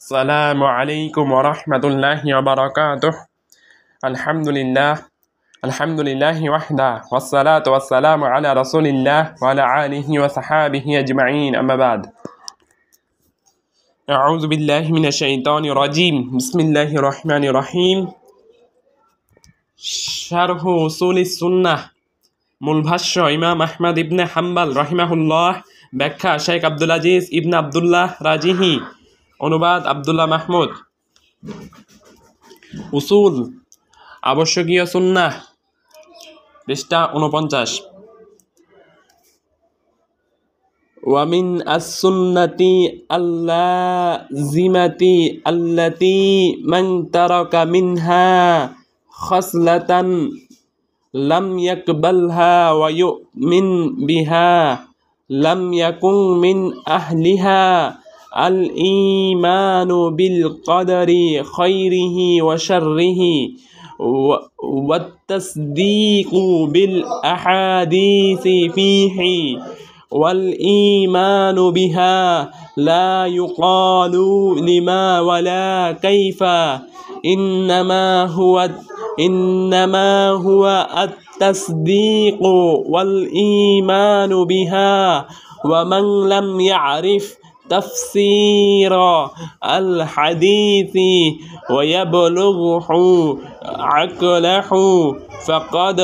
আসসালামু আলাইকুম ওয়া রাহমাতুল্লাহি ওয়া বারাকাতুহু। আলহামদুলিল্লাহি ওয়াহদা ওয়াসসালাতু ওয়াসসালামু আলা রাসূলিল্লাহ ওয়া আলা আলিহি ওয়া সাহবিহি আজমাইন, আম্মা বাদ। আউযু বিল্লাহি মিনাশ শাইতানির রাজীম। বিসমিল্লাহির রহমানির রহিম। শারহু উসুলিস সুন্নাহ, মূল ভাষ্য ইমাম আহমদ ইবনে হাম্বল রাহিমাহুল্লাহ, ব্যাখ্যা শেখ আব্দুল আজিজ ইবনে আব্দুল্লাহ রাজিহি, অনুবাদ আব্দুল্লাহ মাহমুদ। উসুল আবশ্যকীয় সুন্নাহ, পৃষ্ঠা 49। ওয়ামিন আস-সুন্নাতি আল্লাযিমাতি আল্লাতী মান তারাকা মিনহা খাসলাতান লাম ইয়াকবালহা ওয়া ইউমিন বিহা লাম ইয়াকুন মিন আহলিহা আল ঈমানু বিল কদরি খাইরিহি ওয়া শাররিহি ওয়াত তাসদীকু বিল আহাদিসি ফীহি ওয়াল ঈমানু বিহা লা ইউকালু লিমা ওয়ালা কাইফা ইন্নামা হুয়া আত-তাসদীকু ওয়াল ঈমানু বিহা ওয়া মান লাম ইয়ারিফ تفسير الحديث ويبلغه عقله فقد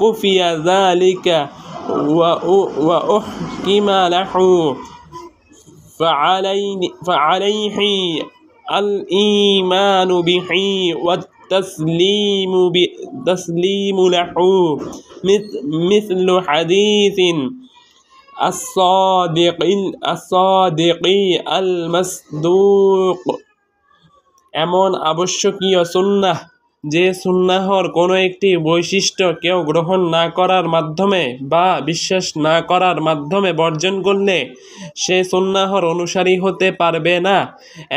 كفي ذلك وأحكم له فعليه الإيمان به والتسليم له مثل حديث الصادق المصدوق। এমন আবশ্যকীয় সুন্নাহ যে সুন্নাহর কোনো একটি বৈশিষ্ট্য কেউ গ্রহণ না করার মাধ্যমে বা বিশ্বাস না করার মাধ্যমে বর্জন করলে সে সুন্নাহর অনুসারী হতে পারবে না।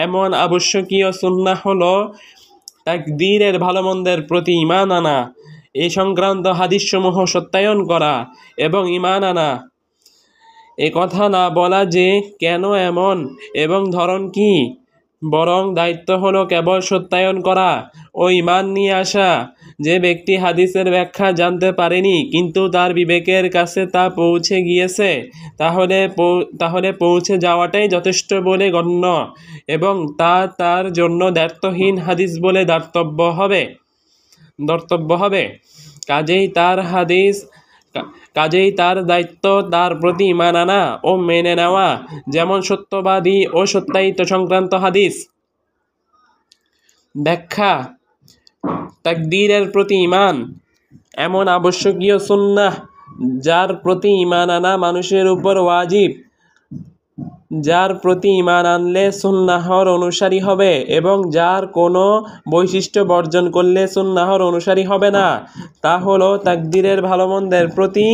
এমন আবশ্যকীয় সুন্নাহ হলো তাকদীরের ভালোমন্দের প্রতি ঈমান আনা, এই সংক্রান্ত হাদিসসমূহ সত্যায়ন করা এবং ঈমান আনা। এ কথা না বলা যে কেন এমন এবং ধরন কি, বরং দায়িত্ব হলো কেবল সত্যায়ন করা ও ঈমান নিয়ে আসা। যে ব্যক্তি হাদিসের ব্যাখ্যা জানতে পারেনি কিন্তু তার বিবেকের কাছে তা পৌঁছে গিয়েছে, তাহলে পৌঁছে যাওয়াটাই যথেষ্ট বলে গণ্য এবং তা তার জন্য দ্ব্যর্থহীন হাদিস বলে ধর্তব্য হবে। কাজেই তার দায়িত্ব তার প্রতি ঈমান আনা ও মেনে নেওয়া, যেমন সত্যবাদী ও সত্যায়িত সংক্রান্ত হাদিস। ব্যাখ্যা তাকদীরের প্রতি ঈমান এমন আবশ্যকীয় সুন্নাহ যার প্রতি ঈমান আনা মানুষের উপর ওয়াজিব, যার প্রতি ঈমান আনলে সুন্নাহর অনুসারী হবে এবং যার কোনো বৈশিষ্ট্য বর্জন করলে সুন্নাহর অনুসারী হবে না। তা হলো তাকদীরের ভালোমন্দের প্রতি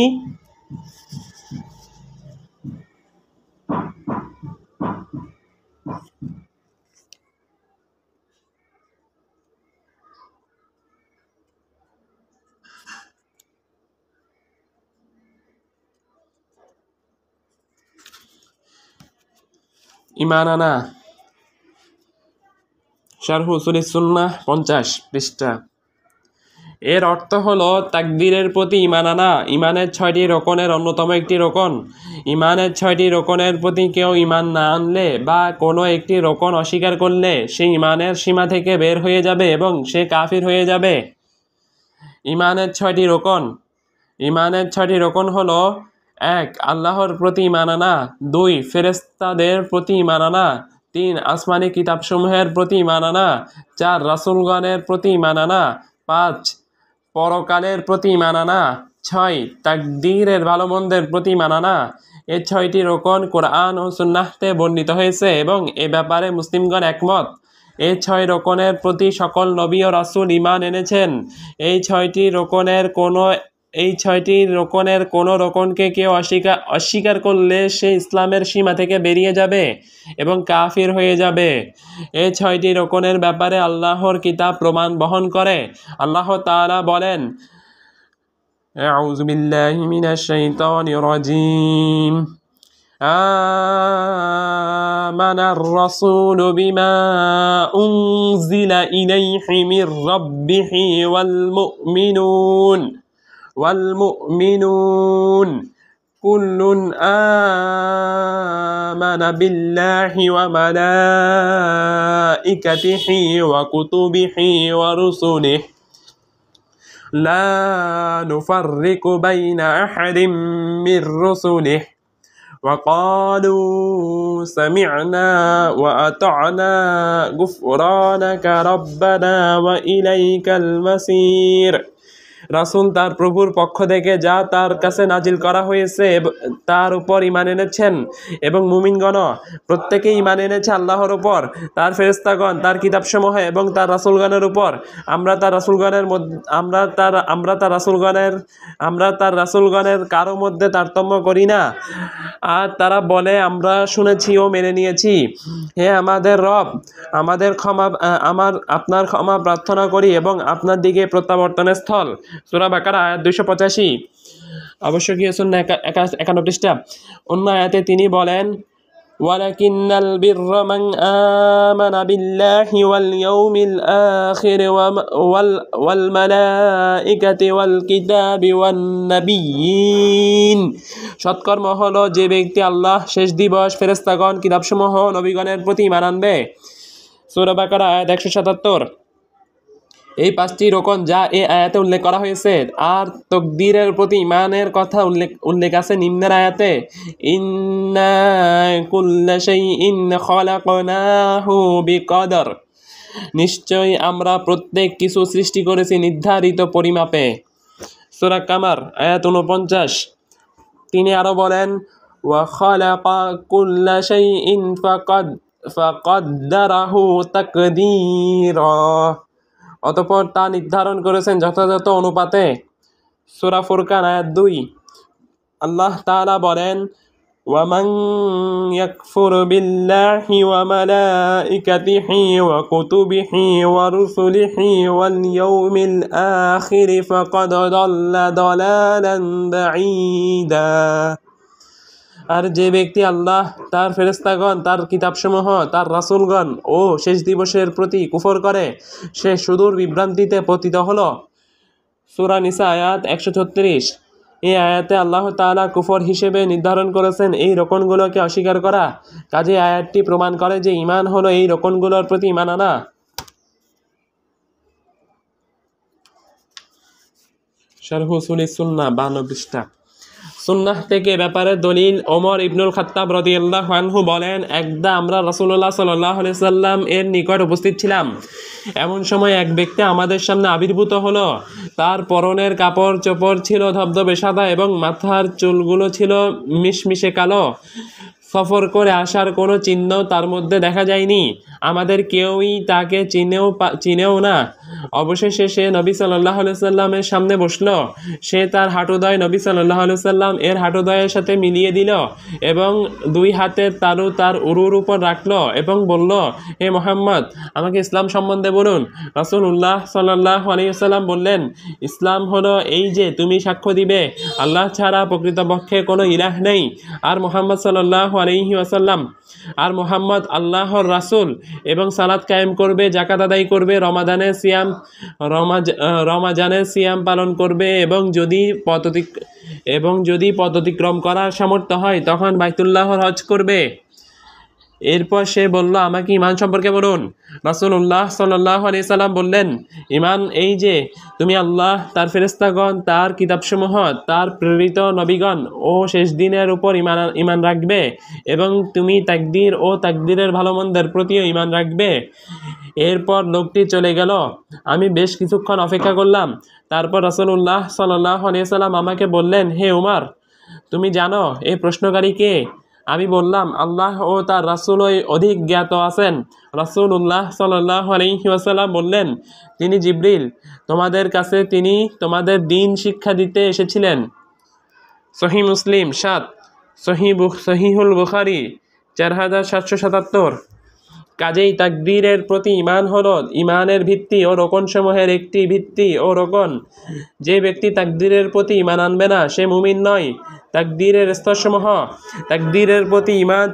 ঈমান আনা। শারহু উসুলিস সুন্নাহ 50 পৃষ্ঠা। এর অর্থ হলো তাকদীরের প্রতি ঈমান আনা ঈমানের 6টি রকনের অন্যতম একটি রকন। ঈমানের 6টি রকনের প্রতি কেউ ঈমান না আনলে বা কোনো একটি রকন অস্বীকার করলে সে ঈমানের সীমা থেকে বের হয়ে যাবে এবং সে কাফির হয়ে যাবে। ঈমানের 6টি রকন। ঈমানের 6টি রকন হলো: 1. আল্লাহর প্রতি ঈমান আনা, 2. ফেরেশতাদের প্রতি ঈমান আনা, 3. আসমানি কিতাবসমূহের প্রতি ঈমান আনা, 4. রাসূলগণের প্রতি ঈমান আনা, 5. পরকালের প্রতি ঈমান আনা, 6. তাকদীরের ভালোমন্দের প্রতি ঈমান আনা। এই 6টি রকন কোরআন ও সুন্নাহতে বর্ণিত হয়েছে এবং এ ব্যাপারে মুসলিমগণ একমত। এই 6 রকনের প্রতি সকল নবী ও রাসূল ঈমান এনেছেন। এই 6টি রকনের কোনো রকনকে কেউ অস্বীকার করলে সে ইসলামের সীমা থেকে বেরিয়ে যাবে এবং কাফির হয়ে যাবে। এই 6টি রকনের ব্যাপারে আল্লাহর কিতাব প্রমাণ বহন করে। আল্লাহ তাআলা বলেন, আউযু বিল্লাহি মিনাশ শাইতানির রাজীম, আমানার রাসূলু বিমা উনজিলা ইলাইহি মির রাব্বিহি ওয়াল মুমিনুন কুল্লুন আমানা বিল্লাহি ওয়া মালাইকাতিহি ওয়া কুতুবিহি ওয়া রুসুলিহি লা নুফাররিকু বাইনা আহাদিম মির রুসুলিহি ওয়া ক্বালু সামি'না ওয়া আতা'না গুফরানাকা রাব্বানা ওয়া ইলাইকাল মাসির। রাসূল তার প্রভুর পক্ষ থেকে যা তার কাছে নাজিল করা হয়েছে তার উপর ঈমান এনেছেন এবং মুমিনগণ প্রত্যেকেই ঈমান এনেছে আল্লাহর উপর, তার ফেরেশতাগণ, তার কিতাবসমূহ এবং তার রাসূলগণের উপর। আমরা তার রাসূলগণের কারো মধ্যে তারতম্য করি না। আর তারা বলে, আমরা শুনেছি ও মেনে নিয়েছি। হে আমাদের রব, আপনার ক্ষমা প্রার্থনা করি এবং আপনার দিকে প্রত্যাবর্তনের স্থল। সূরা বাকারা আয়াত 285। অবশ্য কি সুন্নাহ 51 পৃষ্ঠা। অন্য আয়াতে তিনি বলেন, ওয়ালাকিন্নাল বিররা মান আমানা বিল্লাহি ওয়াল ইয়াউমিল আখির ওয়াল মালাইকাতি ওয়াল কিতাবি ওয়ান নাবিয়্যিন। সৎকর্ম হলো যে ব্যক্তি আল্লাহ, শেষ দিবস, ফেরেশতাগণ, কিতাবসমূহ, নবীগণের প্রতি ঈমান আনবে। সূরা বাকারা আয়াত 177। এই 5টি রোকন যা এই আয়াতে উল্লেখ করা হয়েছে। আর তাকদীরের প্রতি ঈমানের কথা উল্লেখ আছে নিম্নের আয়াতে, ইন্না কুল্লা শাইইন খালাকনাহু বিকদর। নিশ্চয়ই আমরা প্রত্যেক কিছু সৃষ্টি করেছি নির্ধারিত পরিমাপে। সূরা কামার আয়াত 49। তিনি আরো বলেন, ওয়া খালাকা কুল্লা শাইইন ফাকাদ্দারাহু তাকদীরা। অতঃপর তা নির্ধারণ করেছেন যথাযথ অনুপাতে। সূরা ফুরকান আয়াত 2। আল্লাহ তাআলা বলেন, ওয়ামান ইয়াকফুর বিল্লাহি ওয়া মালাইকাতিহি ওয়া কুতুবিহি ওয়া রুসুলিহি ওয়াল ইয়াউমিল আখির ফাকাদ দাল্লা দালালান বাঈদা। আর যে ব্যক্তি আল্লাহ, তার ফেরেশতাগণ, তার কিতাবসমূহ, তার রাসূলগণ ও শেষ দিবসের প্রতি কুফর করে, সে সুদূর বিভ্রান্তিতে পতিত হলো। সূরা নিসা আয়াত 136। এই আয়াতে আল্লাহ তাআলা কুফর হিসেবে নির্ধারণ করেছেন এই রকনগুলোকে অস্বীকার করা। কাজে আয়াতটি প্রমাণ করে যে ঈমান হলো এই রকনগুলোর প্রতি ঈমান আনা। শারহ উসুলিস সুন্নাহ 52 পৃষ্ঠা। সুন্নাহ থেকে ব্যাপারে দলিল, ওমর ইবনুল খাত্তাব রাদিয়াল্লাহু আনহু বলেন, একদা আমরা রাসূলুল্লাহ সাল্লাল্লাহু আলাইহি সাল্লাম এর নিকট উপস্থিত ছিলাম। এমন সময় এক ব্যক্তি আমাদের সামনে আবির্ভূত হলো। তার পরনের কাপড় চোপড় ছিল ধবধবে সাদা এবং মাথার চুলগুলো ছিল মিশমিশে কালো। সফর করে আসার কোনো চিহ্ন তার মধ্যে দেখা যায়নি। আমাদের কেউই তাকে চিনেও না। অবশেষে সে নবী সাল্লাল্লাহু আলাইহি সাল্লামের সামনে বসলো। সে তার হাঁটুদ্বয় নবী সাল্লাল্লাহু আলাইহি সাল্লাম এর হাঁটুদ্বয়ের সাথে মিলিয়ে দিল এবং 2 হাতের তালু তার উরুর উপর রাখলো এবং বলল, হে মুহাম্মদ, আমাকে ইসলাম সম্বন্ধে বলুন। রাসূলুল্লাহ সাল্লাল্লাহু আলাইহি সাল্লাম বললেন, ইসলাম হলো এই যে তুমি সাক্ষ্য দিবে আল্লাহ ছাড়া প্রকৃতপক্ষে কোনো ইলাহ নেই, আর মুহাম্মদ সাল্লাল্লাহু আলাইহি ওয়াসাল্লাম আর মুহাম্মদ আল্লাহর রাসূল, এবং সালাত কায়েম করবে, যাকাত আদায় করবে, রমাজানের সিয়াম পালন করবে, এবং যদি পথ অতিক্রম করার সামর্থ্য হয় তখন বাইতুল্লাহর হজ করবে। এরপর সে বলল, আমাকে ঈমান সম্পর্কে বলুন। রাসূলুল্লাহ সাল্লাল্লাহু আলাইহি সাল্লাম বললেন, ঈমান এই যে তুমি আল্লাহ, তার ফেরেশতাগণ, তার কিতাবসমূহ, তার প্রেরিত নবীগণ ও শেষ দিনের উপর ঈমান রাখবে, এবং তুমি তাকদীর ও তাকদীরের ভালো মন্দের প্রতিও ঈমান রাখবে। এরপর লোকটি চলে গেল। আমি বেশ কিছুক্ষণ অপেক্ষা করলাম। তারপর রাসূলুল্লাহ সাল্লাল্লাহু আলাইহি সাল্লাম আমাকে বললেন, হে উমর, তুমি জানো এই প্রশ্নকারী কে? আমি বললাম, আল্লাহ ও তার রাসূলই অধিক জ্ঞাত আছেন। রাসূলুল্লাহ সাল্লাল্লাহু আলাইহি ওয়াসাল্লাম বললেন, তিনি জিবরিল, তোমাদের কাছে তিনি তোমাদের দ্বীন শিক্ষা দিতে এসেছিলেন। সহিহ মুসলিম 7, সহিহুল বুখারী 4777। কাজেই তাকদীরের প্রতি ঈমান হলো ঈমানের ভিত্তি ও রোকনসমূহের একটি ভিত্তি ও রোকন। যে ব্যক্তি তাকদীরের প্রতি ঈমান আনবে না সে মুমিন নয়। তাকদীরের স্তরসমূহ, তাকদীরের প্রতি ঈমান,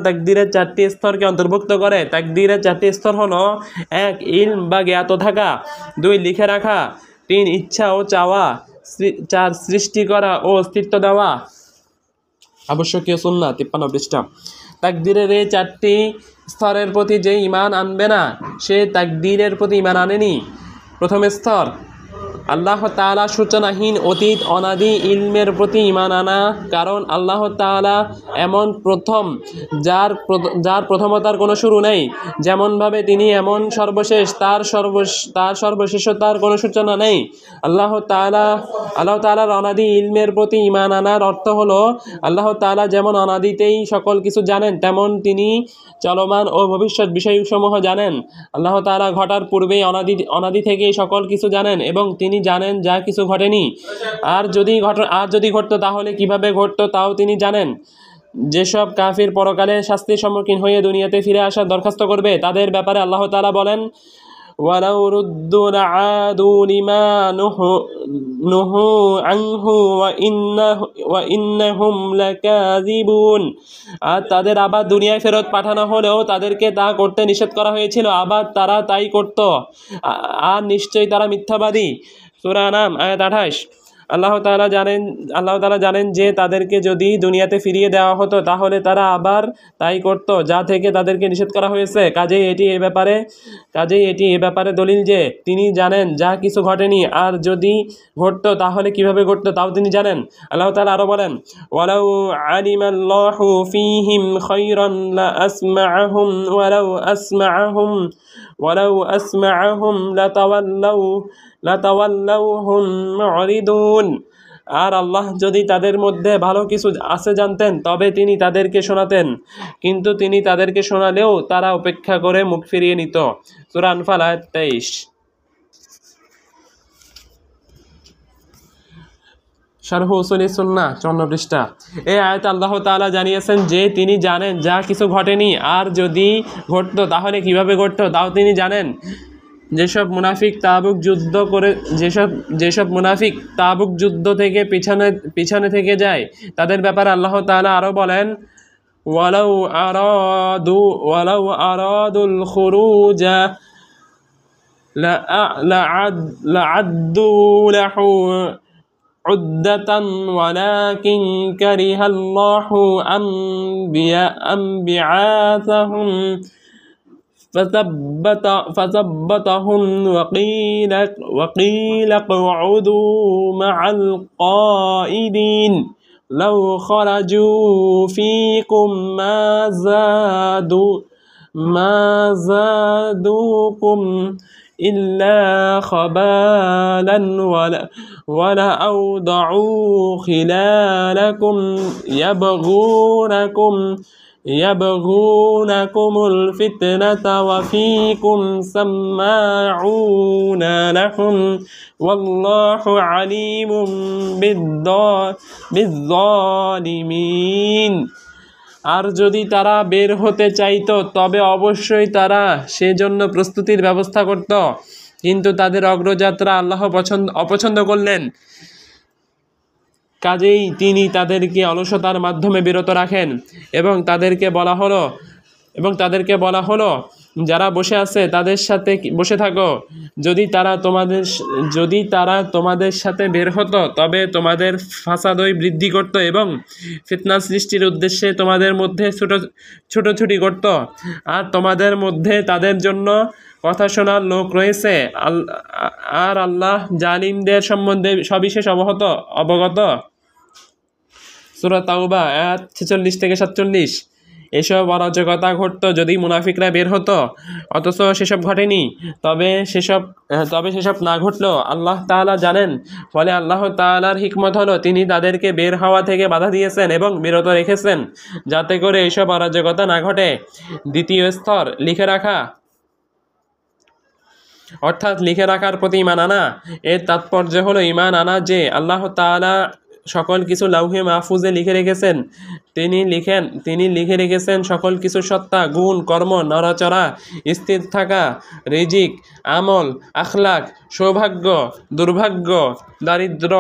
তাকদীরের 4টি স্তরকে অন্তর্ভুক্ত করে। তাকদীরের 4টি স্তর হলো: 1 ইলম বা জ্ঞাত থাকা, 2 লিখে রাখা, 3 ইচ্ছা ও চাওয়া, 4 সৃষ্টি করা ও অস্তিত্ব দেওয়া। আবশ্যকীয় সুন্নাহ 53 পৃষ্ঠা। তাকদীরের এই 4টি স্তরের প্রতি যে ঈমান আনবে না, সে তাকদীরের প্রতি ঈমান আনেনি। প্রথম স্তর আল্লাহ তাআলা সূচনাহীন অতীত অনাদি ইলমের প্রতি ঈমান আনা, কারণ আল্লাহ তাআলা এমন প্রথম যার প্রথমতার কোনো শুরু নেই, যেমনভাবে তিনি এমন সর্বশেষ তার সর্বশেষতার কোনো সূচনা নেই। আল্লাহ তাআলার অনাদি ইলমের প্রতি ঈমান আনার অর্থ হলো আল্লাহ তাআলা যেমন অনাদিতেই সকল কিছু জানেন, তেমন তিনি চলমান ও ভবিষ্যৎ বিষয়সমূহ জানেন। আল্লাহ তাআলা ঘটার পূর্বেই অনাদি থেকেই সকল কিছু জানেন এবং তিনি জানেন যা কিছু ঘটেনি। আর যদি ঘটতো তাহলে কিভাবে ঘটতো তাও তিনি জানেন। যেসব কাফির পরকালে শাস্তির সম্মুখীন হয়ে দুনিয়াতে ফিরে আসার দরখাস্ত করবে, তাদের ব্যাপারে আল্লাহ তাআলা বলেন, ওয়ালাউ রুদ্দু লাআদু লিমা নুহু আনহু ওয়া ইন্নাহুম লাকাযিবুন। আর তাদের আবার দুনিয়ায় ফেরত পাঠানো হলেও তাদেরকে তা করতে নিষেধ করা হয়েছিল, আবার তারা তাই করত, আর নিশ্চয়ই তারা মিথ্যাবাদী। সূরা নাম আয়াত 28। আল্লাহ তাআলা জানেন যে তাদেরকে যদি দুনিয়াতে ফিরিয়ে দেওয়া হতো তাহলে তারা আবার তাই করত যা থেকে তাদেরকে নিষেধ করা হয়েছে। কাজেই এটি এ ব্যাপারে দলিল যে তিনি জানেন যা কিছু ঘটেনি, আর যদি ঘটতো তাহলে কিভাবে ঘটতো তাও তিনি জানেন। আল্লাহ তাআলা আরো বলেন, ওয়ালাউ আলিমাল্লাহু ফীহিম খায়রান ওয়ালাউ আসমাআহুম লাতাওয়াল্লাউহুম মুরিদুন। আর আল্লাহ যদি তাদের মধ্যে ভালো কিছু আছে জানতেন তবে তিনি তাদেরকে শোনাতেন, কিন্তু তিনি তাদেরকে শোনালেও তারা উপেক্ষা করে মুখ ফিরিয়ে নিত। সূরা আনফাল আয়াত 23। শারহ উসুলি সুন্নাহ 54 পৃষ্ঠা। এই আয়াতে আল্লাহ তাআলা জানিয়েছেন যে তিনি জানেন যা কিছু ঘটেনি, আর যদি ঘটতো তাহলে কিভাবে ঘটতো তাও তিনি জানেন। যেসব মুনাফিক তাবুক যুদ্ধ থেকে পিছনে থেকে যায়, তাদের ব্যাপারে আল্লাহ তাআলা আরো বলেন, ওয়ালাউ আরাদুল খুরুজা লাআদ্দু লাহু উদ্দাতান ওয়ালাকিন কারিহাল্লাহু বিআসাহুম فثبتهم وقيل اقعدوا مع القائدين لو خرجوا فيكم ما زادوكم إلا خبالا ولأوضعوا خلالكم يبغونكم الفتنة وفيكم سماعون لهم والله عليم بالظالمين। আর যদি তারা বের হতে চাইতো তবে অবশ্যই তারা সেজন্য প্রস্তুতির ব্যবস্থা করত, কিন্তু তাদের অগ্রযাত্রা আল্লাহ অপছন্দ করলেন। কাজেই তিনি তাদেরকে অলসতার মাধ্যমে বিরত রাখেন এবং তাদেরকে বলা হলো যারা বসে আছে তাদের সাথে বসে থাকো। যদি তারা তোমাদের সাথে বের হতো তবে তোমাদের ফাসাদই বৃদ্ধি করত এবং ফিতনা সৃষ্টির উদ্দেশ্যে তোমাদের মধ্যে ছুটোছুটি করত। আর তোমাদের মধ্যে তাদের জন্য কথা শোনার লোক রয়েছে, আর আল্লাহ জালিমদের সম্বন্ধে সবিশেষ অবগত। সূরা তাওবা আয়াত 46 থেকে 47। এসব অরাজকতা ঘটতো যদি মুনাফিকরা বের হতো, অথচ সেসব ঘটেনি। তবে সেসব না ঘটলো আল্লাহ তাআলা জানেন। ফলে আল্লাহ তাআলার হিকমত হলো তিনি তাদেরকে বের হওয়া থেকে বাধা দিয়েছেন এবং বিরত রেখেছেন, যাতে করে এসব অরাজকতা না ঘটে। দ্বিতীয় স্তর লিখে রাখা, অর্থাৎ লিখে রাখার প্রতি ঈমান আনা। এর তাৎপর্য হলো ঈমান আনা যে আল্লাহ তাআলা সকল কিছু লাউহে মাহফুজে লিখে রেখেছেন। তিনি লিখে রেখেছেন সকল কিছু সত্তা, গুণ, কর্ম, নড়াচড়া, স্থির থাকা, রিজিক, আমল, আখলাক, সৌভাগ্য, দুর্ভাগ্য, দারিদ্র,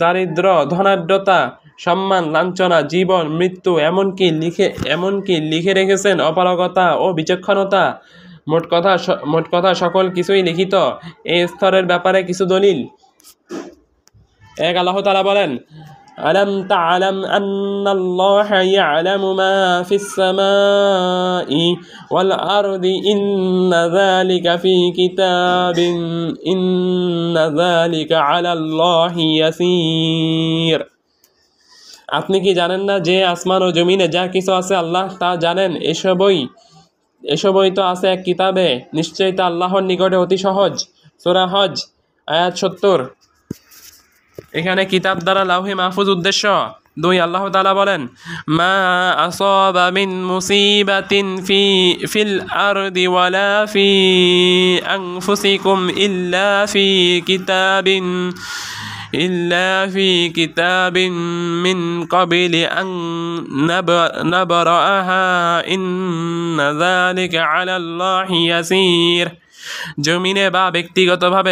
দারিদ্র, ধনাঢ্যতা, সম্মান, লাঞ্ছনা, জীবন, মৃত্যু, এমনকি লিখে রেখেছেন অপারগতা ও বিচক্ষণতা। মোট কথা সকল কিছুই লিখিত। এই স্তরের ব্যাপারে কিছু দলিল। এক, আল্লাহ তাআলা বলেন, আলাম তা'লাম আন্নাল্লাহা ইয়া'লামু মা ফিস সামাই ওয়াল আরদি ইন্না যালিকা আলাল্লাহি ইয়াসীর। আপনি কি জানেন না যে আসমান ও জমিনে যা কিছু আছে আল্লাহ তা জানেন? এসবই তো আছে এক কিতাবে, নিশ্চয়ই তা আল্লাহর নিকটে অতি সহজ। সূরা হজ আয়াত ৭০। এখানে কিতাব দ্বারা লাউহে মাহফুজ উদ্দেশ্য। ২, আল্লাহ তাআলা বলেন, মা আসাবা মিন মুসিবাতিন ফিল আরদি ওয়ালা ফি আনফুসিকুম ইল্লা ফি কিতাবিন মিন ক্বাবলি আন নাবরাহা ইন্না যালিকা আলাল্লাহি ইয়াসীর। জমিনে বা ব্যক্তিগতভাবে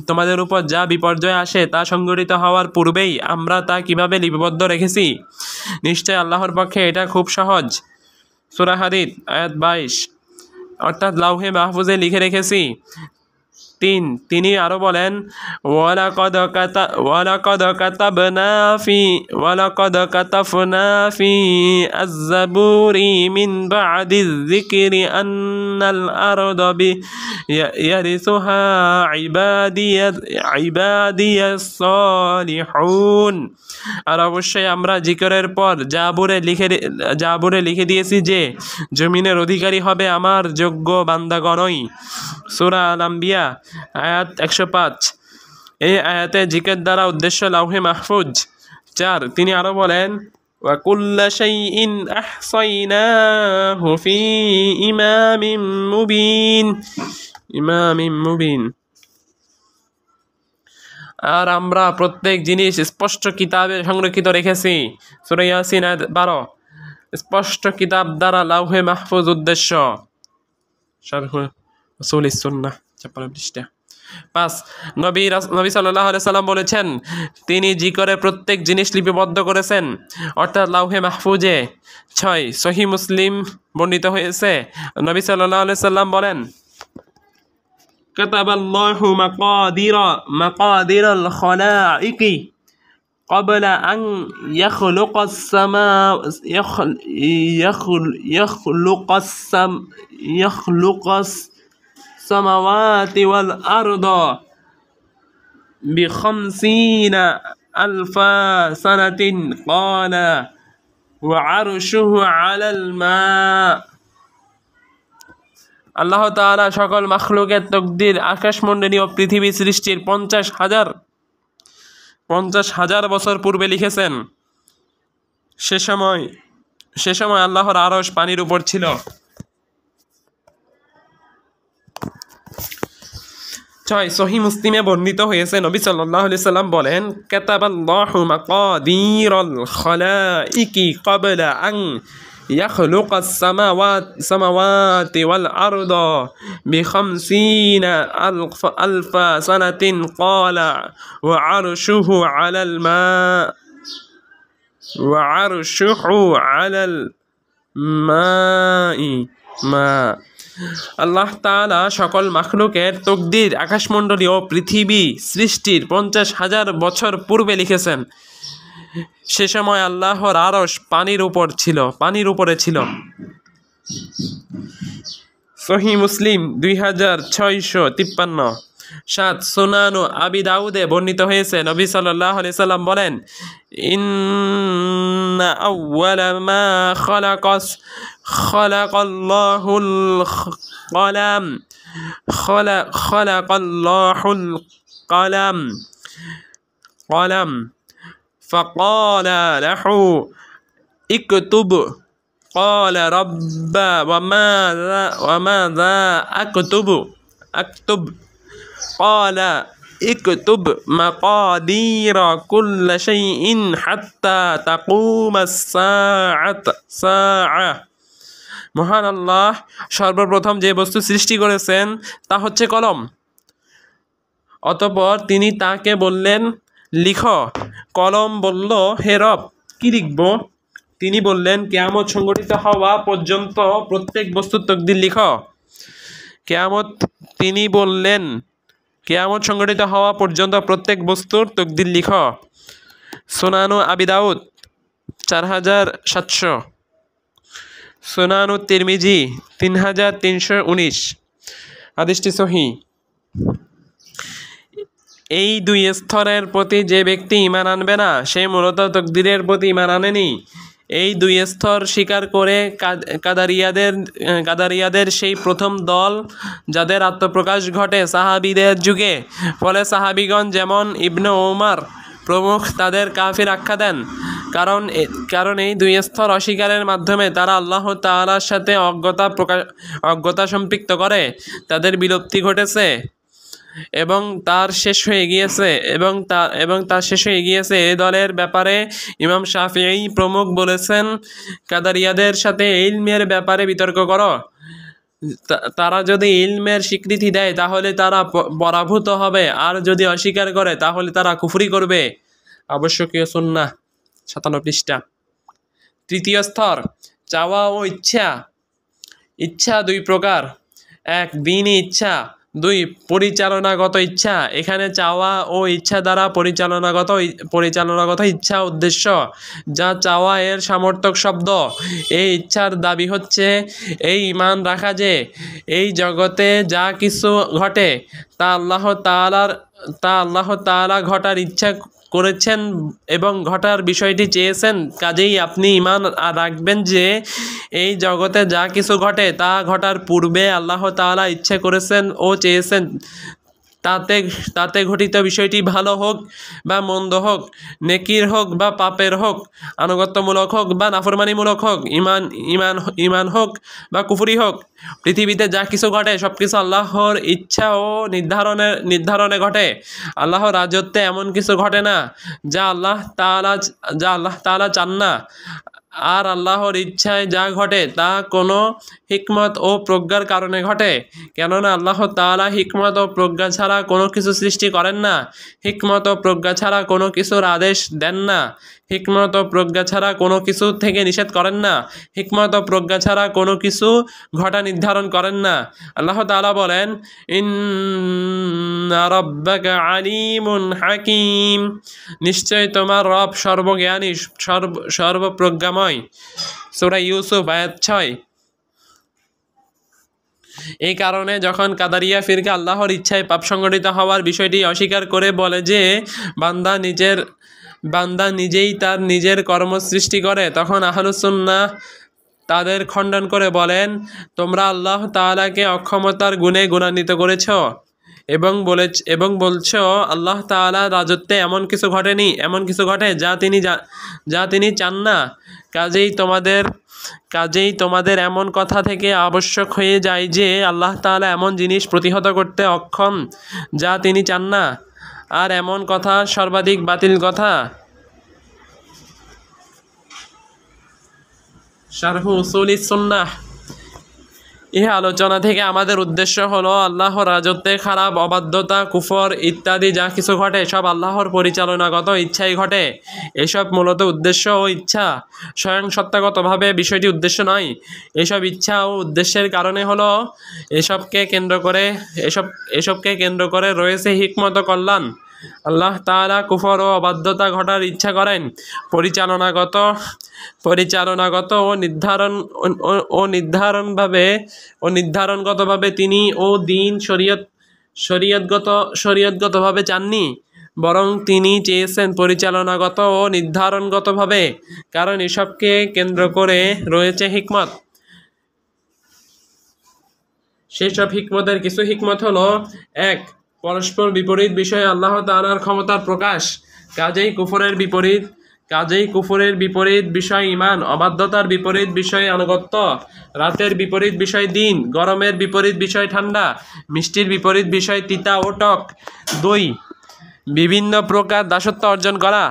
তোমাদের উপর যা বিপর্যয় আসে তা সংঘটিত হওয়ার পূর্বেই আমরা তা কিভাবে লিপিবদ্ধ রেখেছি, নিশ্চয় আল্লাহর পক্ষে এটা খুব সহজ। সূরা হাদীদ আয়াত ২২। অর্থাৎ লাউহে মাহফুজে লিখে রেখেছি। ৩, তিনি আরো বলেন, ওয়ালাকাদ কাতাবনা ফি আয-যাবুরি মিন বা'দিয যিকরি আন্নাল আরদা ইয়ারিসুহা ইবাদিয়াস সালিহুন। আর অবশ্যই আমরা জিকরের পর জাবুরে লিখে দিয়েছি যে জমিনের অধিকারী হবে আমার যোগ্য বান্দাগণই। সূরা আল-আম্বিয়া আয়াত ১০৫। এই আয়াতে জিকের দ্বারা উদ্দেশ্য লাউহে মাহফুজ। ৪, তিনি আরো বলেন, ওয়া কুল্লা শাইইন আহসাইনাহু ফি ইমামিন মুবিন। আর আমরা প্রত্যেক জিনিস স্পষ্ট কিতাবে সংরক্ষিত রেখেছি। সূরা ইয়াসিন আয়াত ১২। স্পষ্ট কিতাব দ্বারা লাউহে মাহফুজ উদ্দেশ্য। শারহ উসুলিস সুন্নাহ ৫৬ পৃষ্ঠা। ৫, নবী সাল্লাল্লাহু আলাইহি সাল্লাম বলেছেন, তিনি জিকরে প্রত্যেক জিনিস লিপিবদ্ধ করেছেন, অর্থাৎ লাউহে মাহফুজে। ৬, সহিহ মুসলিম বর্ণিত হয়েছে, নবী সাল্লাল্লাহু আলাইহি সাল্লাম বলেন, কাতাবাল্লাহু মাকাদিরাল খালাইকি ক্বাবলা আন ইয়াখলুকাস সামাওয়াতি ওয়াল আরদা বিখামসিনা আলফা সানাতিন ক্বালা ওয়া আরশুহু আলাল মা। আল্লাহ তাআলা সকল মাখলুকের তাকদীর আকাশমণ্ডলী ও পৃথিবী সৃষ্টির ৫০,০০০ বছর পূর্বে লিখেছেন। সে সময় আল্লাহর আরশ পানির উপর ছিল। ৬, সহিহ মুসলিমে বর্ণিত হয়েছে, নবী সাল্লাল্লাহু আলাইহি সাল্লাম বলেন, কাতাবাল্লাহু মাকাদিরাল খালাইকি ক্বাবলা আন ইয়াখলুকাস সামাওয়াতি ওয়াল আরদা বিখামসিনা আলফা সানাতিন ক্বালা ওয়া আরশুহু আলাল মা। আল্লাহ তাআলা সকল মাখলুকের তাকদীর আকাশমণ্ডলী ও পৃথিবী সৃষ্টির ৫০,০০০ বছর পূর্বে লিখেছেন। সে সময় আল্লাহর আরশ পানির উপরে ছিল। সহিহ মুসলিম ২৬৫৩। ৭, সুনান আবি দাউদে বর্ণিত হয়েছে, নবী সাল্লাল্লাহু আলাইহি সাল্লাম বলেন, ইন্না আউওয়ালা মা খালাকাল্লাহুল কলাম ফাকালা লাহু ইকতুব ক্বালা রাব্বা ওয়া মাযা আকতুব ক্বালা ইকতুব মাকাদিরা কুল্লি শাইইন হাত্তা তাকুমাস সাআহ। মহান আল্লাহ সর্বপ্রথম যে বস্তু সৃষ্টি করেছেন তা হচ্ছে কলম। অতঃপর তিনি তাকে বললেন, লিখো। কলম বলল, হে রব, কি লিখব? তিনি বললেন, কিয়ামত সংঘটিত হওয়া পর্যন্ত প্রত্যেক বস্তুর তকদির লিখো। তিনি বললেন, কিয়ামত সংঘটিত হওয়া পর্যন্ত প্রত্যেক বস্তুর তকদির লিখো। সুনানু আবি দাউদ 4700, সুনানু তিরমিজি 3319। হাদিসটি সহিহ। এই দুই স্তরের প্রতি যে ব্যক্তি ঈমান আনবে না, সে মূলত তকদিরের প্রতি ঈমান আনেনি। এই দুই স্তর স্বীকার করে কাদারিয়াদের সেই প্রথম দল, যাদের আত্মপ্রকাশ ঘটে সাহাবীদের যুগে, ফলে সাহাবীগণ যেমন ইবনে ওমর প্রমুখ তাদের কাফির আখ্যা দেন। কারণ এই দুই স্তর অস্বীকারের মাধ্যমে তারা আল্লাহ তাআলার সাথে অজ্ঞতা সম্পৃক্ত করে তাদের বিলুপ্তি ঘটেছে এবং তার শেষ হয়ে গিয়েছে। এই দলের ব্যাপারে ইমাম শাফিঈ প্রমুখ বলেছেন, কাদারিয়াদের সাথে ইলমের ব্যাপারে বিতর্ক করো। তারা যদি ইলমের স্বীকৃতি দেয় তাহলে তারা পরাভূত হবে, আর যদি অস্বীকার করে তাহলে তারা কুফরি করবে। আবশ্যকীয় সুন্নাহ 57 পৃষ্ঠা। তৃতীয় স্তর, চাওয়া ও ইচ্ছা। ইচ্ছা দুই প্রকার: এক, দীনী ইচ্ছা; দুই, পরিচালনাগত ইচ্ছা। এখানে চাওয়া ও ইচ্ছা দ্বারা পরিচালনাগত ইচ্ছা উদ্দেশ্য। যা চাওয়া এর সমর্থক শব্দ। এই ইচ্ছার দাবি হচ্ছে এই ঈমান রাখা যে এই জগতে যা কিছু ঘটে তা আল্লাহ তাআলা ঘটার ইচ্ছা করেছেন এবং ঘটার বিষয়টি চেয়েছেন। কাজেই আপনি ঈমান রাখবেন যে এই জগতে যা কিছু ঘটে তা ঘটার পূর্বে আল্লাহ তাআলা ইচ্ছে করেছেন ও চেয়েছেন। তাতে ঘটিত বিষয়টি ভালো হোক বা মন্দ হোক, নেকির হোক বা পাপের হোক, আনুগত্যমূলক হোক বা নাফরমানিমূলক হোক, ঈমান হোক বা কুফরি হোক, পৃথিবীতে যা কিছু ঘটে সবকিছু আল্লাহর ইচ্ছা ও নির্ধারণে ঘটে। আল্লাহর রাজত্বে এমন কিছু ঘটে না যা আল্লাহ তাআলা চান না। আর আল্লাহর ইচ্ছায় যা ঘটে তা কোনো হিকমত ও প্রজ্ঞার কারণে ঘটে। কেননা আল্লাহ তাআলা হিকমত ও প্রজ্ঞা ছাড়া কোনো কিছু সৃষ্টি করেন না, হিকমত ও প্রজ্ঞা ছাড়া কোনো কিছুর আদেশ দেন না, হিকমত ও প্রজ্ঞা ছাড়া কোনো কিছু থেকে নিষেধ করেন না, হিকমত ও প্রজ্ঞা ছাড়া কোনো কিছু ঘটা নির্ধারণ করেন না। আল্লাহ তাআলা বলেন, ইন্না রাব্বাকা আলিমুন হাকিম। নিশ্চয় তোমার রব সর্বজ্ঞানী, সর্বপ্রজ্ঞাময়। সূরা ইউসুফ আয়াত 6। এই কারণে যখন কাদারিয়া ফিরকা আল্লাহর ইচ্ছায় পাপ সংগঠিত হওয়ার বিষয়টি অস্বীকার করে বলে যে বান্দা নিজেই তার নিজের কর্ম সৃষ্টি করে, তখন আহলুস সুন্নাহ তাদের খণ্ডন করে বলেন, তোমরা আল্লাহ তাআলাকে অক্ষমতার গুণে গুণান্বিত করেছ এবং বলছো আল্লাহ তাআলার রাজত্বে এমন কিছু ঘটে যা তিনি চান না। কাজেই তোমাদের এমন কথা থেকে আবশ্যক হয়ে যায় যে আল্লাহ তাআলা এমন জিনিস প্রতিহত করতে অক্ষম যা তিনি চান না, আর এমন কথা সর্বাধিক বাতিল কথা। শারহ উসুলিস সুন্নাহ। এই আলোচনা থেকে আমাদের উদ্দেশ্য হলো আল্লাহর রাজত্বে খারাপ, অবাধ্যতা, কুফর ইত্যাদি যা কিছু ঘটে সব আল্লাহর পরিচালনাগত ইচ্ছাই ঘটে। এসব মূলত উদ্দেশ্য ও ইচ্ছা, স্বয়ং সত্তাগতভাবে বিষয়টি উদ্দেশ্য নয়। এসব ইচ্ছা ও উদ্দেশ্যের কারণে হলো এসবকে কেন্দ্র করে রয়েছে হিকমত ও কল্যাণ। আল্লাহ তাআলা কুফর ও অবাধ্যতা ঘটার ইচ্ছা করেন পরিচালনাগত ও নির্ধারণগতভাবে তিনি ও দ্বীন শরীয়তগতভাবে চাননি, বরং তিনি চেয়েছেন পরিচালনাগত ও নির্ধারণগতভাবে। কারণ এসবকে কেন্দ্র করে রয়েছে হিকমত। সেসব হিকমতের কিছু হিকমত হলো: 1. পরস্পর বিপরীত বিষয়ে আল্লাহ তাআলার ক্ষমতার প্রকাশ। কাজেই কুফরের বিপরীত বিষয় ঈমান, অবাধ্যতার বিপরীত বিষয় আনুগত্য, রাতের বিপরীত বিষয় দিন, গরমের বিপরীত বিষয় ঠান্ডা, মিষ্টির বিপরীত বিষয় তিতা ও টক। 2. বিভিন্ন প্রকার দাসত্ব অর্জন করা।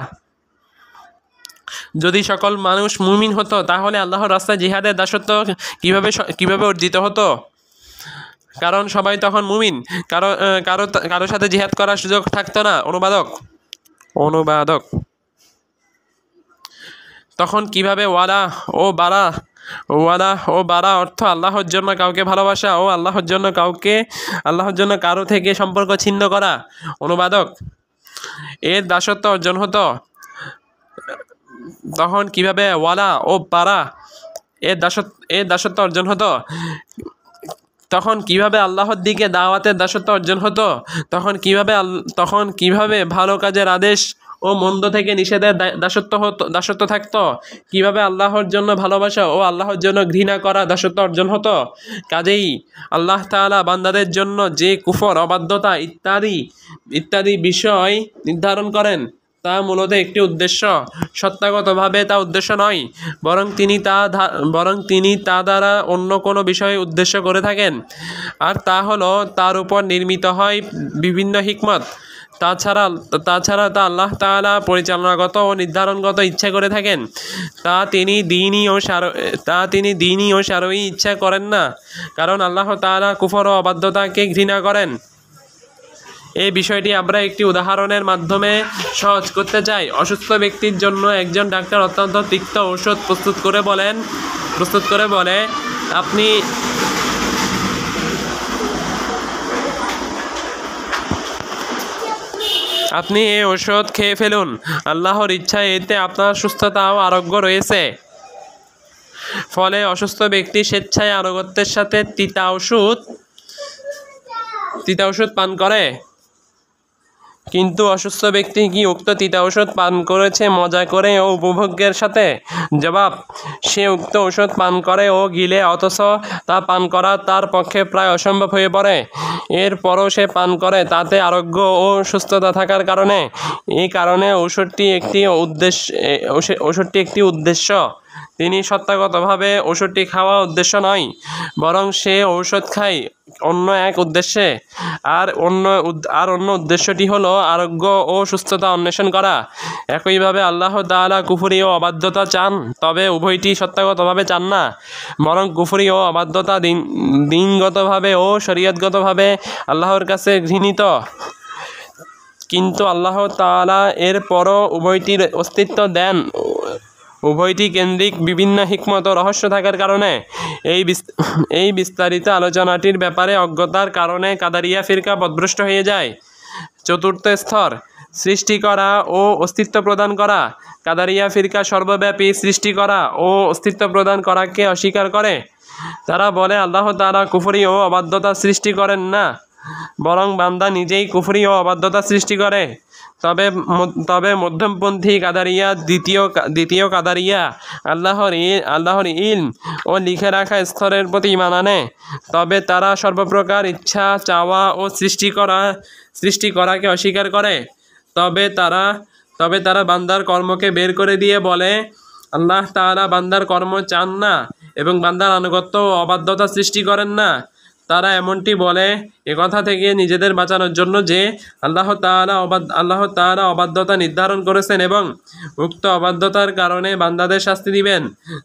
যদি সকল মানুষ মুমিন হতো তাহলে আল্লাহর রাস্তায় জিহাদের দাসত্ব কিভাবে অর্জিত হতো? কারণ সবাই তখন মুমিন, কারো সাথে জিহাদ করার সুযোগ থাকতো না। অনুবাদক। অনুবাদক তখন কিভাবে ওয়ালা ও বারা অর্থ আল্লাহর জন্য কাউকে ভালোবাসা ও আল্লাহর জন্য কারো থেকে সম্পর্ক ছিন্ন করা। অনুবাদক এর দাসত্ব অর্জন হতো। তখন কিভাবে ওয়ালা ও বারা এর দাসত্ব অর্জন হতো। তখন কিভাবে আল্লাহর দিকে দাওয়াতের দাসত্ব অর্জন হতো। তখন কিভাবে ভালো কাজের আদেশ ও মন্দ থেকে নিষেধের দাসত্ব থাকতো। কিভাবে আল্লাহর জন্য ভালোবাসা ও আল্লাহর জন্য ঘৃণা করা দাসত্ব অর্জন হতো। কাজেই আল্লাহ তাআলা বান্দাদের জন্য যে কুফর, অবাধ্যতা ইত্যাদি বিষয় নির্ধারণ করেন তা মূলত একটি উদ্দেশ্য। সত্তাগতভাবে তা উদ্দেশ্য নয়, বরং তিনি তা দ্বারা অন্য কোনো বিষয় উদ্দেশ্য করে থাকেন, আর তা হলো তার উপর নির্মিত হয় বিভিন্ন হিকমত। তাছাড়া তা আল্লাহ তাআলা পরিচালনাগত ও নির্ধারণগত ইচ্ছা করে থাকেন। তা তিনি দীনী ও শারঈ ইচ্ছা করেন না, কারণ আল্লাহ তাআলা কুফর ও অবাধ্যতাকে ঘৃণা করেন। এই বিষয়টি আমরা একটি উদাহরণের মাধ্যমে সহজ করতে চাই। অসুস্থ ব্যক্তির জন্য একজন ডাক্তার অত্যন্ত তিক্ত ঔষধ প্রস্তুত করে বলে, আপনি এই ঔষধ খেয়ে ফেলুন, আল্লাহর ইচ্ছায় এতে আপনার সুস্থতা ও আরোগ্য রয়েছে। ফলে অসুস্থ ব্যক্তি স্বেচ্ছায় আনুগত্যের সাথে তিতা ঔষধ পান করে। কিন্তু অসুস্থ ব্যক্তি কি উক্ত তিতা ঔষধ পান করেছে মজা করে ও উপভোগের সাথে? জবাব, সে উক্ত ঔষধ পান করে ও গিলে, অথচ তা পান করা তার পক্ষে প্রায় অসম্ভব হয়ে পড়ে। এরপরও সে পান করে, তাতে আরোগ্য ও সুস্থতা থাকার কারণে। এই কারণে ঔষধটি একটি উদ্দেশ্য। তিনি সত্তাগতভাবে ঔষধটি খাওয়া উদ্দেশ্য নয়, বরং সে ঔষধ খায় অন্য এক উদ্দেশ্যে। আর অন্য উদ্দেশ্যটি হলো আরোগ্য ও সুস্থতা অন্বেষণ করা। একইভাবে আল্লাহ তাআলা কুফরি ও অবাধ্যতা চান, তবে উভয়টি সত্তাগতভাবে চান না, বরং কুফরি ও অবাধ্যতা দিনগতভাবে ও শরীয়তগতভাবে আল্লাহর কাছে ঘৃণিত। কিন্তু আল্লাহ তাআলা এর পরও উভয়টির অস্তিত্ব দেন। উভয়টি কেন্দ্রিক বিভিন্ন হিকমত ও রহস্য থাকার কারণে। এই বিস্তারিত আলোচনাটির ব্যাপারে অজ্ঞতার কারণে কাদারিয়া ফিরকা পথভ্রষ্ট হয়ে যায়। চতুর্থ স্তর, সৃষ্টি করা ও অস্তিত্ব প্রদান করা। কাদারিয়া ফিরকা সর্বব্যাপী সৃষ্টি করা ও অস্তিত্ব প্রদান করাকে অস্বীকার করে। তারা বলে আল্লাহ তাআলা কুফরি ও অবাধ্যতা সৃষ্টি করেন না, বরং বান্দা নিজেই কুফরি ও অবাধ্যতা সৃষ্টি করে। তবে মধ্যমপন্থী কাদারিয়া, দ্বিতীয় কাদারিয়া আল্লাহর ইলম ও লিখে রাখা স্তরের প্রতি ঈমান আনে। তবে তারা সর্বপ্রকার ইচ্ছা, চাওয়া ও সৃষ্টি করাকে অস্বীকার করে। তবে তারা বান্দার কর্মকে বের করে দিয়ে বলে আল্লাহ তাআলা বান্দার কর্ম চান না এবং বান্দার আনুগত্য ও অবাধ্যতা সৃষ্টি করেন না। তারা এমনটি বলে একথা থেকে নিজেদের বাঁচানোর জন্য যে আল্লাহ তাআলা অবাধ্যতা নির্ধারণ করেছেন এবং উক্ত অবাধ্যতার কারণে বান্দাদের শাস্তি দিবেন,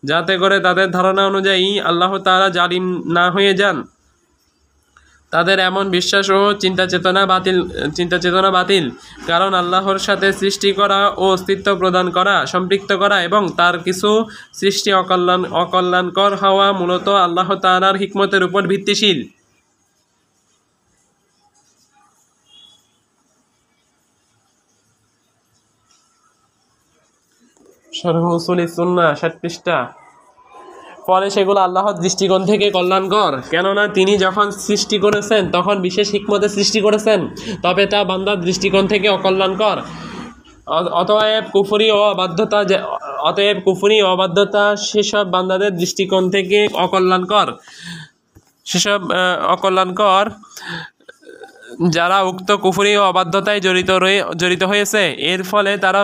যাতে করে তাদের ধারণা অনুযায়ী আল্লাহ তাআলা জালিম না হয়ে যান। তাদের এমন বিশ্বাস ও চিন্তা চেতনা বাতিল, কারণ আল্লাহর সাথে সৃষ্টি করা ও অস্তিত্ব প্রদান করা, সম্পৃক্ত করা এবং তার কিছু সৃষ্টি অকল্যাণকর হওয়া মূলত আল্লাহ তাআলার হিকমতের উপর ভিত্তিশীল। শরহ উসুলি সুন্নাহ 60 পৃষ্ঠা। ফলে সেগুলো আল্লাহর দৃষ্টিকোণ থেকে কল্যাণকর, কেননা তিনি যখন সৃষ্টি করেছেন তখন বিশেষ হিকমতে সৃষ্টি করেছেন, তবে তা বান্দার দৃষ্টিকোণ থেকে অকল্যাণকর। অতএব কুফরি ও অবাধ্যতা সেসব বান্দাদের দৃষ্টিকোণ থেকে অকল্যাণকর যারা উক্ত কুফরি ও অবাধ্যতায় জড়িত হয়েছে। এর ফলে তারা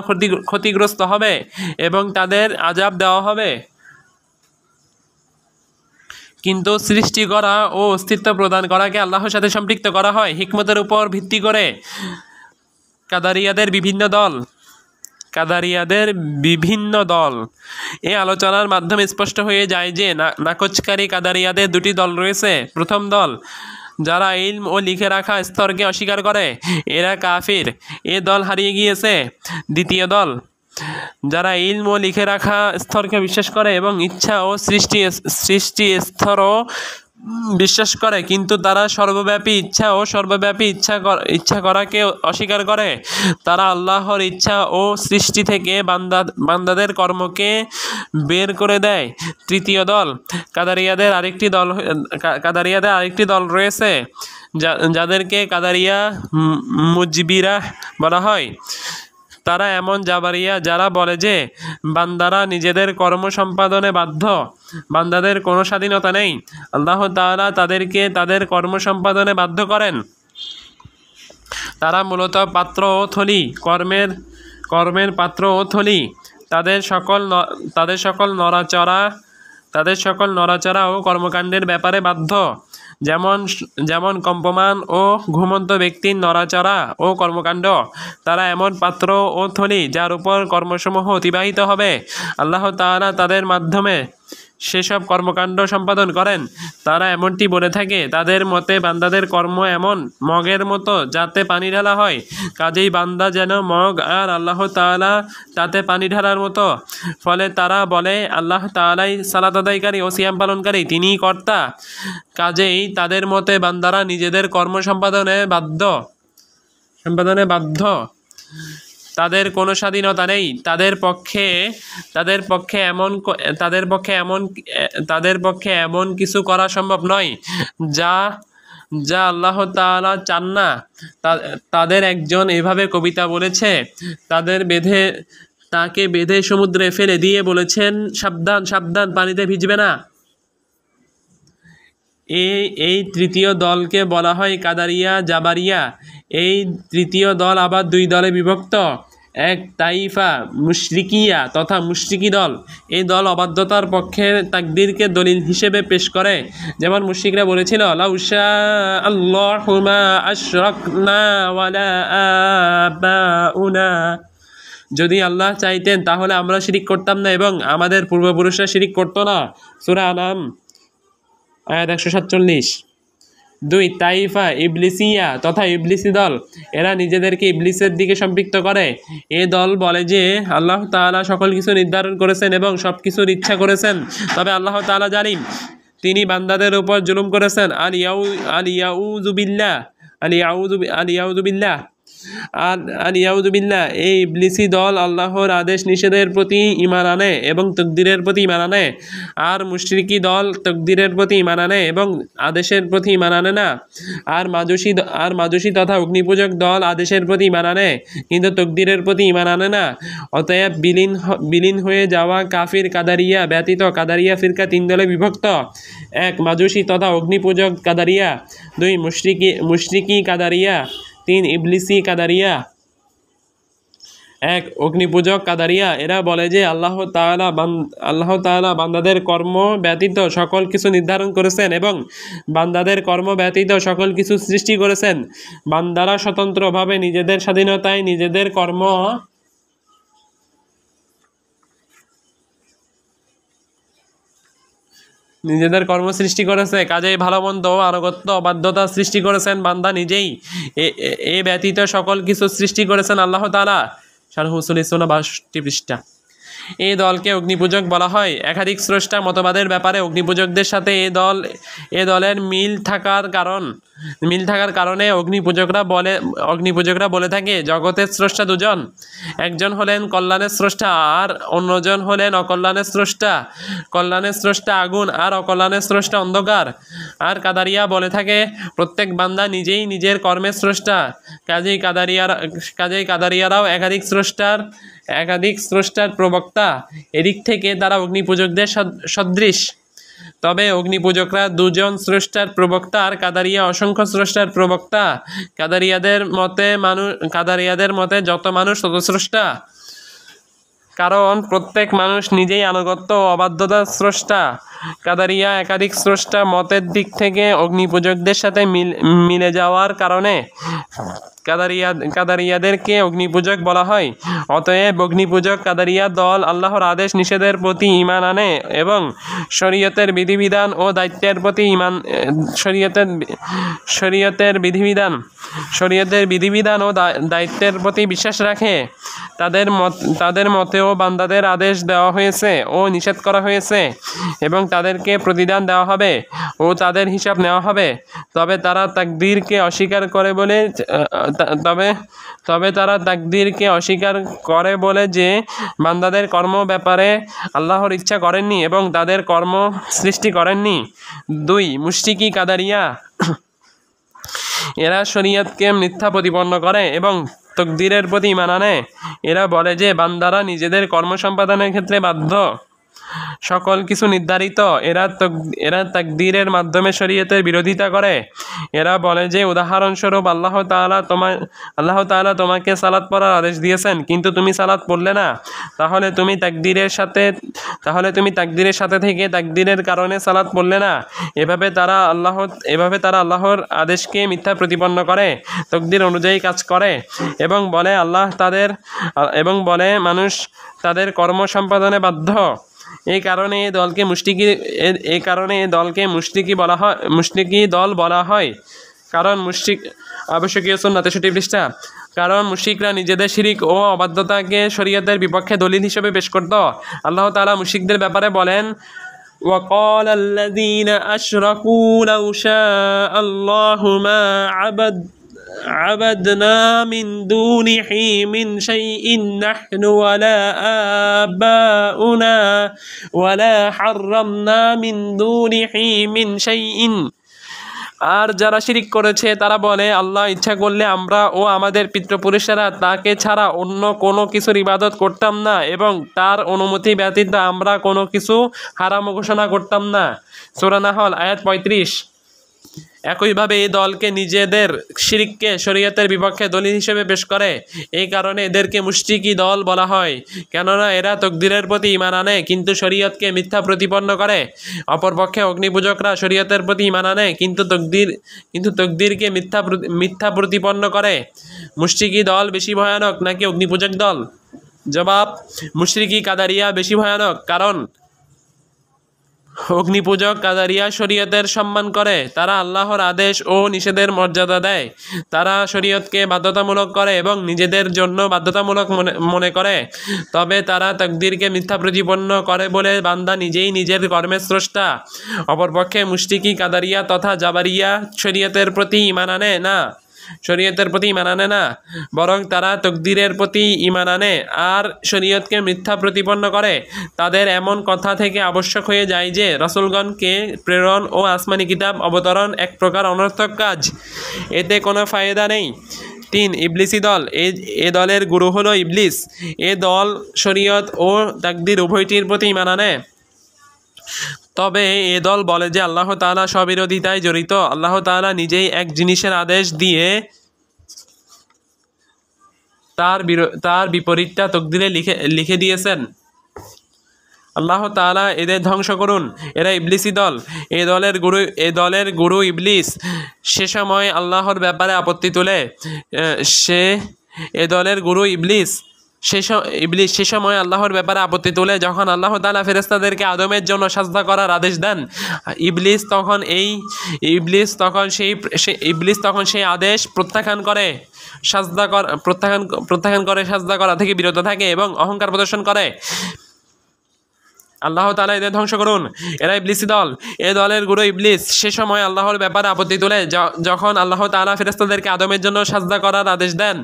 ক্ষতিগ্রস্ত হবে এবং তাদের আযাব দেওয়া হবে। কিন্তু সৃষ্টি করা ও অস্তিত্ব প্রদান করাকে আল্লাহর সাথে সম্পৃক্ত করা হয় হিকমতের উপর ভিত্তি করে। কাদারিয়াদের বিভিন্ন দল এই আলোচনার মাধ্যমে স্পষ্ট হয়ে যায় যে নাকচকারী কাদারিয়াদের দুটি দল রয়েছে। প্রথম দল যারা ইলম ও লিখে রাখা স্তরকে অস্বীকার করে এরা কাফির। এ দল হারিয়ে গিয়েছে। দ্বিতীয় দল, যারা ইলম ও লিখে রাখা স্তরকে বিশ্বাস করে এবং ইচ্ছা ও সৃষ্টি স্তরও বিশ্বাস করে, কিন্তু তারা সর্বব্যাপী ইচ্ছা ও সর্বব্যাপী ইচ্ছা করাকে অস্বীকার করে। তারা আল্লাহর ইচ্ছা ও সৃষ্টি থেকে বান্দাদের কর্মকে বের করে দেয়। তৃতীয় দল, কাদারিয়াদের আরেকটি দল রয়েছে যাদেরকে কাদারিয়া মুজবিরা বলা হয়। তারা এমন জাবারিয়া যারা বলে যে বান্দারা নিজেদের কর্ম সম্পাদনে বাধ্য, বান্দাদের কোনো স্বাধীনতা নেই। আল্লাহ তাআলা তাদেরকে তাদের কর্ম সম্পাদনে বাধ্য করেন। তারা মূলত পাত্র ও থলি, কর্মের পাত্র ও থলি। তাদের সকল নড়াচড়া ও কর্মকাণ্ডের ব্যাপারে বাধ্য, যেমন কম্পমান ও ঘুমন্ত ব্যক্তির নড়াচড়া ও কর্মকাণ্ড। তারা এমন পাত্র ও থলি যার উপর কর্মসমূহ অতিবাহিত হবে। আল্লাহ তাআলা তাদের মাধ্যমে সেসব কর্মকাণ্ড সম্পাদন করেন। তারা এমনটি বলে থাকে, তাদের মতে বান্দাদের কর্ম এমন মগের মতো যাতে পানি ঢালা হয়, কাজেই বান্দা যেন মগ আর আল্লাহ তাআলা তাতে পানি ঢালার মতো। ফলে তারা বলে আল্লাহ তাআলাই সালাত আদায়কারী ও সিয়াম পালনকারী, তিনিই কর্তা। কাজেই তাদের মতে বান্দারা নিজেদের কর্ম সম্পাদনে বাধ্য, তাদের কোনো স্বাধীনতা নেই। তাদের পক্ষে এমন কিছু করা সম্ভব নয় যা আল্লাহ তাআলা চান না। তাদের একজন এভাবে কবিতা বলেছে, তাকে বেঁধে সমুদ্রে ফেলে দিয়ে বলেছেন, সাবধান সাবধান, পানিতে ভিজবে না। এই তৃতীয় দলকে বলা হয় কাদারিয়া জাবারিয়া। এই তৃতীয় দল আবার দুই দলে বিভক্ত। এক তাইফা মুশরিকিয়া তথা মুশরিকি দল। এই দল অবাধ্যতার পক্ষে তাকদীরকে দলিল হিসেবে পেশ করে। যেমন মুশরিকরা বলেছিল, লাউ শাআল্লাহু মা আশরাকনা ওয়ালা আবাউনা, যদি আল্লাহ চাইতেন তাহলে আমরা শিরিক করতাম না এবং আমাদের পূর্বপুরুষরা শিরিক করতো না। সূরা আনাম আয়াত 147। দুই তাইফা ইবলিসিয়া তথা ইবলিসি দল। এরা নিজেদেরকে ইবলিসের দিকে সম্পৃক্ত করে। এ দল বলে যে আল্লাহ তাআলা সকল কিছু নির্ধারণ করেছেন এবং সব কিছুর ইচ্ছা করেছেন, তবে আল্লাহ তাআলা জালিম, তিনি বান্দাদের উপর জুলুম করেছেন। আলিয়াউযুবিল্লাহ। এই ইবলিসি দল আল্লাহর আদেশ নিষেধের প্রতি ঈমান আনে এবং তাকদীরের প্রতি ঈমান আনে, আর মুশরিকি দল তাকদীরের প্রতি ঈমান আনে এবং আদেশের প্রতি ঈমান আনে না। আর মাজুসী তথা অগ্নিপূজক দল আদেশের প্রতি ঈমান আনে কিন্তু তাকদীরের প্রতি ঈমান আনে না। অতএব বিলীন হয়ে যাওয়া কাফির কাদারিয়া ব্যতীত কাদারিয়া ফিরকা তিন দলে বিভক্ত। এক মাজুসী তথা অগ্নিপূজক কাদারিয়া। দুই মুশরিকি কাদারিয়া। তিন ইবলিসি কাদারিয়া। এক অগ্নিপূজক কাদারিয়া। এরা বলে যে আল্লাহ তাআলা বান্দাদের কর্ম ব্যতীত সকল কিছু নির্ধারণ করেছেন এবং বান্দাদের কর্ম ব্যতীত সকল কিছু সৃষ্টি করেছেন। বান্দারা স্বতন্ত্রভাবে নিজেদের স্বাধীনতায় নিজেদের কর্ম সৃষ্টি করেছে, কাজেই ভালো মন্দ আনুগত্য বাধ্যতা সৃষ্টি করেছেন বান্দা নিজেই। এ ব্যতীত সকল কিছু সৃষ্টি করেছেন আল্লাহ তাআলা। শারহ উসুল সুন্নাহ 62 পৃষ্ঠা। এই দলকে অগ্নিপূজক বলা হয়। একাধিক স্রষ্টা মতবাদের ব্যাপারে অগ্নিপূজকদের সাথে এ দলের মিল থাকার কারণে অগ্নিপূজকরা বলে থাকে জগতের স্রষ্টা দুজন, একজন হলেন কল্যাণের স্রষ্টা আর অন্যজন হলেন অকল্যাণের স্রষ্টা। কল্যাণের স্রষ্টা আগুন আর অকল্যাণের স্রষ্টা অন্ধকার। আর কাদারিয়া বলে থাকে প্রত্যেক বান্দা নিজেই নিজের কর্মের স্রষ্টা। কাজেই কাদারিয়ারাও একাধিক স্রষ্টার প্রবক্তা। এদিক থেকে তারা অগ্নিপূজকদের সদৃশ। তবে অগ্নিপূজকরা দুজন স্রষ্টার প্রবক্তা আর কাদারিয়া অসংখ্য স্রষ্টার প্রবক্তা। কাদারিয়াদের মতে যত মানুষ তত স্রষ্টা। কারণ প্রত্যেক মানুষ নিজেই আনুগত্য ও অবাধ্যতার স্রষ্টা। কাদারিয়া একাধিক স্রষ্টা মতের দিক থেকে অগ্নিপূজকদের সাথে মিলে যাওয়ার কারণে কাদারিয়াদেরকে অগ্নিপূজক বলা হয়। অতএব অগ্নিপূজক কাদারিয়া দল আল্লাহর আদেশ নিষেধের প্রতি ঈমান আনে এবং শরীয়তের বিধিবিধান ও দায়িত্বের প্রতি শরীয়তের বিধিবিধান ও দায়িত্বের প্রতি বিশ্বাস রাখে। তাদের মতেও বান্দাদের আদেশ দেওয়া হয়েছে ও নিষেধ করা হয়েছে এবং তাদেরকে প্রতিদান দেওয়া হবে ও তাদের হিসাব নেওয়া হবে। তবে তারা তাকদীরকে অস্বীকার করে বলে যে বান্দাদের কর্ম ব্যাপারে আল্লাহর ইচ্ছা করেননি এবং তাদের কর্ম সৃষ্টি করেননি। 2. মুশরিকি কাদারিয়া। এরা শরীয়তকে মিথ্যা প্রতিপন্ন করে এবং তাকদীরের প্রতি ঈমান আনে। এরা বলে যে বান্দারা নিজেদের কর্ম সম্পাদনের ক্ষেত্রে বাধ্য, সকল কিছু নির্ধারিত। এরা তাকদীরের মাধ্যমে শরীয়তের বিরোধিতা করে। এরা বলে যে উদাহরণস্বরূপ আল্লাহ তাআলা তোমাকে সালাত পড়ার আদেশ দিয়েছেন, কিন্তু তুমি সালাত পড়লে না, তাহলে তুমি তাকদীরের সাথে থেকে তাকদীরের কারণে সালাত পড়লে না। এভাবে তারা আল্লাহর আদেশকে মিথ্যা প্রতিপন্ন করে, তাকদীর অনুযায়ী কাজ করে এবং বলে মানুষ তাদের কর্ম সম্পাদনে বাধ্য। এই কারণে এই দলকে মুশরিকি দল বলা হয়। কারণ আবশ্যকীয় সুন্নাহ 63 পৃষ্ঠা। কারণ মুশরিকরা নিজেদের শিরক ও অবাধ্যতাকে শরীয়তের বিপক্ষে দলিল হিসেবে পেশ করত। আল্লাহ তাআলা মুশরিকদের ব্যাপারে বলেন, وقال الذين أشركوا لو شاء الله ما عبدنا من دونه من شيء نحن ولا آباؤنا ولا حرمنا من دونه من شيء। আর যারা শিরিক করেছে তারা বলে, আল্লাহ ইচ্ছা করলে আমরা ও আমাদের পিতৃপুরুষেরা তাকে ছাড়া অন্য কোনো কিছুর ইবাদত করতাম না এবং তার অনুমতি ব্যতীত আমরা কোনো কিছু হারাম ঘোষণা করতাম না। সূরা নাহল আয়াত 35। একইভাবে এই দলকে নিজেদের শিরককে শরীয়তের বিপক্ষে দলিল হিসেবে পেশ করে। এই কারণে এদেরকে মুশরিকি দল বলা হয়, কেননা এরা তাকদীরের প্রতি ঈমান আনে কিন্তু শরীয়তকে মিথ্যা প্রতিপন্ন করে। অপরপক্ষে অগ্নিপূজকরা শরীয়তের প্রতি ঈমান আনে কিন্তু তাকদীরকে মিথ্যা প্রতিপন্ন করে। মুশরিকি দল বেশি ভয়ানক নাকি অগ্নিপূজক দল? জবাব, মুশরিকি কাদারিয়া বেশি ভয়ানক। কারণ অগ্নিপূজক কাদারিয়া শরীয়তের সম্মান করে, তারা আল্লাহর আদেশ ও নিষেধের মর্যাদা দেয়, তারা শরীয়তকে বাধ্যতামূলক করে এবং নিজেদের জন্য বাধ্যতামূলক মনে করে। তবে তারা তাকদীরকে মিথ্যা প্রতিপন্ন করে বলে বান্দা নিজেই নিজের কর্মের স্রষ্টা। অপরপক্ষে মুশরিকি কাদারিয়া তথা জাবারিয়া শরীয়তের প্রতি ঈমান আনে না, বরং তারা তাকদীরের প্রতি ঈমান আনে আর শরীয়তকে মিথ্যা প্রতিপন্ন করে। তাদের এমন কথা থেকে আবশ্যক হয়ে যায় যে রাসূলগণকে প্রেরণ ও আসমানি কিতাব অবতরণ এক প্রকার অনর্থক কাজ, এতে কোনো ফায়দা নেই। 3. ইবলিসি দল। এ দলের গুরু হলো ইবলিস। এ দল শরীয়ত ও তাকদীর উভয়টির প্রতি ঈমান আনে। তবে এ দল বলে যে আল্লাহ তাআলা স্ববিরোধিতায় জড়িত। আল্লাহ তাআলা নিজেই এক জিনিসের আদেশ দিয়ে তার বিপরীতটা তাকদীরে লিখে দিয়েছেন। আল্লাহ তাআলা এদের ধ্বংস করুন। এরা ইবলিসি দল। এ দলের গুরু ইবলিস সে সময় আল্লাহর ব্যাপারে আপত্তি তোলে। সে সময় আল্লাহর ব্যাপারে আপত্তি তোলে যখন আল্লাহ তাআলা ফেরেশতাদেরকে আদমের জন্য সাজদা করার আদেশ দেন। ইবলিস তখন সেই আদেশ প্রত্যাখ্যান করে সাজদা করা থেকে বিরত থাকে এবং অহংকার প্রদর্শন করে। আল্লাহ তাআলা এদের ধ্বংস করুন। এরা ইবলিসি দল। এ দলের গুরু ইবলিস সে সময় আল্লাহর ব্যাপারে আপত্তি তোলে যখন আল্লাহ তাআলা ফেরেশতাদেরকে আদমের জন্য সাজদা করার আদেশ দেন।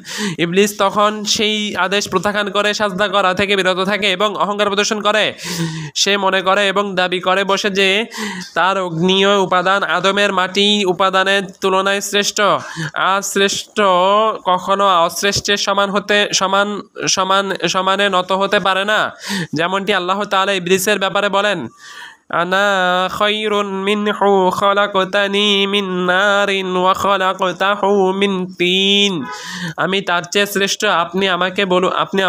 ইবলিস তখন সেই আদেশ প্রত্যাখ্যান করে সাজদা করা থেকে বিরত থাকে এবং অহংকার প্রদর্শন করে। সে মনে করে এবং দাবি করে বসে যে তার অগ্নিয় উপাদান আদমের মাটি উপাদানের তুলনায় শ্রেষ্ঠ। আর শ্রেষ্ঠ কখনো অশ্রেষ্ঠের সমানে নত হতে পারে না, যেমনটি আল্লাহ তাআলা ইবলিসের ব্যাপারে বলেন। আনা খায়রুন মিনহু খালাকতানি মিন নারিন ওয়া খালাকতাহু মিন তিন। আমি তার চেয়ে শ্রেষ্ঠ। আপনি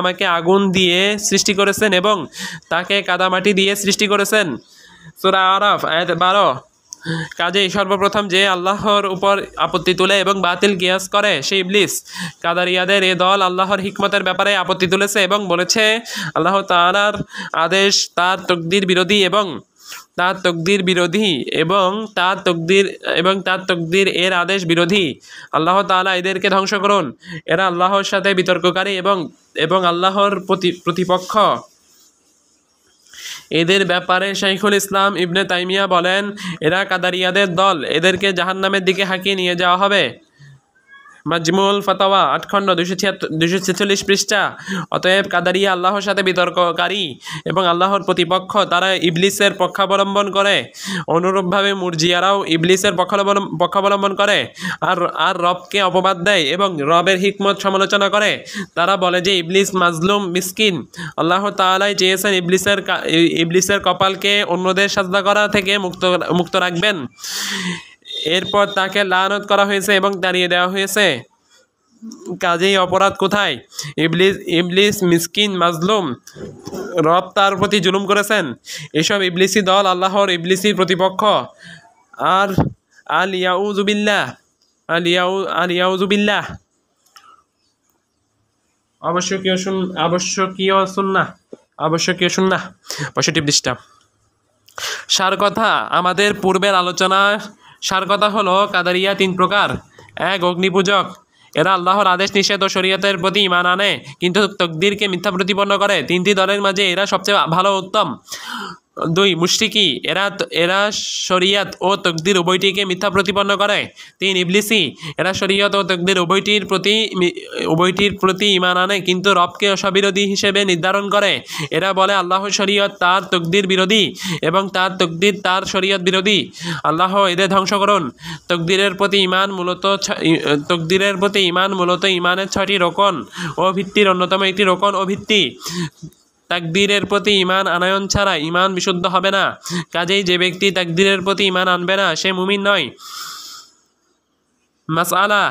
আমাকে আগুন দিয়ে সৃষ্টি করেছেন এবং তাকে কাদামাটি দিয়ে সৃষ্টি করেছেন। সূরা আরাফ আয়াত 12। কাজেই সর্বপ্রথম যে আল্লাহর উপর আপত্তি তুলে এবং বাতিল কিয়াস করে সেই ইবলিস। কাদারিয়াদের এ দল আল্লাহর হিকমতের ব্যাপারে আপত্তি তুলেছে এবং বলেছে আল্লাহ তাআলার আদেশ তার তকদির বিরোধী এবং তার তকদির এর আদেশ বিরোধী। আল্লাহ তাআলা এদেরকে ধ্বংস করুন। এরা আল্লাহর সাথে বিতর্ককারী এবং আল্লাহর প্রতিপক্ষ। এদের ব্যাপারে শাইখুল ইসলাম ইবনে তাইমিয়া বলেন, এরা কাদারিয়াদের দল, এদেরকে জাহান্নামের দিকে হাঁকিয়ে নিয়ে যাওয়া হবে। মাজমুল ফাতাওয়া 8 খণ্ড 246 পৃষ্ঠা। অতএব কাদারিয়া আল্লাহর সাথে বিতর্ককারী এবং আল্লাহর প্রতিপক্ষ। তারা ইবলিসের পক্ষাবলম্বন করে। অনুরূপভাবে মুরজিয়ারাও ইবলিসের পক্ষাবলম্বন করে আর রবকে অপবাদ দেয় এবং রবের হিকমত সমালোচনা করে। তারা বলে যে ইবলিস মাজলুম, মিসকিন। আল্লাহ তাআলাই চেয়েছেন ইবলিসের কপালকে অন্যদের সাজদা করা থেকে মুক্ত রাখবেন। এরপর তাকে লানত করা হয়েছে এবং তাড়িয়ে দেওয়া হয়েছে। কাজেই অপরাধ কোথায়? ইবলিস মিসকিন, মাজলুম, রব তার প্রতি জুলুম করেছেন। এসব ইবলিসি দল আল্লাহর ইবলিসি প্রতিপক্ষ। আর আলিয়াউযুবিল্লাহ। আবশ্যকীয় সুন্নাহ 65 পৃষ্ঠা। সার কথা আমাদের পূর্বের আলোচনা। সার কথা হলো কাদারিয়া 3 প্রকার। 1. অগ্নিপূজক। এরা আল্লাহর আদেশ নিষেধ ও শরীয়তের প্রতি ঈমান আনে কিন্তু তকদিরকে মিথ্যা প্রতিপন্ন করে। 3টি দলের মাঝে এরা সবচেয়ে ভালো উত্তম। 2. মুশরিকি। এরা শরীয়ত ও তকদির উভয়টিকে মিথ্যা প্রতিপন্ন করে। 3. ইবলিসি। এরা শরীয়ত ও তকদির উভয়টির প্রতি ঈমান আনে কিন্তু রবকে অবিরোধী হিসেবে নির্ধারণ করে। এরা বলে আল্লাহর শরীয়ত তার তকদির বিরোধী এবং তার তকদির তার শরীয়ত বিরোধী। আল্লাহ এদের ধ্বংস করুন। তকদিরের প্রতি ঈমান মূলত ঈমানের 6টি রোকন ও ভিত্তির অন্যতম একটি রোকন ও ভিত্তি। তাকদীরের প্রতি ঈমান আনয়ন ছাড়া ঈমান বিশুদ্ধ হবে না। কাজেই যে ব্যক্তি তাকদীরের প্রতি ঈমান আনবে না সে মুমিন নয়। মাসআলা।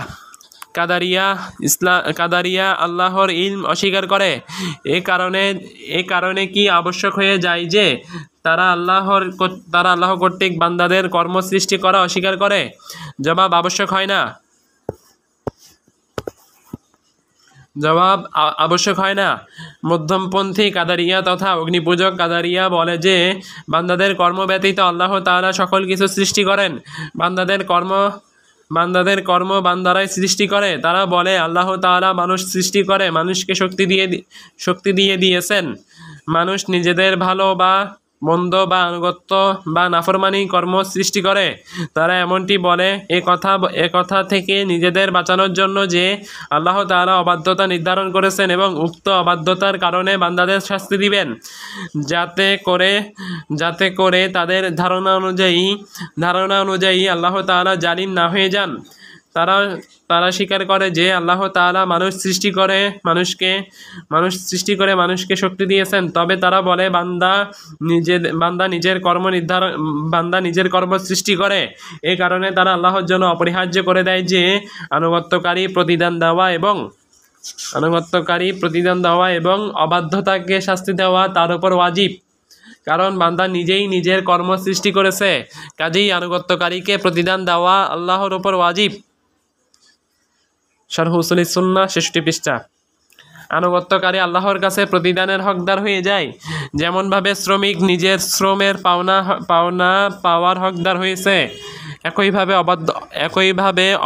কাদারিয়া আল্লাহর ইলম অস্বীকার করে। এ কারণে কি আবশ্যক হয়ে যায় যে তারা আল্লাহ কর্তৃক বান্দাদের কর্ম সৃষ্টি করা অস্বীকার করে? জবাব, আবশ্যক হয় না। মধ্যমপন্থী কাদারিয়া তথা অগ্নিপূজক কাদারিয়া বলে যে বান্দাদের কর্ম ব্যতীত আল্লাহ তাআলা সকল কিছু সৃষ্টি করেন। বান্দাদের কর্ম বান্দারাই সৃষ্টি করে। তারা বলে আল্লাহ তাআলা মানুষ সৃষ্টি করে, মানুষকে শক্তি দিয়ে দিয়েছেন। মানুষ নিজেদের ভালো বা মন্দ বা আনুগত্য বা নাফরমানি কর্ম সৃষ্টি করে। তারা এমনটি বলে এ কথা থেকে নিজেদের বাঁচানোর জন্য যে আল্লাহ তাআলা অবাধ্যতা নির্ধারণ করেছেন এবং উক্ত অবাধ্যতার কারণে বান্দাদের শাস্তি দিবেন, যাতে করে তাদের ধারণা অনুযায়ী আল্লাহ তাআলা জালিম না হয়ে যান। তারা স্বীকার করে যে আল্লাহ তাআলা মানুষ সৃষ্টি করে মানুষকে শক্তি দিয়েছেন। তবে তারা বলে বান্দা নিজের কর্ম সৃষ্টি করে। এই কারণে তারা আল্লাহর জন্য অপরিহার্য করে দেয় যে আনুগত্যকারী প্রতিদান দেওয়া এবং অবাধ্যতাকে শাস্তি দেওয়া তার উপর ওয়াজিব। কারণ বান্দা নিজেই নিজের কর্ম সৃষ্টি করেছে। কাজেই আনুগত্যকারীকে প্রতিদান দেওয়া আল্লাহর উপর ওয়াজিব। শারহ উসুলিস সুন্নাহ 66 পৃষ্ঠা। আনুগত্যকারী আল্লাহর কাছে প্রতিদানের হকদার হয়ে যায়। যেমনভাবে শ্রমিক নিজের শ্রমের পাওনা পাওয়ার হকদার হয়েছে, একইভাবে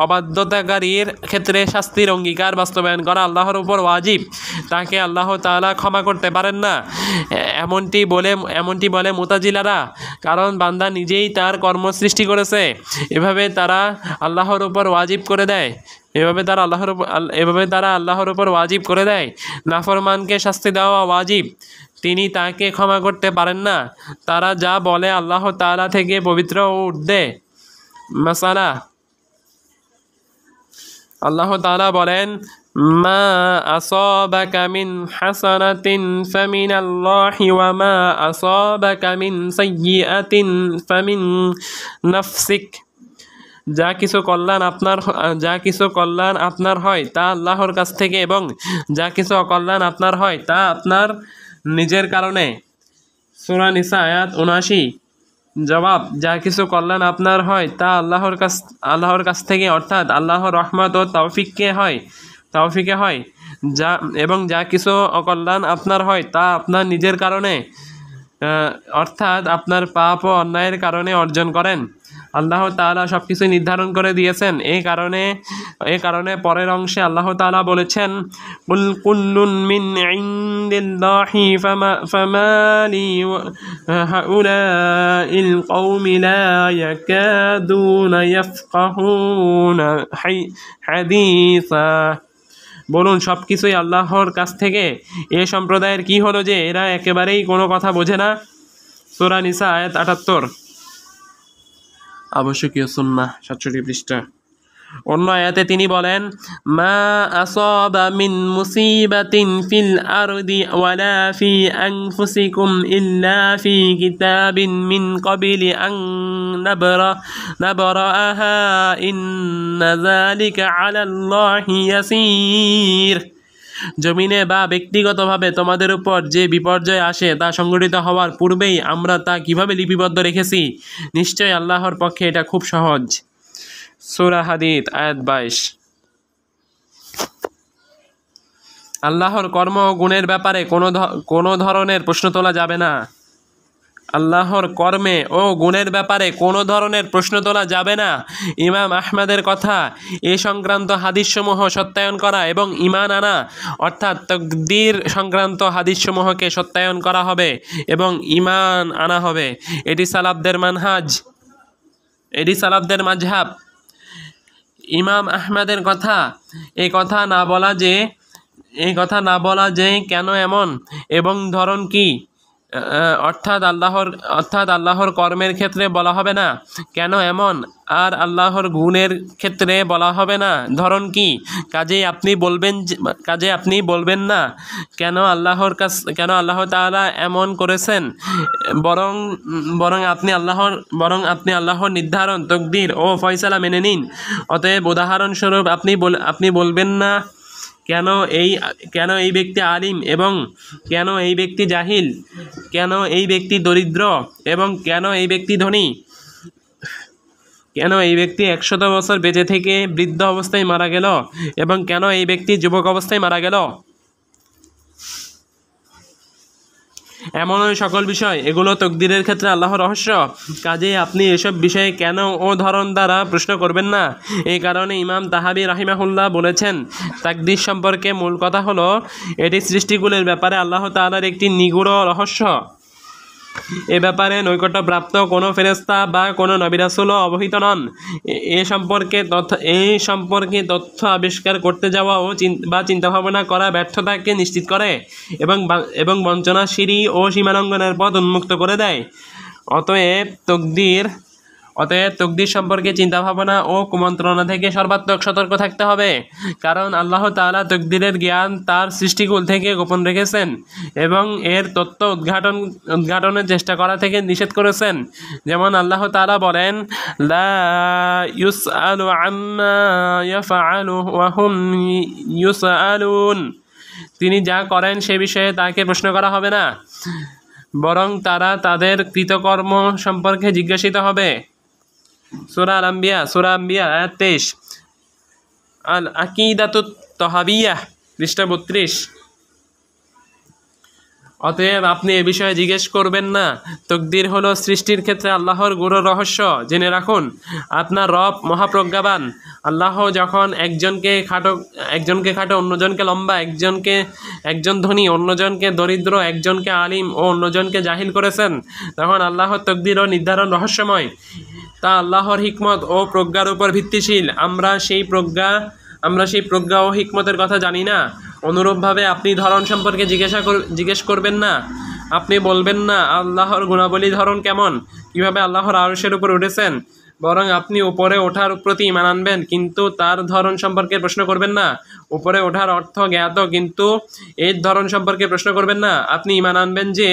অবাধ্যতাকারীর ক্ষেত্রে শাস্তির অঙ্গীকার বাস্তবায়ন করা আল্লাহর উপর ওয়াজিব। তাকে আল্লাহ তাআলা ক্ষমা করতে পারেন না এমনটি বলে মুতাজিলারা। কারণ বান্দা নিজেই তার কর্ম সৃষ্টি করেছে। এভাবে তারা আল্লাহর উপর ওয়াজিব করে দেয়। নাফরমানকে শাস্তি দেওয়া ওয়াজিব, তিনি তাকে ক্ষমা করতে পারেন না। তারা যা বলে আল্লাহ তাআলা থেকে পবিত্র ও ঊর্ধ্বে। মাসালা। আল্লাহ তাআলা বলেন মা আসাবাকা মিন হাসানাতিন ফামিনাল্লাহি ওয়া মা আসাবাকা মিন সাইয়্যাতিন ফামিন নাফসিক। যা কিছু কল্যাণ আপনার হয় তা আল্লাহর কাছ থেকে, এবং যা কিছু অকল্যাণ আপনার হয় তা আপনার নিজের কারণে। সূরা নিসা আয়াত 79। জবাব: যা কিছু কল্যাণ আপনার হয় তা আল্লাহর কাছ থেকে, অর্থাৎ আল্লাহর রহমত ও তৌফিকে হয়। এবং যা কিছু অকল্যাণ আপনার হয় তা আপনার নিজের কারণে, অর্থাৎ আপনার পাপ ও অন্যায়ের কারণে অর্জন করেন। আল্লাহ তাআলা সব কিছু নির্ধারণ করে দিয়েছেন। এই কারণে পরের অংশে আল্লাহ তাআলা বলেছেন, কুল কুল্লুন মিন ইনদিল্লাহি ফামালি হাউলাইল কওমি লা ইয়াকাদুনা ইয়াফকাহুনা হাদিসা। বলুন, সব কিছুই আল্লাহর কাছ থেকে। এ সম্প্রদায়ের কি হলো যে এরা একেবারেই কোনো কথা বোঝে না। সূরা নিসা আয়াত ৭৮। আবশ্যকীয় সুন্নাহ ৬৭ পৃষ্ঠা। অন্য আয়াতে তিনি বলেন, মা আসাবা মিন মুসিবাতিন ফিল আরদি ওয়ালা ফি আনফুসিকুম ইল্লা ফি কিতাবিন মিন ক্বাবলি আন নাবরাআহা ইন্না যালিকা আলাল্লাহি ইয়াসীর। জমিনে বা ব্যক্তিগতভাবে তোমাদের উপর যে বিপর্যয় আসে তা সংঘটিত হওয়ার পূর্বেই আমরা তা কিভাবে লিপিবদ্ধ রেখেছি, নিশ্চয় আল্লাহর পক্ষে এটা খুব সহজ। সূরা হাদীদ আয়াত ২২। আল্লাহর কর্ম ও গুণের ব্যাপারে কোনো ধরনের প্রশ্ন তোলা যাবে না। আল্লাহর কর্মে ও গুণের ব্যাপারে কোনো ধরনের প্রশ্ন তোলা যাবে না। ইমাম আহমদের কথা, এ সংক্রান্ত হাদিসসমূহ সত্যায়ন করা এবং ঈমান আনা, অর্থাৎ তাকদীর সংক্রান্ত হাদিসসমূহকে সত্যায়ন করা হবে এবং ঈমান আনা হবে। এটি সালাফদের মাযহাব। ইমাম আহমদের কথা, এই কথা না বলা যে কেন এমন এবং ধরন কি, অর্থাৎ আল্লাহর কর্মের ক্ষেত্রে বলা হবে না কেন এমন, আর আল্লাহর গুণের ক্ষেত্রে বলা হবে না ধরন কি। কাজেই আপনি বলবেন না কেন আল্লাহ তাআলা এমন করেছেন, বরং আপনি আল্লাহর নির্ধারণ, তাকদীর ও ফয়সালা মেনে নিন। অতএব উদাহরণস্বরূপ আপনি বলবেন না কেন এই ব্যক্তি আলিম এবং কেন এই ব্যক্তি জাহিল, কেন এই ব্যক্তি দরিদ্র এবং কেন এই ব্যক্তি ধনী, কেন এই ব্যক্তি ১০০ বছর বেঁচে থেকে বৃদ্ধ অবস্থায় মারা গেল এবং কেন এই ব্যক্তি যুবক অবস্থায় মারা গেল। এমন ওই সকল বিষয়, এগুলো তাকদীরের ক্ষেত্রে আল্লাহর রহস্য। কাজেই আপনি এসব বিষয়ে কেন ও ধরন দ্বারা প্রশ্ন করবেন না। এই কারণে ইমাম তাহাবী রাহিমাহুল্লাহ বলেছেন, তাকদীর সম্পর্কে মূল কথা হলো এটি সৃষ্টিগুলোর ব্যাপারে আল্লাহ তাআলার একটি নিগূঢ় রহস্য। এ ব্যাপারে নৈকট্যপ্রাপ্ত কোনো ফেরেশতা বা কোনো নবী রাসূলও অবহিত নন। এই সম্পর্কে তথ্য আবিষ্কার করতে যাওয়া বা চিন্তাভাবনা করা ব্যর্থতাকে নিশ্চিত করে এবং বঞ্চনা, সিঁড়ি ও সীমালঙ্ঘনের পথ উন্মুক্ত করে দেয়। অতএব তকদীর সম্পর্কে চিন্তাভাবনা ও কুমন্ত্রণা থেকে সর্বাত্মক সতর্ক থাকতে হবে, কারণ আল্লাহ তাআলা তকদীরের জ্ঞান তার সৃষ্টিকুল থেকে গোপন রেখেছেন এবং এর তত্ত্ব উদ্ঘাটনের চেষ্টা করা থেকে নিষেধ করেছেন। যেমন আল্লাহ তাআলা বলেন, লা ইউসআলু আম্মা ইয়াফআলু ওয়া হুম ইউসআলুন। তিনি যা করেন সে বিষয়ে তাকে প্রশ্ন করা হবে না, বরং তারা তাদের কৃতকর্ম সম্পর্কে জিজ্ঞাসিত হবে। সূরা আম্বিয়া আয়াত ২৩। আল আকিদাতুত তাহাবিয়াহ পৃষ্ঠা ৩২। অতএব আপনি এ বিষয়ে জিজ্ঞেস করবেন না। তাকদীর হলো সৃষ্টির ক্ষেত্রে আল্লাহর গূঢ় রহস্য। জেনে রাখুন, আপনার রব মহাপ্রজ্ঞাবান। আল্লাহ যখন একজনকে খাটো অন্যজনকে লম্বা, একজন ধনী অন্যজনকে দরিদ্র, একজনকে আলিম ও অন্যজনকে জাহিল করেছেন, তখন আল্লাহর তাকদীর ও নির্ধারণ রহস্যময়। তা আল্লাহর হিকমত ও প্রজ্ঞার উপর ভিত্তিশীল। আমরা সেই প্রজ্ঞা ও হিকমতের কথা জানি না। অনুরূপভাবে আপনি ধরন সম্পর্কে জিজ্ঞেস করবেন না। আপনি বলবেন না আল্লাহর গুণাবলী ধরন কেমন, কিভাবে আল্লাহর আরশের উপর উঠেছেন, বরং আপনি উপরে ওঠার প্রতি ঈমান আনবেন, কিন্তু তার ধরন সম্পর্কে প্রশ্ন করবেন না। উপরে ওঠার অর্থ জ্ঞাত, কিন্তু এর ধরন সম্পর্কে প্রশ্ন করবেন না। আপনি ঈমান আনবেন যে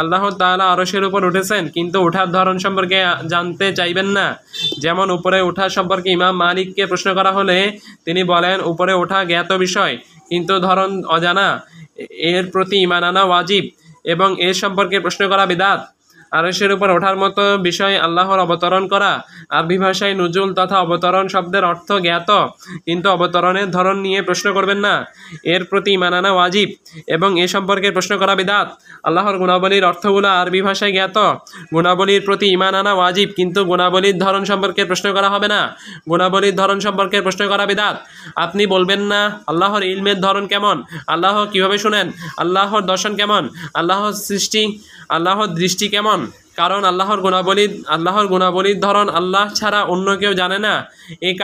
আল্লাহ তাআলা আরশের উপর উঠেছেন, কিন্তু ওঠার ধরন সম্পর্কে জানতে চাইবেন না। যেমন উপরে ওঠা সম্পর্কে ইমাম মালিককে প্রশ্ন করা হলে তিনি বলেন, উপরে ওঠা জ্ঞাত বিষয়, কিন্তু ধরন অজানা। এর প্রতি ঈমান আনা ওয়াজিব এবং এর সম্পর্কে প্রশ্ন করা বিদআত। আরশের উপর ওঠার মতো বিষয় আল্লাহর অবতরণ করা। আরবি ভাষায় নুজুল তথা অবতরণ শব্দের অর্থ জ্ঞাত, কিন্তু অবতরণের ধরন নিয়ে প্রশ্ন করবেন না। এর প্রতি ঈমান আনা ওয়াজিব এবং এ সম্পর্কে প্রশ্ন করা বিদআত। আল্লাহর গুণাবলীর অর্থগুলো আরবি ভাষায় জ্ঞাত। গুণাবলীর প্রতি ঈমান আনা ওয়াজিব, কিন্তু গুণাবলীর ধরন সম্পর্কে প্রশ্ন করা হবে না। গুণাবলীর ধরন সম্পর্কে প্রশ্ন করা বিদআত। আপনি বলবেন না আল্লাহর ইলমের ধরন কেমন, আল্লাহ কিভাবে শুনেন, আল্লাহর দর্শন কেমন, আল্লাহর দৃষ্টি কেমন, কারণ আল্লাহর গুণাবলীর ধরন আল্লাহ ছাড়া অন্য কেউ জানে না। এই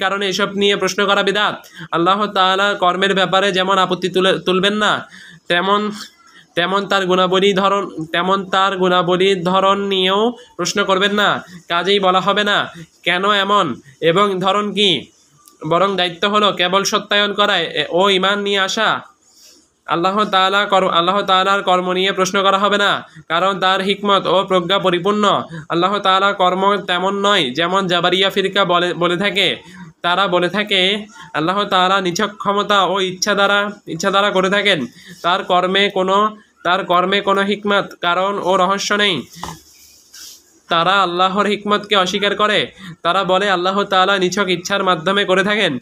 কারণে এসব নিয়ে প্রশ্ন করা বিদআত। আল্লাহ তাআলা কর্মের ব্যাপারে যেমন আপত্তি তুলবেন না, তেমন তার গুণাবলীর ধরন নিয়েও প্রশ্ন করবেন না। কাজেই বলা হবে না কেন এমন এবং ধরন কি, বরং দায়িত্ব হলো কেবল সত্যায়ন করা ও ঈমান নিয়ে আসা। আল্লাহ তাআলার কর্ম নিয়ে প্রশ্ন করা হবে না, কারণ তার হিকমত ও প্রজ্ঞা পরিপূর্ণ। আল্লাহ তাআলার কর্ম তেমন নয় যেমন জাবারিয়া ফিরকা বলে থাকে। তারা বলে থাকে আল্লাহ তাআলা নিছক ক্ষমতা ও ইচ্ছা দ্বারা করে থাকেন। তার কর্মে কোনো হিকমত, কারণ ও রহস্য নেই। তারা আল্লাহর হিকমতকে অস্বীকার করে। তারা বলে আল্লাহ তাআলা নিছক ইচ্ছার মাধ্যমে করে থাকেন।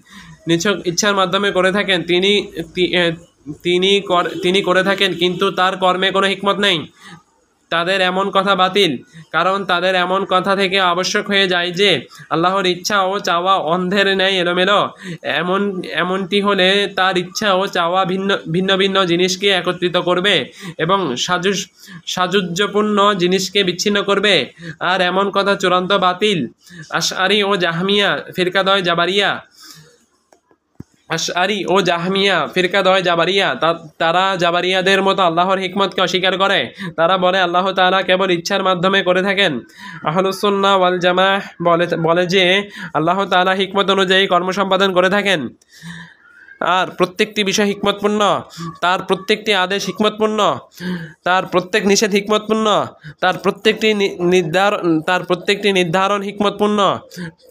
তিনি করে থাকেন, কিন্তু তার কর্মে কোনো হিকমত নেই। তাদের এমন কথা বাতিল, কারণ তাদের এমন কথা থেকে আবশ্যক হয়ে যায় যে আল্লাহর ইচ্ছা ও চাওয়া অন্ধের ন্যায় এলোমেলো। এমনটি হলে তার ইচ্ছা ও চাওয়া ভিন্ন ভিন্ন জিনিসকে একত্রিত করবে এবং সাযুজ্যপূর্ণ জিনিসকে বিচ্ছিন্ন করবে। আর এমন কথা চূড়ান্ত বাতিল। আশআরী ও জাহমিয়া ফিরকাদ্বয় জাবারিয়া, তারা জাবারিয়াদের মতো আল্লাহর হিকমতকে অস্বীকার করে। তারা বলে আল্লাহ তাআলা কেবল ইচ্ছার মাধ্যমে করে থাকেন। আহলুস সুন্নাহ ওয়াল জামাআহ বলে যে আল্লাহ তাআলা হিকমত অনুযায়ী কর্ম সম্পাদন করে থাকেন। আর প্রত্যেকটি বিষয় হিকমতপূর্ণ, তার প্রত্যেকটি আদেশ হিকমতপূর্ণ, তার প্রত্যেক নিষেধ হিকমতপূর্ণ, তার প্রত্যেকটি নির্ধারণ হিকমতপূর্ণ,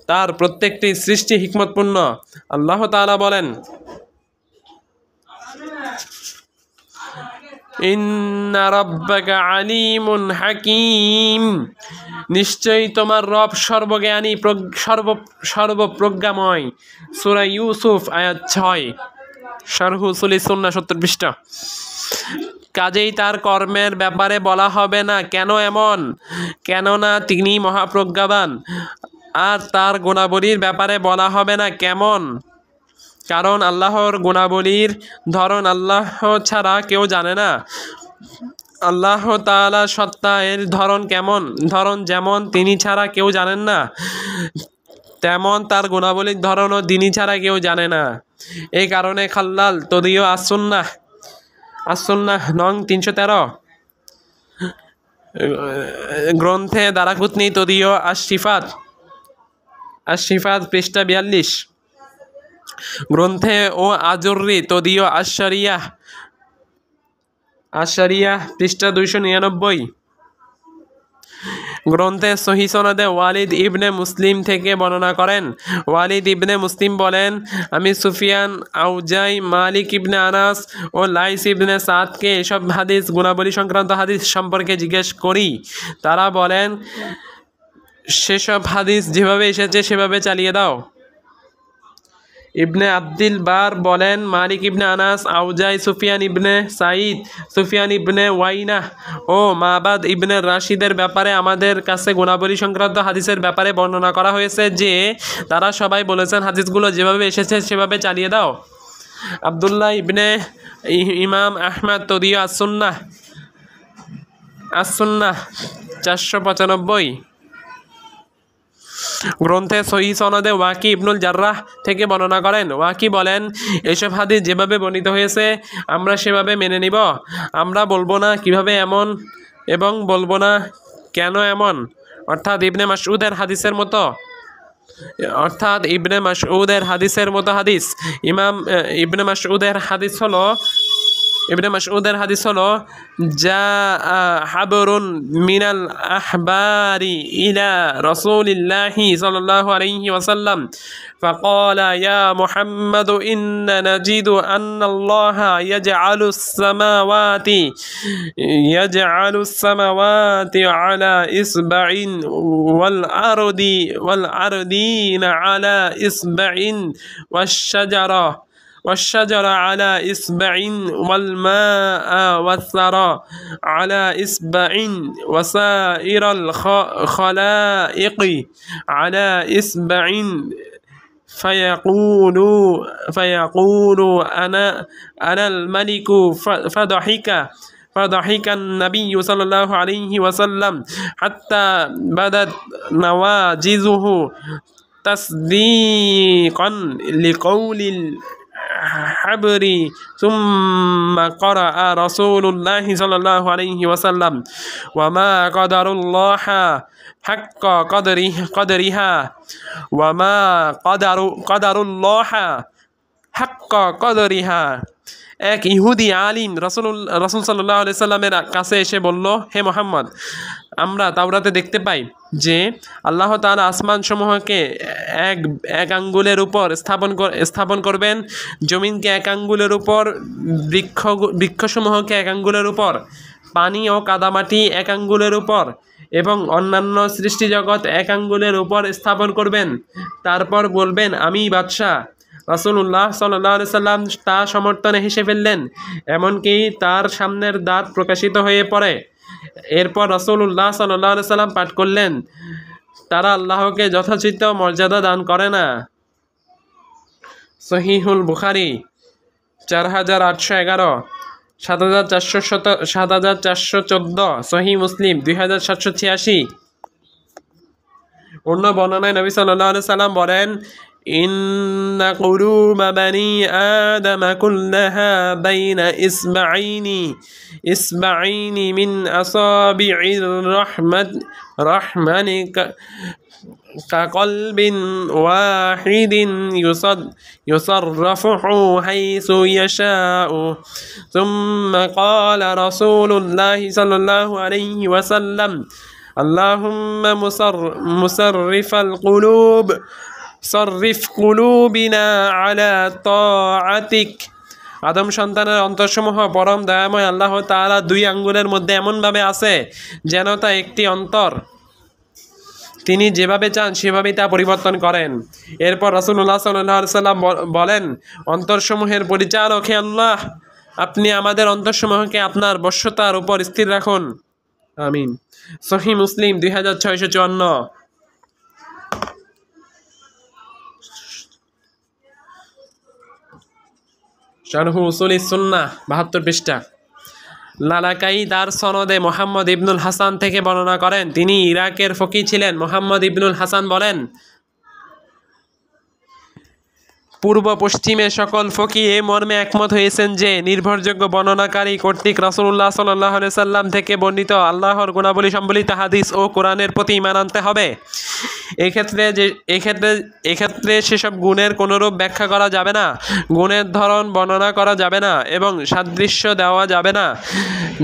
তার প্রত্যেকটি সৃষ্টি হিকমতপূর্ণ। আল্লাহ তাআলা বলেন, ইন্না রাব্বাকা আলিমুন হাকীম, নিশ্চয়ই তোমার রব সর্বজ্ঞানী সর্বপ্রজ্ঞাময়। সূরা ইউসুফ আয়াত 6, শারহ উসুলি সুন্নাহ 70 পৃষ্ঠা। কাজেই তার কর্মের ব্যাপারে বলা হবে না কেন এমন, কেননা তিনি মহাপ্রজ্ঞাবান। আর তার গুণাবলীর ব্যাপারে বলা হবে না কেমন, কারণ আল্লাহর গুণাবলীর ধরন আল্লাহ ছাড়া কেউ জানে না। আল্লাহ তাআলা সত্তা এর ধরন যেমন তিনি ছাড়া কেউ জানেন না, তেমন তার গুণাবলীর ধরনও তিনি ছাড়া কেউ জানে না। এই কারণে খাল্লাল তদীয় আসুন্নাহ নং 313 গ্রন্থে দারাকুতনি তদীয় আশরিফাত পৃষ্ঠা 42 গ্রন্থে ও আজুর্রি তদীয় আশারিয়াহ পৃষ্ঠা 299 গ্রন্থে সহিহ সনদে ওয়ালিদ ইবনে মুসলিম থেকে বর্ণনা করেন। ওয়ালিদ ইবনে মুসলিম বলেন, আমি সুফিয়ান, আউজাই, মালিক ইবনে আনাস ও লাইস ইবনে সাদকে এসব গুণাবলী সংক্রান্ত হাদিস সম্পর্কে জিজ্ঞেস করি। তারা বলেন, সেসব হাদিস যেভাবে এসেছে সেভাবে চালিয়ে দাও। ইবনে আব্দিল বার বলেন, মালিক ইবনে আনাস, আউজাই, সুফিয়ান ইবনে সাঈদ, সুফিয়ান ইবনে ওয়াইনাহ ও মাবাদ ইবনে রাশিদের ব্যাপারে আমাদের কাছে গুণাবলী সংক্রান্ত হাদিসের ব্যাপারে বর্ণনা করা হয়েছে যে তারা সবাই বলেছেন হাদিসগুলো যেভাবে এসেছে সেভাবে চালিয়ে দাও। আব্দুল্লাহ ইবনে ইমাম আহমদ তদীয় আসুন্নাহ 495 গ্রন্থে সহিহ সনদে ওয়াকি ইবনুল জাররাহ থেকে বর্ণনা করেন। ওয়াকি বলেন, এসব হাদিস যেভাবে বর্ণিত হয়েছে আমরা সেভাবে মেনে নিব। আমরা বলবো না কিভাবে এমন এবং বলবো না কেন এমন। অর্থাৎ ইবনে মাসউদের হাদিসের মতো, অর্থাৎ ইবনে মাসউদের হাদিসের মতো হাদিস। ইমাম ইবনে মাসউদের হাদিস হলো যা হাবরুন মিনাল আহবারি ইলা রাসূলিল্লাহি সাল্লাল্লাহু আলাইহি ওয়াসাল্লাম فقال يا محمد إن نجد أن الله يجعل السماوات على إصبع والأرضين على إصبع والشجر على إصبع والماء والثرى على إصبع وسائر الخلائق على إصبع فيقول أنا الملك فضحك النبي صلى الله عليه وسلم حتى بدت نواجذه تصديقا لقول الحبر ثم قرأ رسول الله صلى الله عليه وسلم وما قدر الله حق قدرها وما قدر الله حق قدرها। এক ইহুদি আলিম রাসূল সাল্লাল্লাহু আলাইহি সাল্লামের কাছে এসে বলল, হে মুহাম্মদ, আমরা তাওরাতে দেখতে পাই যে আল্লাহ তাআলা আসমানসমূহকে এক আঙ্গুলের উপর স্থাপন করবেন, জমিনকে এক আঙ্গুলের উপর, বৃক্ষসমূহকে এক আঙ্গুলের উপর, পানি ও কাদামাটি এক আঙ্গুলের উপর এবং অন্যান্য সৃষ্টি জগৎ এক আঙ্গুলের উপর স্থাপন করবেন। তারপর বলবেন, আমি বাদশাহ। রাসূলুল্লাহ সাল্লাল্লাহু আলাইহি সাল্লাম তা সমর্থনে হেসে ফেললেন, এমনকি তার সামনের দাঁত প্রকাশিত হয়ে পড়ে। এরপর রাসূলুল্লাহ সাল্লাল্লাহু আলাইহি সাল্লাম পাঠ করলেন, তারা আল্লাহকে যথোচিত মর্যাদা দান করে না। সহিহুল বুখারী 4811, 7414, সহি মুসলিম 2786। অন্য বর্ণনায় নবী সাল্লাল্লাহু আলাইহি সাল্লাম বলেন, ইন্না কুলুবা বানি আদম কুল্লাহা বাইনা ইসবাঈনি মিন আসাবি'ir রাহমানি কাকলবিন ওয়াহিদিন ইউসাররাফুহু হাইসু ইয়াশাউ। সুম্মা ক্বালা রাসূলুল্লাহি সাল্লাল্লাহু আলাইহি ওয়াসাল্লাম, আল্লাহুম্মা মুসাররিফাল কুলুব সররিফ কুলুবিনা আলা তাআতিক। আদম সন্তানের অন্তরসমূহ পরম দয়াময় আল্লাহ তাআলা দুই আঙ্গুলের মধ্যে এমনভাবে আছে যেন তা একটি অন্তর। তিনি যেভাবে চান সেভাবেই তা পরিবর্তন করেন। এরপর রাসূলুল্লাহ সাল্লাল্লাহু আলাইহি সাল্লাম বলেন, অন্তরসমূহের পরিচালক হে আল্লাহ, আপনি আমাদের অন্তরসমূহকে আপনার বশ্যতার উপর স্থির রাখুন। আমিন। সহি মুসলিম 2654। শারহু উসুলিস সুন্নাহ 72 পৃষ্ঠা। লালাকাই তার সনদে মুহাম্মদ ইবনুল হাসান থেকে বর্ণনা করেন, তিনি ইরাকের ফকি ছিলেন। মুহাম্মদ ইবনুল হাসান বলেন, পূর্ব পশ্চিমে সকল ফকি এ মর্মে একমত হয়েছেন যে নির্ভরযোগ্য বর্ণনাকারী কর্তৃক রাসূলুল্লাহ সাল্লাল্লাহু আলাইহি সাল্লাম থেকে বর্ণিত আল্লাহর গুণাবলী সম্বলিত হাদিস ও কোরআনের প্রতি ঈমান আনতে হবে। এক্ষেত্রে সেসব গুণের কোনোরূপ ব্যাখ্যা করা যাবে না, গুণের ধরন বর্ণনা করা যাবে না এবং সাদৃশ্য দেওয়া যাবে না।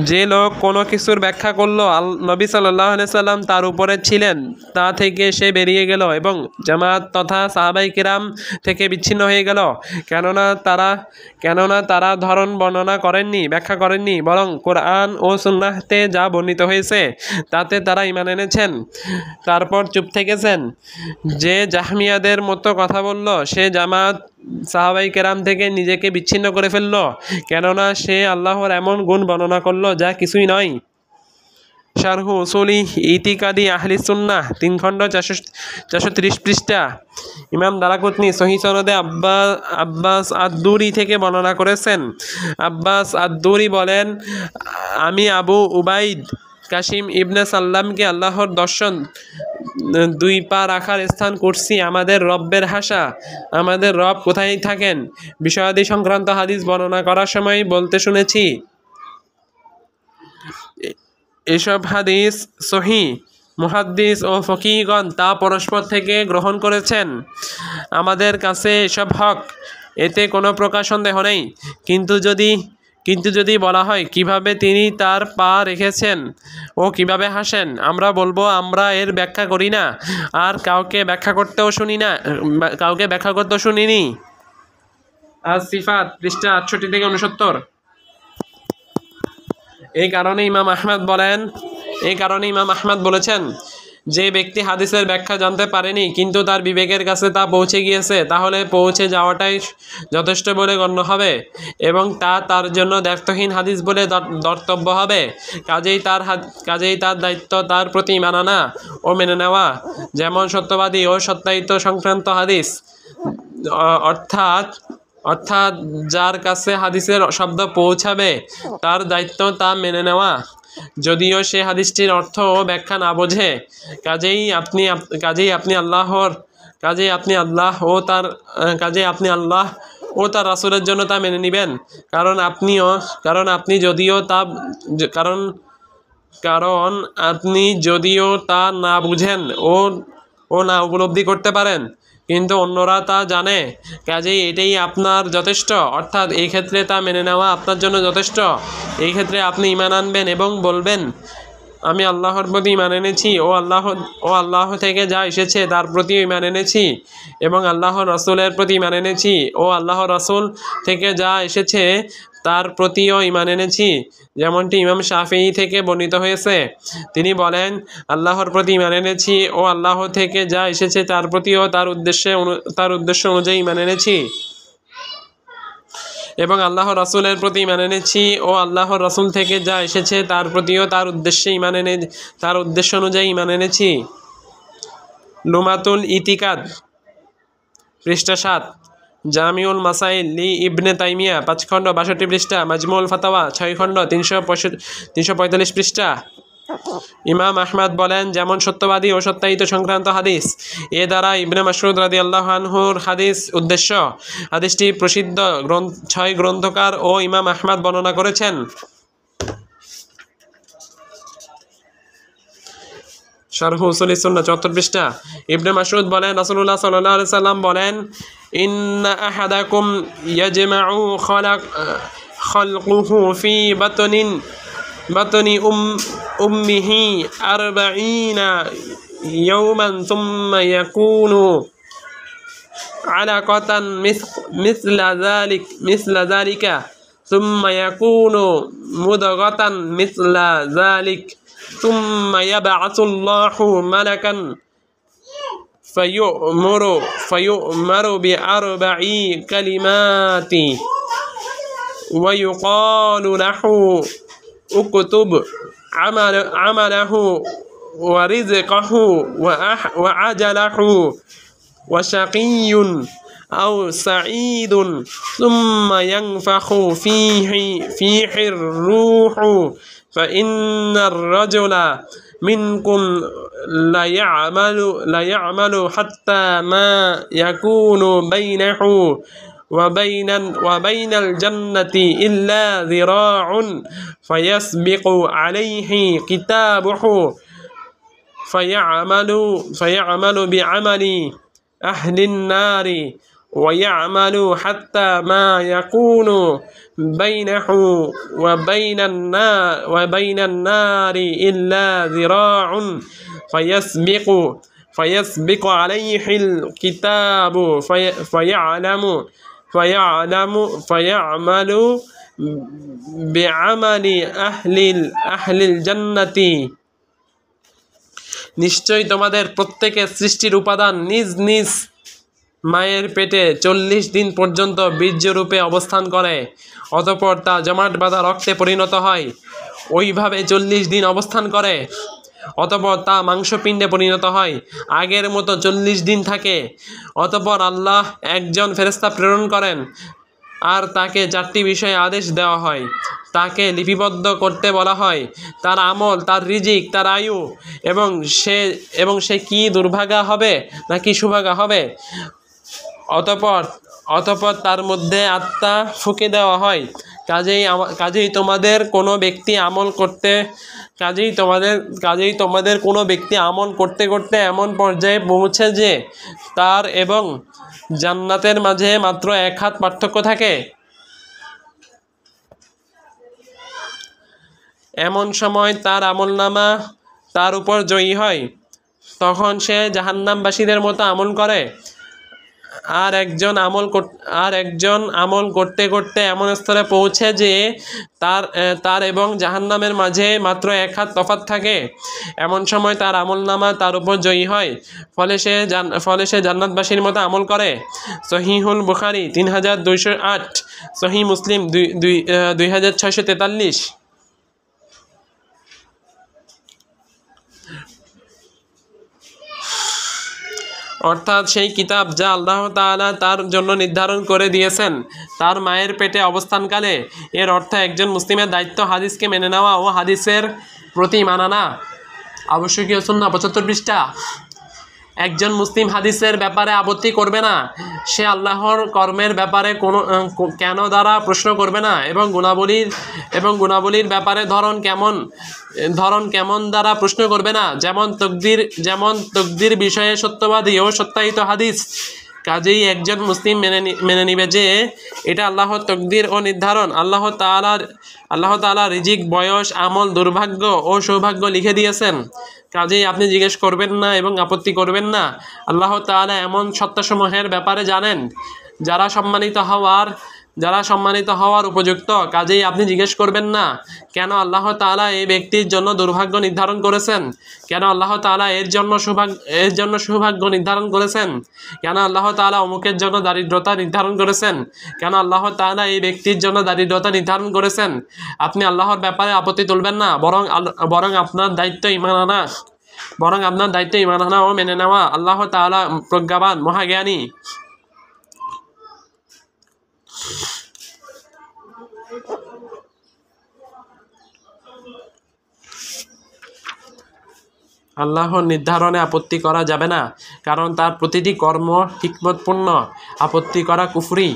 যে লোক কোনো কিছুর ব্যাখ্যা করলো, নবী সাল্লাল্লাহু আলাইহি সাল্লাম তার উপরে ছিলেন, তা থেকে সে বেরিয়ে গেল এবং জামাত তথা সাহাবায়ে কিরাম থেকে বিচ্ছিন্ন হয়ে গেল, কেননা তারা ধরন বর্ণনা করেননি, ব্যাখ্যা করেননি, বরং কোরআন ও সুন্নাহতে যা বর্ণিত হয়েছে তাতে তারা ঈমান এনেছেন, তারপর চুপ থেকেছেন। যে জাহমিয়াদের মতো কথা বলল, সে জামাত সাহাবায়ে কেরাম থেকে নিজেকে বিচ্ছিন্ন করে ফেলল, কেননা সে আল্লাহর এমন গুণ বর্ণনা করল যা কিছুই নয়। শারহু উসুলি ইতিকাদি আহলি সুন্নাহ 3 খণ্ড 430 পৃষ্ঠা। ইমাম দারাকুতনি সহিহ সনদে আব্বাস আদ-দুরি থেকে বর্ণনা করেছেন। আব্বাস আদ-দুরি বলেন, আমি আবু উবাইদ কাসিম ইবনে সাল্লামকে আল্লাহর দর্শন, 2 পা রাখার স্থান কুরসি, আমাদের রব্বের হাসা, আমাদের রব কোথায় থাকেন বিষয়াদি সংক্রান্ত হাদিস বর্ণনা করার সময় বলতে শুনেছি। এসব হাদিস সহিহ মুহাদ্দিস ও ফকিহগণ তা পরস্পর থেকে গ্রহণ করেছেন। আমাদের কাছে এসব হক, এতে কোনো প্রকার সন্দেহ নেই। কিন্তু যদি বলা হয় কিভাবে তিনি তার পা রেখেছেন ও কিভাবে হাসেন, আমরা বলবো আমরা এর ব্যাখ্যা করি না, আর কাউকে ব্যাখ্যা করতেও শুনিনি। আর সিফাত পৃষ্ঠা 68 থেকে 69। এই কারণে ইমাম আহমদ বলেছেন, যে ব্যক্তি হাদিসের ব্যাখ্যা জানতে পারেনি কিন্তু তার বিবেকের কাছে তা পৌঁছে গিয়েছে, তাহলে পৌঁছে যাওয়াটাই যথেষ্ট বলে গণ্য হবে এবং তা তার জন্য দ্ব্যর্থহীন হাদিস বলে ধর্তব্য হবে। কাজেই তার দায়িত্ব তার প্রতি ঈমান আনা ও মেনে নেওয়া, যেমন সত্যবাদী ও সত্যায়িত সংক্রান্ত হাদিস, অর্থাৎ যার কাছে হাদিসের শব্দ পৌঁছাবে তার দায়িত্ব তা মেনে নেওয়া, যদিও সে হাদিসটির অর্থ ও ব্যাখ্যা না বোঝে। কাজেই আপনি আল্লাহ ও তার রাসূলের জন্য তা মেনে নেবেন, কারণ আপনি যদিও তা না বুঝেন ও না উপলব্ধি করতে পারেন, কিন্তু অন্যরা তা জানে। কাজেই এটাই আপনার যথেষ্ট, অর্থাৎ এই ক্ষেত্রে তা মেনে নেওয়া আপনার জন্য যথেষ্ট। এই ক্ষেত্রে আপনি ঈমান আনবেন এবং বলবেন, আমি আল্লাহর প্রতি ঈমান এনেছি ও আল্লাহ থেকে যা এসেছে তার প্রতি ঈমান এনেছি, এবং আল্লাহর রাসূলের প্রতি ঈমান এনেছি ও আল্লাহর রাসূল থেকে যা এসেছে তার প্রতিও ঈমান এনেছি। যেমনটি ইমাম শাফিঈ থেকে বর্ণিত হয়েছে, তিনি বলেন, আল্লাহর প্রতি ঈমান এনেছি ও আল্লাহ থেকে যা এসেছে তার প্রতিও তার উদ্দেশ্য অনুযায়ী ঈমান এনেছি, এবং আল্লাহর রাসূলের প্রতি ঈমান এনেছি ও আল্লাহর রাসূল থেকে যা এসেছে তার প্রতিও তার উদ্দেশ্য অনুযায়ী ঈমান এনেছি। লুমাতুল ইতিকাদ পৃষ্ঠা 7, জামিউল মাসাইল লি ইবনে তাইমিয়া 5 খণ্ড 62 পৃষ্ঠা, মাজমুল ফাতাওয়া 6 খণ্ড 345 পৃষ্ঠা। ইমাম আহমদ বলেন, যেমন সত্যবাদী ও সত্যায়িত সংক্রান্ত হাদিস, এ দ্বারা ইবনে মাসউদ রাদিয়াল্লাহু আনহুর হাদিস উদ্দেশ্য। হাদিসটি প্রসিদ্ধ 6 গ্রন্থকার ও ইমাম আহমদ বর্ণনা করেছেন। শারহ উসুল সুন্নাহ 74 পৃষ্ঠা। ইবনে মাসউদ বলেন, রাসূলুল্লাহ সাল্লাল্লাহু আলাইহি সাল্লাম বলেন, ইন্না আহাদাকুম ইয়াজমাউ খালকুহু ফি বাতনি উম্মিহি 40 ইয়াওমান থুম্মা ইয়াকুনু আলাকাতান মিসলা যালিকা থুম্মা ইয়াকুনু মুদগাতান মিসলা যালিক ثم يبعث الله ملكا فيؤمر بأربع كلمات ويقال له اكتب عمله ورزقه وعجله وشقي أو سعيد ثم ينفخ فيه الروح فإن الرجل منكم ليعمل حتى ما يكون بينه وبين الجنة إلا ذراع فيسبق عليه كتابه فيعمل بعمل أهل النار ويعمل حتى ما يكون بينه وبين النار إلا ذراع فيسبق عليه الكتاب فيعمل بعمل أهل الجنة। নিশ্চয়ই তোমাদের প্রত্যেকের সৃষ্টির উপাদান নিজ নিজ মায়ের পেটে 40 দিন পর্যন্ত বীর্যরূপে অবস্থান করে, অতঃপর তা জমাট বাঁধা রক্তে পরিণত হয়, ওইভাবে 40 দিন অবস্থান করে, অতঃপর তা মাংসপিণ্ডে পরিণত হয়, আগের মতো 40 দিন থাকে, অতঃপর আল্লাহ একজন ফেরেশতা প্রেরণ করেন আর তাকে 4টি বিষয়ে আদেশ দেওয়া হয়। তাকে লিপিবদ্ধ করতে বলা হয়, তার আমল, তার রিজিক, তার আয়ু, এবং সে কি দুর্ভাগা হবে নাকি সুভাগা হবে। অতঃপর তার মধ্যে আত্মা ফুঁকে দেওয়া হয়, কাজেই তোমাদের কোনো ব্যক্তি আমল করতে করতে এমন পর্যায়ে পৌঁছে যে তার এবং জান্নাতের মাঝে মাত্র 1 হাত পার্থক্য থাকে। এমন সময় তার আমলনামা তার উপর জয়ী হয়, তখন সে জাহান্নামবাসীদের মতো আমল করে। আর একজন আমল করতে করতে এমন স্তরে পৌঁছে যে তার এবং জাহান্নামের মাঝে মাত্র 1 হাত তফাৎ থাকে। এমন সময় তার আমলনামা তার উপর জয়ী হয়, ফলে সে জান্নাতবাসীর মতো আমল করে। সহিহুল বুখারী 3208, সহিহ মুসলিম 2643। অর্থাৎ সেই কিতাব যা আল্লাহ তাআলা তার জন্য নির্ধারণ করে দিয়েছেন তার মায়ের পেটে অবস্থানকালে। এর অর্থ একজন মুসলিমের দায়িত্ব হাদিসকে মেনে নেওয়া ও হাদিসের প্রতি ঈমান আনা। আবশ্যকীয় সুন্নাহ 75 পৃষ্ঠা। একজন মুসলিম হাদিসের ব্যাপারে আপত্তি করবে না, সে আল্লাহর কর্মের ব্যাপারে কেন দ্বারা প্রশ্ন করবে না, এবং গুণাবলীর ব্যাপারে ধরন কেমন দ্বারা প্রশ্ন করবে না, যেমন তকদির বিষয়ে সত্যবাদী ও সত্যায়িত হাদিস। কাজেই একজন মুসলিম মেনে নিবে যে এটা আল্লাহর তকদির ও নির্ধারণ। আল্লাহ তাআলা রিজিক, বয়স, আমল, দুর্ভাগ্য ও সৌভাগ্য লিখে দিয়েছেন। কাজেই আপনি জিজ্ঞেস করবেন না এবং আপত্তি করবেন না। আল্লাহ তাআলা এমন সত্তাসমূহের ব্যাপারে জানেন যারা সম্মানিত হওয়ার উপযুক্ত। কাজেই আপনি জিজ্ঞেস করবেন না কেন আল্লাহ তাআলা এই ব্যক্তির জন্য দুর্ভাগ্য নির্ধারণ করেছেন, কেন আল্লাহ তাআলা এর জন্য সৌভাগ্য নির্ধারণ করেছেন, কেন আল্লাহ তাআলা অমুকের জন্য দারিদ্রতা নির্ধারণ করেছেন, কেন আল্লাহ তাআলা এই ব্যক্তির জন্য দারিদ্রতা নির্ধারণ করেছেন। আপনি আল্লাহর ব্যাপারে আপত্তি তুলবেন না, বরং আপনার দায়িত্ব ঈমান আনা ও মেনে নেওয়া। আল্লাহ তাআলা প্রজ্ঞাবান, মহাজ্ঞানী। আল্লাহর নির্ধারণে আপত্তি করা যাবে না, কারণ তার প্রতিটি কর্ম হিকমতপূর্ণ। আপত্তি করা কুফরি।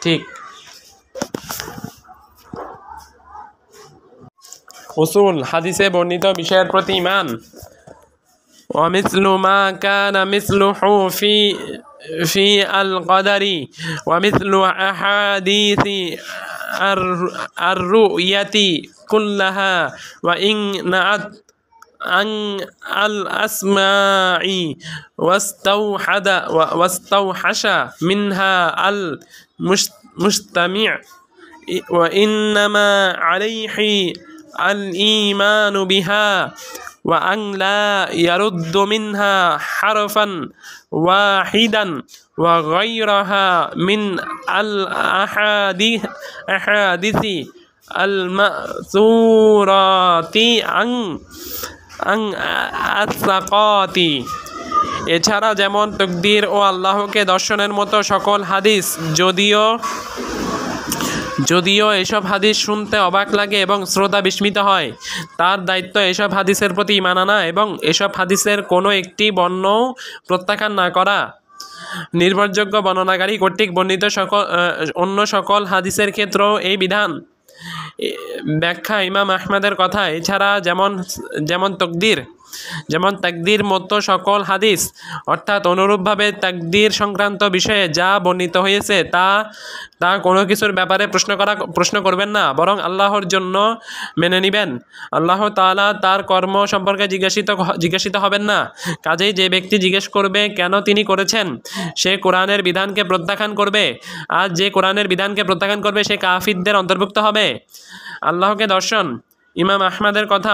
ঠিক। উসুল হাদিসে বর্ণিত বিষয়ের প্রতি ঈমান। ওয়ামিসলু মা কানা মিসলুহু ফি আল কদারি ওয়ামিসলু আহাদিসি আর-রুয়াতি কুল্লাহা ওয়া ইন নাআত আন আল আসমা'i ওয়াস্তাওহাশা মিনহা আল মুস্তামি' ওয়া ইন্নামা আলাইহি আল ঈমানু বিহা ওয়া আন লা ইয়ারুদ্দু মিনহা হারফান ওয়াহিদান ওয়া গায়রাহা মিন আল আহাদিসি আল মাসুরাতি আন আসসাকাতি। এছাড়া যেমন তাকদীর ও আল্লাহকে দর্শনের মতো সকল হাদিস, যদিও এসব হাদিস শুনতে অবাক লাগে এবং শ্রোতা বিস্মিত হয়, তার দায়িত্ব এসব হাদিসের প্রতি ঈমান আনা এবং এসব হাদিসের কোনো একটি বর্ণও প্রত্যাখ্যান না করা। নির্ভরযোগ্য বর্ণনাকারী কর্তৃক বর্ণিত অন্য সকল হাদিসের ক্ষেত্রেও এই বিধান। ব্যাখ্যা ইমাম আহমদের কথা। এছাড়া যেমন তাকদীর মতো সকল হাদিস, অর্থাৎ অনুরূপভাবে তাকদীর সংক্রান্ত বিষয়ে যা বর্ণিত হয়েছে তা কোনো কিছুর ব্যাপারে প্রশ্ন করবেন না, বরং আল্লাহর জন্য মেনে নিবেন। আল্লাহ তাআলা তার কর্ম সম্পর্কে জিজ্ঞাসিত হবেন না। কাজেই যে ব্যক্তি জিজ্ঞেস করবে কেন তিনি করেছেন, সে কোরআনের বিধানকে প্রত্যাখ্যান করবে, আর যে কোরআনের বিধানকে প্রত্যাখ্যান করবে সে কাফিরদের অন্তর্ভুক্ত হবে। আল্লাহকে দর্শন। ইমাম আহমদের কথা।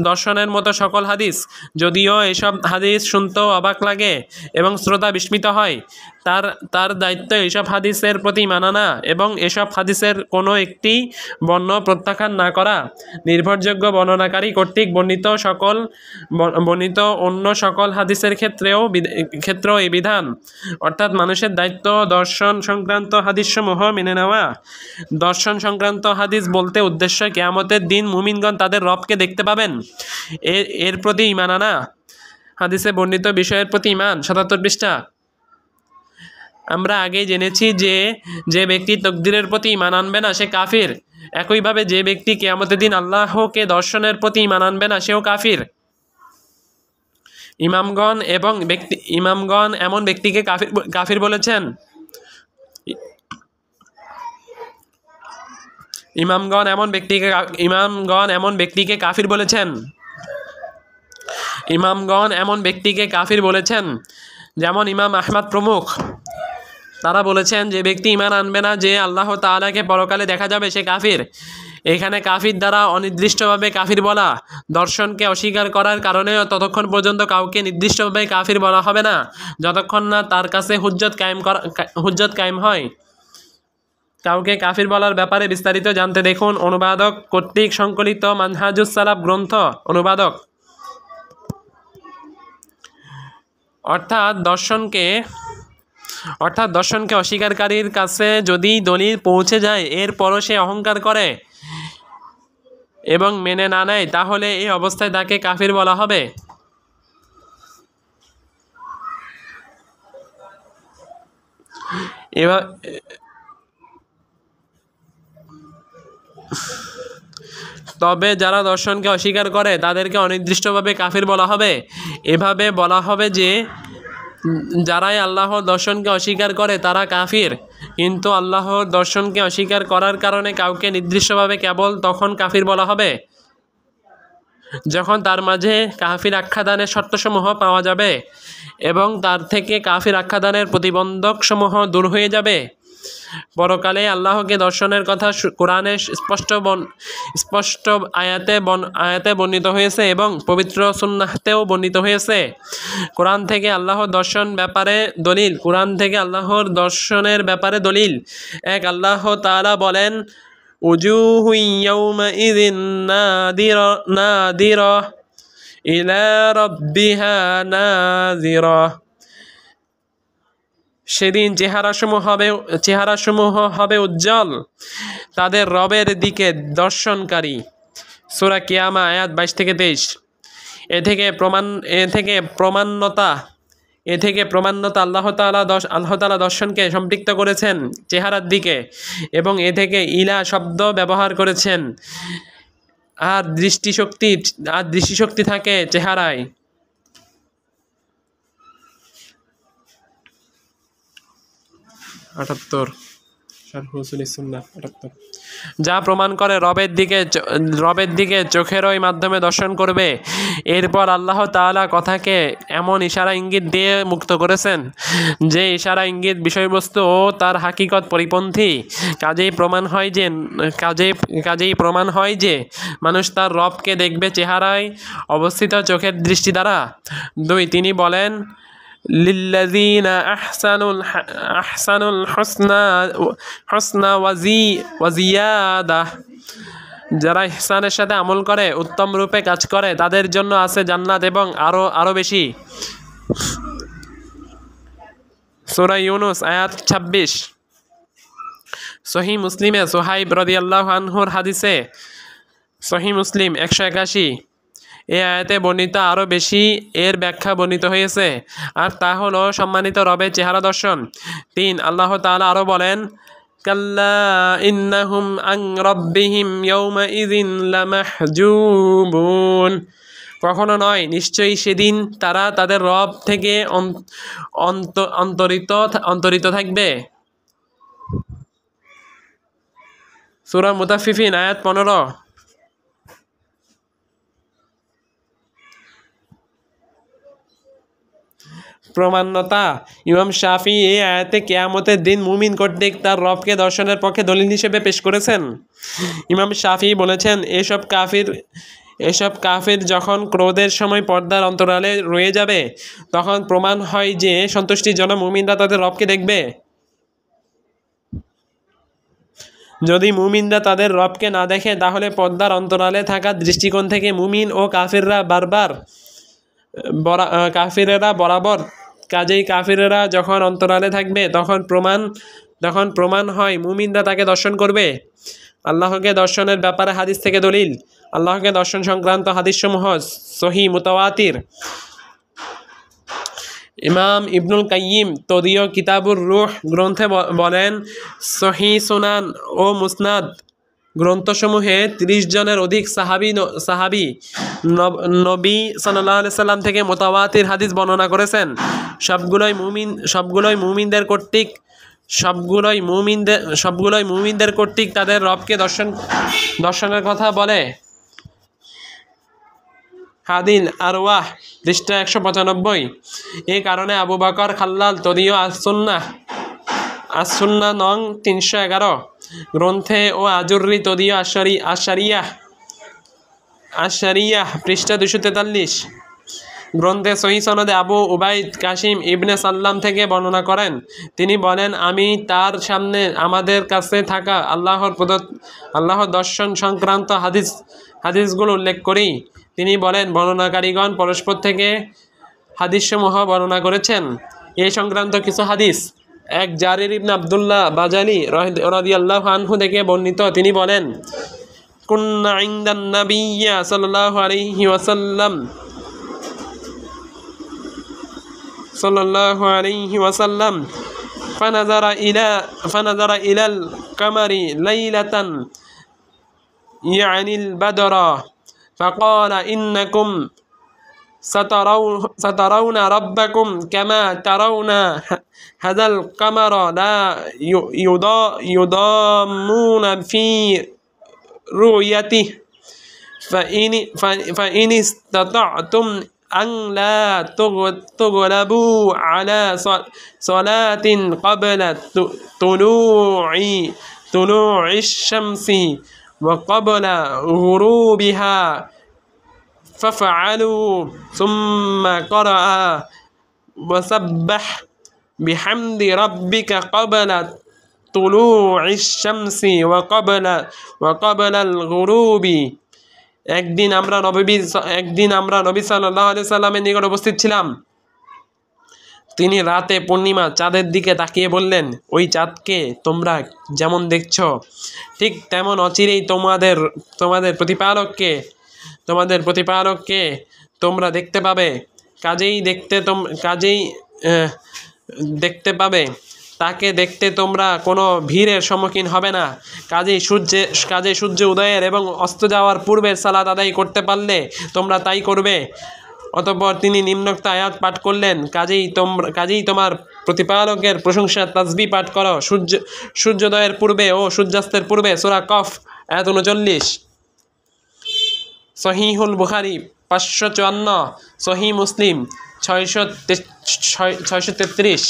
দর্শনের মতো সকল হাদিস, যদিও এসব হাদিস শুনতেও অবাক লাগে এবং শ্রোতা বিস্মিত হয়, তার দায়িত্ব এসব হাদিসের প্রতি ঈমান আনা এবং এসব হাদিসের কোনো একটি বর্ণ প্রত্যাখ্যান না করা। নির্ভরযোগ্য বর্ণনাকারী কর্তৃক বর্ণিত অন্য সকল হাদিসের ক্ষেত্রেও এই বিধান, অর্থাৎ মানুষের দায়িত্ব দর্শন সংক্রান্ত হাদিসসমূহ মেনে নেওয়া। দর্শন সংক্রান্ত হাদিস বলতে উদ্দেশ্য কিয়ামতের দিন মুমিনগণ তাদের রবকে দেখতে পাবেন, এর প্রতি ঈমান আনা। হাদিসে বর্ণিত বিষয়ের প্রতি ঈমান 77 পৃষ্ঠা। আমরা আগেই জেনেছি যে যে ব্যক্তি তকদিরের প্রতি ঈমান আনবে না সে কাফির। একইভাবে যে ব্যক্তি কিয়ামতের দিন আল্লাহকে দর্শনের প্রতি ঈমান আনবে না সেও কাফির। ইমামগণ এমন ব্যক্তিকে কাফির বলেছেন। ইমামগণ এমন ব্যক্তিকে কাফির বলেছেন। ইমামগণ এমন ব্যক্তিকে কাফির বলেছেন, যেমন ইমাম আহমদ প্রমুখ। তারা বলেছেন যে ব্যক্তি ঈমান আনবে না যে আল্লাহ তাআলাকে পরকালে দেখা যাবে সে কাফির। এখানে কাফির দ্বারা অনির্দিষ্টভাবে কাফির বলা, দর্শনকে অস্বীকার করার কারণে ততক্ষণ পর্যন্ত কাউকে নির্দিষ্টভাবে কাফির বলা হবে না যতক্ষণ না তার কাছে হুজ্জত কায়েম হয়। কাউকে কাফির বলার ব্যাপারে বিস্তারিত জানতে দেখুন অনুবাদক কর্তৃক সংকলিত মানহাজুস সালাফ গ্রন্থ। অনুবাদক অর্থাৎ দর্শনকে অস্বীকারীর কাছে যদি দলিল পৌঁছে যায় এরপরও সে অহংকার করে এবং মেনে না নেয় তাহলে এই অবস্থায় তাকে কাফির বলা হবে। তবে যারা দর্শনকে অস্বীকার করে তাদেরকে অনির্দিষ্টভাবে কাফির বলা হবে। এভাবে বলা হবে যে যারাই আল্লাহর দর্শনকে অস্বীকার করে তারা কাফির, কিন্তু আল্লাহর দর্শনকে অস্বীকার করার কারণে কাউকে নির্দিষ্টভাবে কেবল তখন কাফির বলা হবে যখন তার মাঝে কাফির আখ্যাদানের শর্তসমূহ পাওয়া যাবে এবং তার থেকে কাফির আখ্যাদানের প্রতিবন্ধকসমূহ দূর হয়ে যাবে। পরকালে আল্লাহকে দর্শনের কথা কোরআনে স্পষ্ট আয়াতে বর্ণিত হয়েছে এবং পবিত্র সুন্নাহতেও বর্ণিত হয়েছে। কোরআন থেকে আল্লাহর দর্শনের ব্যাপারে দলিল এক, আল্লাহ তাআলা বলেন উজুহু ইয়াউমাইযিন নাদিরা ইলা রাব্বিহা নাযিরা। সেদিন চেহারাসমূহ হবে উজ্জ্বল, তাদের রবের দিকে দর্শনকারী। সূরা কিয়ামা আয়াত 22-23। এ থেকে প্রমাণতা আল্লাহ তাআলা দর্শনকে সম্পৃক্ত করেছেন চেহারার দিকে এবং এ থেকে ইলা শব্দ ব্যবহার করেছেন। আর দৃষ্টিশক্তি থাকে চেহারায়। যা প্রমাণ করে রবের দিকে চোখেরই মাধ্যমে দর্শন করবে। এরপর আল্লাহ তাআলা কথাকে এমন ইশারা ইঙ্গিত দিয়ে মুক্ত করেছেন যে ইশারা ইঙ্গিত বিষয়বস্তু ও তার হাকিকত পরিপন্থী। কাজেই প্রমাণ হয় যে মানুষ তার রবকে দেখবে চেহারায় অবস্থিত চোখের দৃষ্টি দ্বারা। 2, তিনি বলেন লিল্লাযীনা আহসানুল হুসনা ওয়া জিয়াদাহ। যারা ইহসানের সাথে আমল করে, উত্তম রূপে কাজ করে, তাদের জন্য আছে জান্নাত এবং আরো বেশি। সূরা ইউনূস আয়াত 26। সহিহ মুসলিমে সুহাইব রাদিয়াল্লাহু আনহুর হাদিসে, সহিহ মুসলিম 181, এই আয়াতে বর্ণিত আরও বেশি এর ব্যাখ্যা বর্ণিত হয়েছে, আর তা হলো সম্মানিত রবের চেহারা দর্শন। 3, আল্লাহ তাআলা আরও বলেন কাল্লা ইন্নাহুম আন রাব্বিহিম ইয়াওমাইযিন লামাহজুবুন। কখনো নয়, নিশ্চয়ই সেদিন তারা তাদের রব থেকে অন্তরিত থাকবে। সূরা মুতাফফিফিন আয়াত 15। প্রমাণ্যতা ইমাম শাফিঈ এই আয়াতে কিয়ামতের দিন মুমিন কর্তৃক তার রবকে দর্শনের পক্ষে দলিল হিসেবে পেশ করেছেন। ইমাম শাফিঈ বলেছেন এসব কাফির যখন ক্রোধের সময় পর্দার অন্তরালে রয়ে যাবে তখন প্রমাণ হয় যে সন্তুষ্টির জন্য মুমিনরা তাদের রবকে দেখবে। যদি মুমিনরা তাদের রবকে না দেখে তাহলে পর্দার অন্তরালে থাকা দৃষ্টিকোণ থেকে মুমিন ও কাফিরেরা বরাবর। কাজেই কাফিরেরা যখন অন্তরালে থাকবে তখন প্রমাণ হয় মুমিনরা তাকে দর্শন করবে। আল্লাহকে দর্শনের ব্যাপারে হাদিস থেকে দলিল। আল্লাহকে দর্শন সংক্রান্ত হাদিসসমূহ সহিহ মুতাওয়াতির। ইমাম ইবনুল কাইয়িম তদীয় কিতাবুর রূহ গ্রন্থে বলেন, সহিহ সুনান ও মুসনাদ গ্রন্থসমূহে 30 জনের অধিক সাহাবী নবী সাল্লাল্লাহু আলাইহি সাল্লাম থেকে মুতাওয়াতির হাদিস বর্ণনা করেছেন। সবগুলোই মুমিনদের কর্তৃক তাদের রবকে দর্শনের কথা বলে। হাদিল আরওয়াহ পৃষ্ঠা 195। এই কারণে আবু বকর খাল্লাল তদীয় আসুন্না নং 311 গ্রন্থে ও আজুর্রি তদীয় আশারিয়াহ পৃষ্ঠা 243 গ্রন্থে সহিহ সনদে আবু উবাইদ কাসিম ইবনে সাল্লাম থেকে বর্ণনা করেন। তিনি বলেন, আমি তার সামনে আমাদের কাছে থাকা আল্লাহর দর্শন সংক্রান্ত হাদিসগুলো উল্লেখ করি। তিনি বলেন, বর্ণনাকারীগণ পরস্পর থেকে হাদিসসমূহ বর্ণনা করেছেন। এই সংক্রান্ত কিছু হাদিস: এক জারির ইবনে আব্দুল্লাহ বাজালি রাদিয়াল্লাহু আনহু থেকে বর্ণিত। তিনি বলেন, কুন্না ইনদান নাবিয়্যা সাল্লাল্লাহু আলাইহি ওয়াসাল্লাম ফানাযারা ইলাল কামারি লাইলাতান ইয়ানিল বাদরা ফাকালা ইন্নাকুম سترون ربكم كما ترون هذا القمر لا يضامون في رؤيته فإن استطعتم أن لا تغلبوا على صلاة قبل طلوع الشمس وقبل غروبها ففعلوا. ثم قرأ وسبح بحمد ربك قبل طلوع الشمس وقبل الغروب. একদিন আমরা নবী সাল্লাল্লাহু আলাইহি সাল্লামের নিকট উপস্থিত ছিলাম। তিনি রাতে পূর্ণিমা চাঁদের দিকে তাকিয়ে বললেন, ওই চাঁদকে তোমরা যেমন দেখছ ঠিক তেমন অচিরেই তোমাদের প্রতিপালককে তোমরা দেখতে পাবে। কাজেই দেখতে পাবে। তাকে দেখতে তোমরা কোনো ভিড়ের সম্মুখীন হবে না। কাজেই সূর্য উদয়ের এবং অস্ত যাওয়ার পূর্বের সালাত আদায় করতে পারলে তোমরা তাই করবে। অতঃপর তিনি নিম্নোক্ত আয়াত পাঠ করলেন, কাজেই তোমার প্রতিপালকের প্রশংসা তাসবিহ পাঠ করো সূর্যোদয়ের পূর্বে ও সূর্যাস্তের পূর্বে। সূরা কফ আয়াত 39। সহিহুল বুখারী 554, সহিহ মুসলিম 633।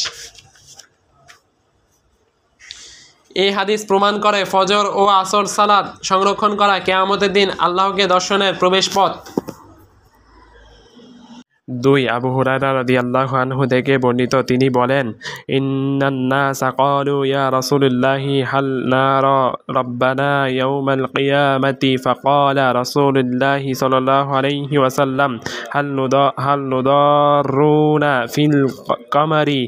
এই হাদিস প্রমাণ করে ফজর ও আসর সালাত সংরক্ষণ করা কিয়ামতের দিন আল্লাহকে দর্শনের প্রবেশ পথ। 2 আবু হুরায়রা রাদিয়াল্লাহু আনহু থেকে বর্ণিত। তিনি বলেন, ইন্নান নাসা ক্বালু ইয়া রাসূলুল্লাহি হাল নারা রাব্বানা ইয়াউমাল কিয়ামাতি ফাকালা রাসূলুল্লাহি সাল্লাল্লাহু আলাইহি ওয়াসাল্লাম হাল নুদাররুনা ফিল কামারি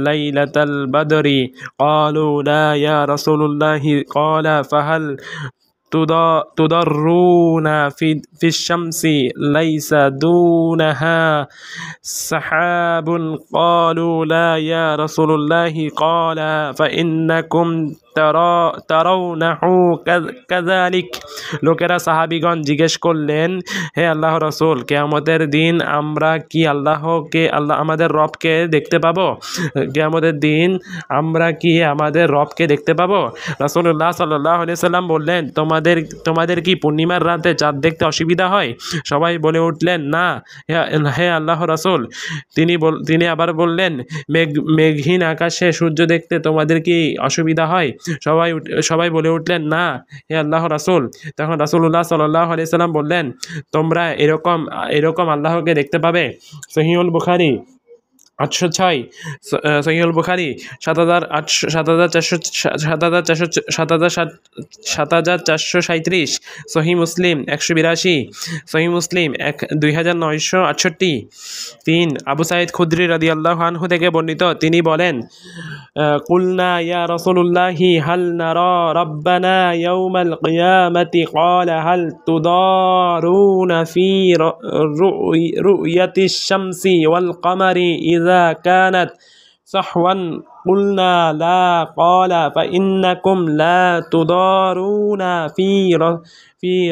লাইলাতাল বাদরি ক্বালু লা ইয়া রাসূলুল্লাহি ক্বালা ফাহাল تضرون في الشمس ليس دونها سحاب قالوا لا يا رسول الله قال فإنكم তারাউনাহু কাযালিক। লোকেরা সাহাবীগণ জিজ্ঞেস করলেন, হে আল্লাহ রাসূল, কিয়ামতের দিন আমরা কি আমাদের রবকে দেখতে পাবো? কিয়ামতের দিন আমরা কি আমাদের রবকে দেখতে পাবো? রাসূলুল্লাহ সাল্লাল্লাহু আলাইহি সাল্লাম বললেন, তোমাদের কি পূর্ণিমার রাতে চাঁদ দেখতে অসুবিধা হয়? সবাই বলে উঠলেন, না হে আল্লাহ রাসূল। তিনি আবার বললেন, মেঘহীন আকাশে সূর্য দেখতে তোমাদের কি অসুবিধা হয়? সবাই বলে উঠলেন, না হে আল্লাহ রাসূল। তখন রাসূলুল্লাহ সাল্লাল্লাহু আলাইহি সাল্লাম বললেন, তোমরা এরকম আল্লাহকে দেখতে পাবে। সহিহুল বুখারী 806, সহিহুল বুখারী 7437, সহিহ মুসলিম 182, সহিহ মুসলিম 2968। 3 আবু সাঈদ খুদরি রাদিয়াল্লাহু আনহু থেকে বর্ণিত। তিনি বলেন, قلنا يا رسول الله هل نرى ربنا يوم القيامة قال هل تضارون في رؤية الشمس والقمر إذا كانت صحوا قلنا لا قال فإنكم لا تضارون في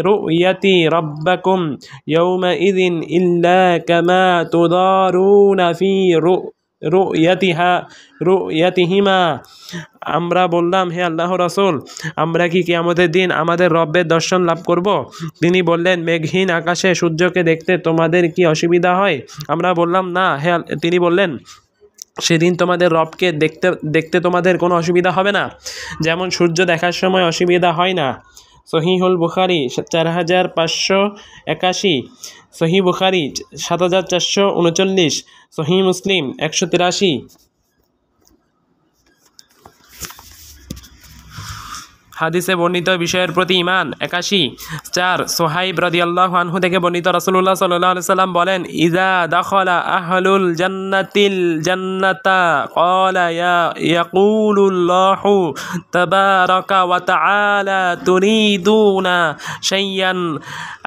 رؤية ربكم يومئذ إلا كما تضارون في রুয়াতিহিমা। আমরা বললাম, হে আল্লাহ রাসূল, আমরা কি কিয়ামতের দিন আমাদের রব্বের দর্শন লাভ করব? তিনি বললেন, মেঘহীন আকাশে সূর্যকে দেখতে তোমাদের কি অসুবিধা হয়? আমরা বললাম, না। তিনি বললেন, সেদিন তোমাদের রবকে দেখতে তোমাদের কোনো অসুবিধা হবে না, যেমন সূর্য দেখার সময় অসুবিধা হয় না। সহিহুল বুখারী 4581, সহিহ বুখারী 7439, সহিহ মুসলিম 183। হাদিসে বর্ণিত বিষয়ের প্রতি ঈমান 81। সোহাইব রাদিয়াল্লাহু আনহু থেকে বর্ণিত, রাসূলুল্লাহ সাল্লাল্লাহু আলাইহি সাল্লাম বলেন, ইযা দাখালা আহলুল জান্নাতিল জান্নাতা ক্বালা ইয়াকুলুল্লাহু তাবারাকা ওয়া তাআলা তুরিদুনা শাইয়ান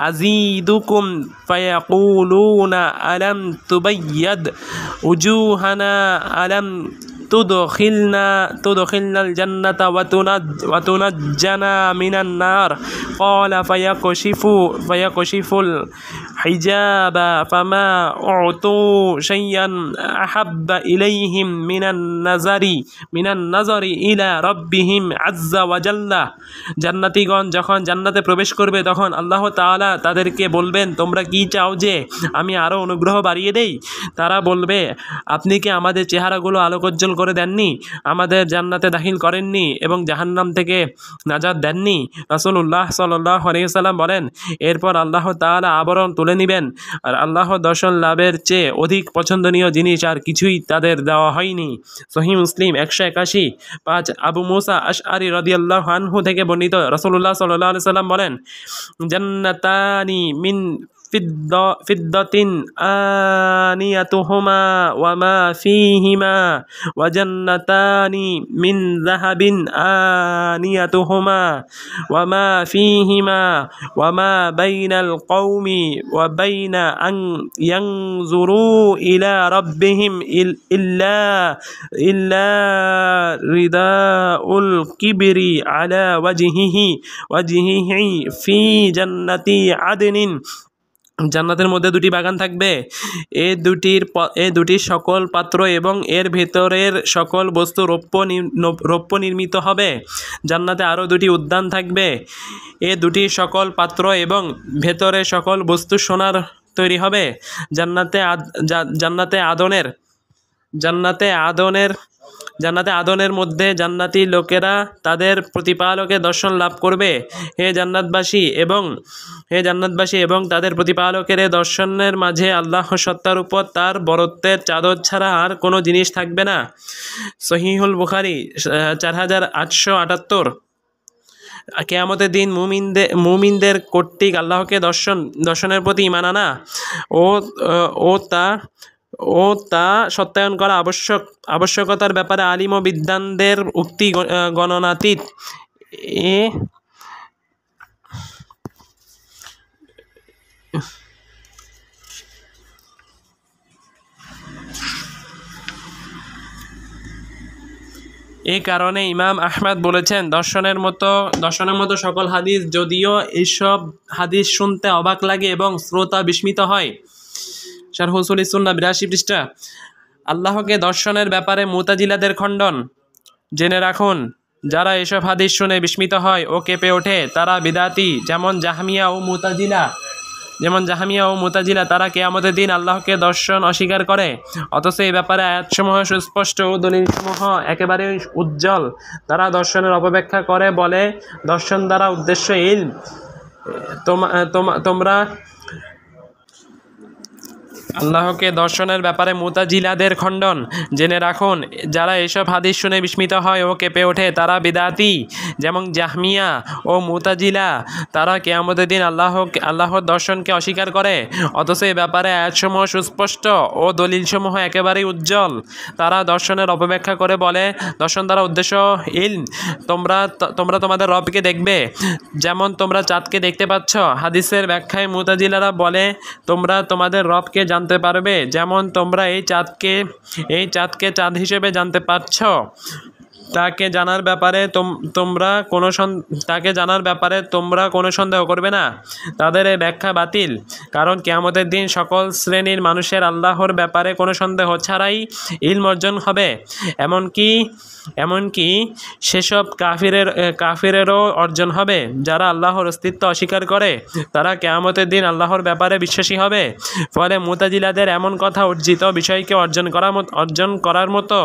আযীদুকুম ফায়াকুলুনা আলাম তুবাইয়াদ উজুহানা আলাম تدخلنا الجنة وتنجنا من النار قال فيكشف الحجاب فما أعطوا شيئا أحب إليهم من النظر إلى ربهم عز وجل। জান্নাতীগণ যখন জান্নাতে প্রবেশ করবে তখন আল্লাহ তাআলা তাদেরকে বলবেন, তোমরা কি চাও যে আমি আরও অনুগ্রহ বাড়িয়ে দেই? তারা বলবে, আপনি কি আমাদের চেহারাগুলো আলোকোজ্জ্বল করে দেননি, আমাদের জান্নাতে দাখিল করেননি এবং জাহান্নাম থেকে নাজাত দেননি? রাসূলুল্লাহ সাল্লাল্লাহু আলাইহি ওয়াসাল্লাম বলেন, এরপর আল্লাহ তাআলা আবরণ তুলে নেবেন, আর আল্লাহ দর্শন লাভের চেয়ে অধিক পছন্দনীয় জিনিস আর কিছুই তাদের দেওয়া হয়নি। সহিহ মুসলিম 181। আবু মুসা আশআরী রাদিয়াল্লাহু আনহু থেকে বর্ণিত, রাসূলুল্লাহ সাল্লাল্লাহু আলাইহি ওয়াসাল্লাম বলেন, জান্নাতানি মিন ফিদ্দাতিন আনিয়াতুহুমা ওয়া মা ফীহিমা ওয়া জান্নাতানি মিন যাহাবিন আনিয়াতুহুমা ওয়া মা ফীহিমা ওয়া মা বাইনাল কওমি ওয়া বাইনা আন ইয়ানজুরু ইলা রাব্বিহিম ইল্লা রিদাউল কিবরি আলা ওয়াজহিহি ফি জান্নাতি আদনিন। জান্নাতের মধ্যে দুটি বাগান থাকবে, এ দুটির সকল পাত্র এবং এর ভেতরের সকল বস্তু রৌপ্য নির্মিত হবে। জান্নাতে আরও দুটি উদ্যান থাকবে, এ দুটির সকল পাত্র এবং ভেতরের সকল বস্তু সোনার তৈরি হবে। জান্নাতে আদনের মধ্যে জান্নাতি লোকেরা তাদের প্রতিপালকের দর্শন লাভ করবে। হে জান্নাতবাসী এবং তাদের প্রতিপালকের দর্শনের মাঝে আল্লাহ সত্তার উপর তার বরত্বের চাদর ছাড়া আর কোনো জিনিস থাকবে না। সহিহুল বুখারী 4878। কিয়ামতের দিন মুমিনদের কর্তৃক আল্লাহকে দর্শনের প্রতি ঈমান আনা ও তা সত্যায়ন করা আবশ্যকতার ব্যাপারে আলিম ও বিদ্বানদের উক্তি গণনাতীত। এই কারণে ইমাম আহমদ বলেছেন, দর্শনের মতো সকল হাদিস, যদিও এইসব হাদিস শুনতে অবাক লাগে এবং শ্রোতা বিস্মিত হয়। শারহ উসুল সুন্নাহ 82 পৃষ্ঠা। আল্লাহকে দর্শনের ব্যাপারে মুতাজিলাদের খণ্ডন। জেনে রাখুন, যারা এসব হাদিস শুনে বিস্মিত হয় ও কেঁপে ওঠে তারা বিদাতি, যেমন জাহমিয়া ও মুতাজিলা তারা কিয়ামতের দিন আল্লাহকে দর্শন অস্বীকার করে, অথচ এই ব্যাপারে আয়াতসমূহ সুস্পষ্ট ও দলিলসমূহ একেবারে উজ্জ্বল। তারা দর্শনের অপব্যাখ্যা করে, বলে দর্শন দ্বারা উদ্দেশ্য ইলম। আল্লাহকে দর্শনের ব্যাপারে মুতাজিলাদের খণ্ডন। জেনে রাখুন, যারা এসব হাদিস শুনে বিস্মিত হয় ও কেঁপে ওঠে তারা বিদাতি, যেমন জাহমিয়া ও মুতাজিলা। তারা কিয়ামতের দিন আল্লাহর দর্শনকে অস্বীকার করে, অথচ এ ব্যাপারে আয়াতসমূহ সুস্পষ্ট ও দলিলসমূহ একেবারেই উজ্জ্বল। তারা দর্শনের অপব্যাখ্যা করে বলে, দর্শন দ্বারা উদ্দেশ্য ইলম। তোমরা তোমাদের রবকে দেখবে যেমন তোমরা চাঁদকে দেখতে পাচ্ছ। হাদিসের ব্যাখ্যায় মুতাজিলারা বলে, তোমরা তোমাদের রবকে জানতে পারবে যেমন তোমরা এই চাঁদকে চাঁদ হিসেবে জানতে পারছ। তাকে জানার ব্যাপারে তোমরা কোনো সন্দেহ করবে না। তাদের এই ব্যাখ্যা বাতিল, কারণ কিয়ামতের দিন সকল শ্রেণীর মানুষের আল্লাহর ব্যাপারে কোনো সন্দেহ ছাড়াই ইলম অর্জন হবে। এমনকি সেসব কাফিরেরও অর্জন হবে যারা আল্লাহর অস্তিত্ব অস্বীকার করে। তারা কিয়ামতের দিন আল্লাহর ব্যাপারে বিশ্বাসী হবে। ফলে মুতাজিলাদের এমন কথা অর্জিত বিষয়কে অর্জন করার মতো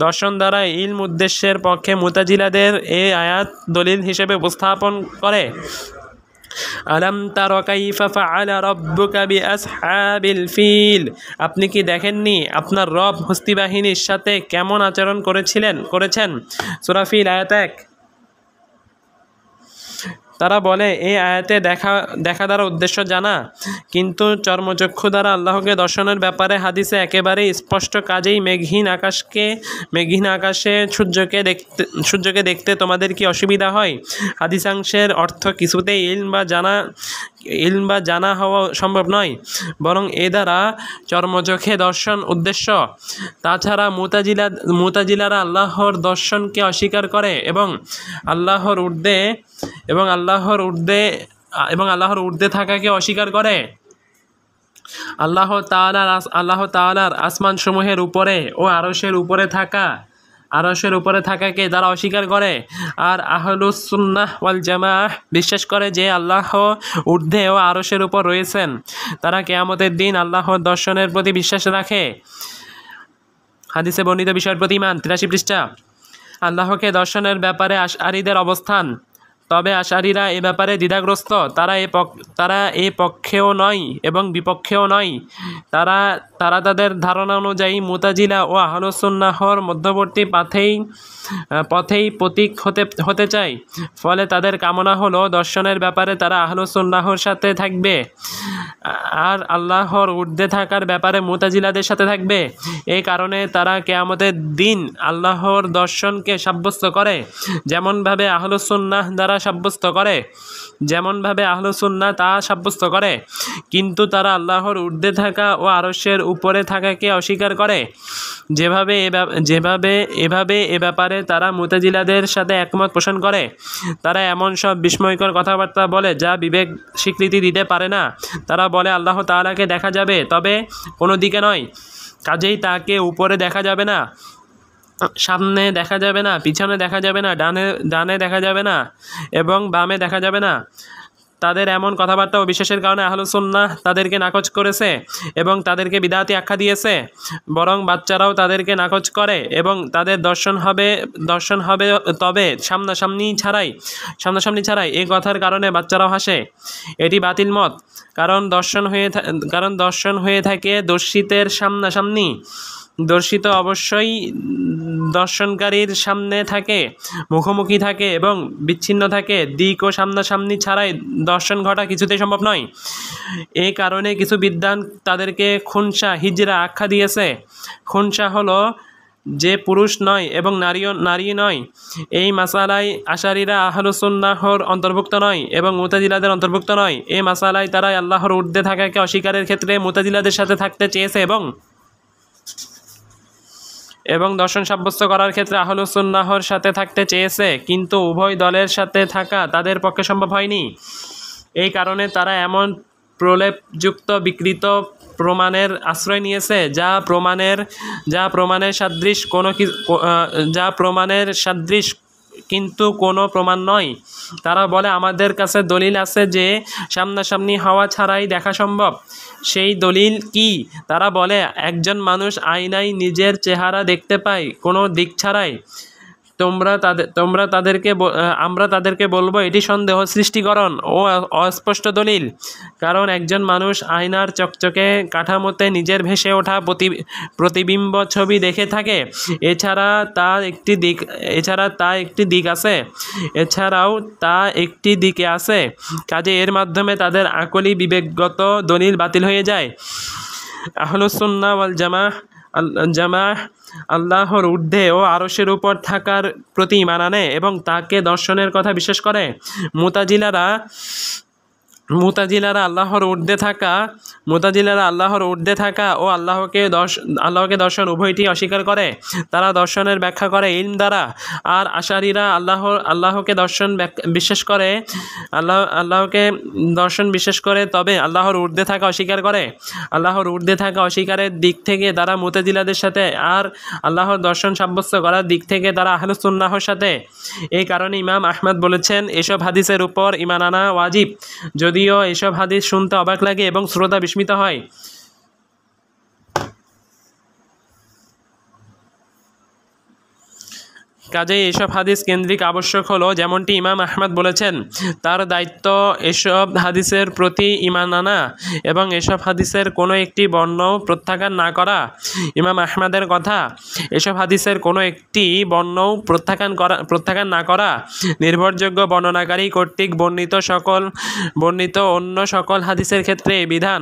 দর্শন দ্বারা ইলম উদ্দেশ্যের পক্ষে মুতাজিলাদের এই আয়াত দলিল হিসেবে উপস্থাপন করে। আলাম তারা কাইফা ফাআলা রাব্বুকা বিআসহাবিল ফিল। আপনি কি দেখেননি আপনার রব হস্তি বাহিনীর সাথে কেমন আচরণ করেছেন? সূরা ফিল আয়াত 1। তারা বলে, এই আয়াতে দেখা দ্বারা উদ্দেশ্য জানা, কিন্তু চর্মচক্ষু দ্বারা আল্লাহকে দর্শনের ব্যাপারে হাদিসে একেবারেই স্পষ্ট। কাজেই মেঘহীন আকাশে সূর্যকে দেখতে তোমাদের কি অসুবিধা হয়? হাদিসাংশের অর্থ কিছুতেই ইলম বা জানা হওয়া সম্ভব নয়, বরং এ দ্বারা চর্মচক্ষে দর্শন উদ্দেশ্য। তাছাড়া মুতাজিলারা আল্লাহর দর্শনকে অস্বীকার করে এবং আল্লাহর ঊর্ধ্বে থাকাকে অস্বীকার করে। আল্লাহ তাআলার আসমান সমূহের উপরে ও আরশের উপরে থাকাকে তারা অস্বীকার করে। আর আহলুস সুন্নাহ ওয়াল জামাআহ বিশ্বাস করে যে আল্লাহ ঊর্ধ্বে ও আরশের উপর রয়েছেন। তারা কিয়ামতের দিন আল্লাহর দর্শনের প্রতি বিশ্বাস রাখে। হাদিসে বর্ণিত বিষয়ের প্রতি ঈমান 83 পৃষ্ঠা। আল্লাহকে দর্শনের ব্যাপারে আশআরীদের অবস্থান। তবে আশআরীরা এ ব্যাপারে দ্বিধাগ্রস্ত। তারা এ পক্ষেও নয় এবং বিপক্ষেও নয়। তারা তাদের ধারণা অনুযায়ী মুতাজিলা ও আহলুস সুন্নাহর মধ্যবর্তী পথেই প্রতীক হতে চায়। ফলে তাদের কামনা হলো দর্শনের ব্যাপারে তারা আহলুস সুন্নাহর সাথে থাকবে, আর আল্লাহর ঊর্ধ্বে থাকার ব্যাপারে মুতাজিলাদের সাথে থাকবে। এই কারণে তারা কিয়ামতের দিন আল্লাহর দর্শনকে সাব্যস্ত করে যেমনভাবে আহলুস সুন্নাহ তা সাব্যস্ত করে, কিন্তু তারা আল্লাহর ঊর্ধ্বে থাকা ও আরশের উপরে থাকাকে অস্বীকার করে। এভাবে এ ব্যাপারে তারা মুতাজিলাদের সাথে একমত পোষণ করে। তারা এমন সব বিস্ময়কর কথাবার্তা বলে যা বিবেক স্বীকৃতি দিতে পারে না। তারা বলে, আল্লাহ তাআলাকে দেখা যাবে, তবে কোনো দিকে নয়। কাজেই তাকে উপরে দেখা যাবে না, সামনে দেখা যাবে না, পিছনে দেখা যাবে না, ডানে দেখা যাবে না এবং বামে দেখা যাবে না। তাদের এমন কথাবার্তা ও বিশ্বাসের কারণে আহলুস সুন্নাহ তাদেরকে নাকচ করেছে এবং তাদেরকে বিদআতি আখ্যা দিয়েছে। বরং বাচ্চারাও তাদেরকে নাকচ করে এবং তাদের দর্শন হবে তবে সামনাসামনি ছাড়াই। এই কথার কারণে বাচ্চারাও হাসে। এটি বাতিল মত, কারণ দর্শন হয়ে থাকে দর্শিতের সামনাসামনি। দর্শিত অবশ্যই দর্শনকারীর সামনে থাকে, মুখোমুখি থাকে এবং বিচ্ছিন্ন থাকে। দিক ও সামনাসামনি ছাড়াই দর্শন ঘটা কিছুতেই সম্ভব নয়। এই কারণে কিছু বিদ্বান তাদেরকে খুনসা হিজরা আখ্যা দিয়েছে। খুনসা হলো যে পুরুষ নয় এবং নারী নয়। এই মাসালায় আশারীরা আহলুস সুন্নাহর অন্তর্ভুক্ত নয় এবং মুতাজিলাদের অন্তর্ভুক্ত নয়। এই মাসালায় তারা আল্লাহর ঊর্ধ্বে থাকাকে অস্বীকারের ক্ষেত্রে মুতাজিলাদের সাথে থাকতে চেয়েছে এবং দর্শন সাব্যস্ত করার ক্ষেত্রে আহলুস সুন্নাহর সাথে থাকতে চেয়েছে, কিন্তু উভয় দলের সাথে থাকা তাদের পক্ষে সম্ভব হয়নি। এই কারণে তারা এমন প্রলেপযুক্ত বিকৃত প্রমাণের আশ্রয় নিয়েছে যা প্রমাণের সাদৃশ কিন্তু কোনো প্রমাণ নয়। তারা বলে, আমাদের কাছে দলিল আছে যে সামনাসামনি হওয়া ছাড়াই দেখা সম্ভব। সেই দলিল কি? তারা বলে, একজন মানুষ আয়নায় নিজের চেহারা দেখতে পায় কোনো দিক ছাড়াই। আমরা তাদেরকে বলবো এটি সন্দেহ সৃষ্টিকরণ ও অস্পষ্ট দলিল। কারণ একজন মানুষ আয়নার চকচকে কাঠামোতে নিজের ভেসে ওঠা প্রতিবিম্ব ছবি দেখে থাকে। এছাড়াও তা একটি দিকে আছে। কাজে এর মাধ্যমে তাদের আকলি বিবেকগত দলিল বাতিল হয়ে যায়। আহলুস সুন্নাহ ওয়াল জামাআহ আল্লাহর ঊর্ধ্বে ও আরশের উপর থাকার প্রতি ঈমান আনে এবং তাকে দর্শনের কথা বিশ্বাস করে। মুতাজিলারা আল্লাহর ঊর্ধ্বে থাকা ও আল্লাহকে দর্শন উভয়টি অস্বীকার করে। তারা দর্শনের ব্যাখ্যা করে ইলম দ্বারা। আর আশারীরা আল্লাহকে দর্শন বিশ্বাস করে তবে আল্লাহর ঊর্ধ্বে থাকা অস্বীকার করে। আল্লাহর ঊর্ধ্বে থাকা অস্বীকারের দিক থেকে তারা মুতাজিলাদের সাথে, আর আল্লাহর দর্শন সাব্যস্ত করার দিক থেকে তারা আহলুস সুন্নাহর সাথে। এই কারণে ইমাম আহমদ বলেছেন, এসব হাদিসের উপর ঈমান আনা ওয়াজিব, যদিও এসব হাদিস শুনতে অবাক লাগে এবং শ্রোতা বিস্মিত হয়। কাজেই এসব হাদিস কেন্দ্রিক আবশ্যক হলো, যেমনটি ইমাম আহমদ বলেছেন, তার দায়িত্ব এসব হাদিসের প্রতি ঈমান আনা এবং এসব হাদিসের কোনো একটি বর্ণও প্রত্যাখ্যান না করা। ইমাম আহমদের কথা, এসব হাদিসের কোনো একটি বর্ণও প্রত্যাখ্যান না করা নির্ভরযোগ্য বর্ণনাকারী কর্তৃক বর্ণিত অন্য সকল হাদিসের ক্ষেত্রে বিধান।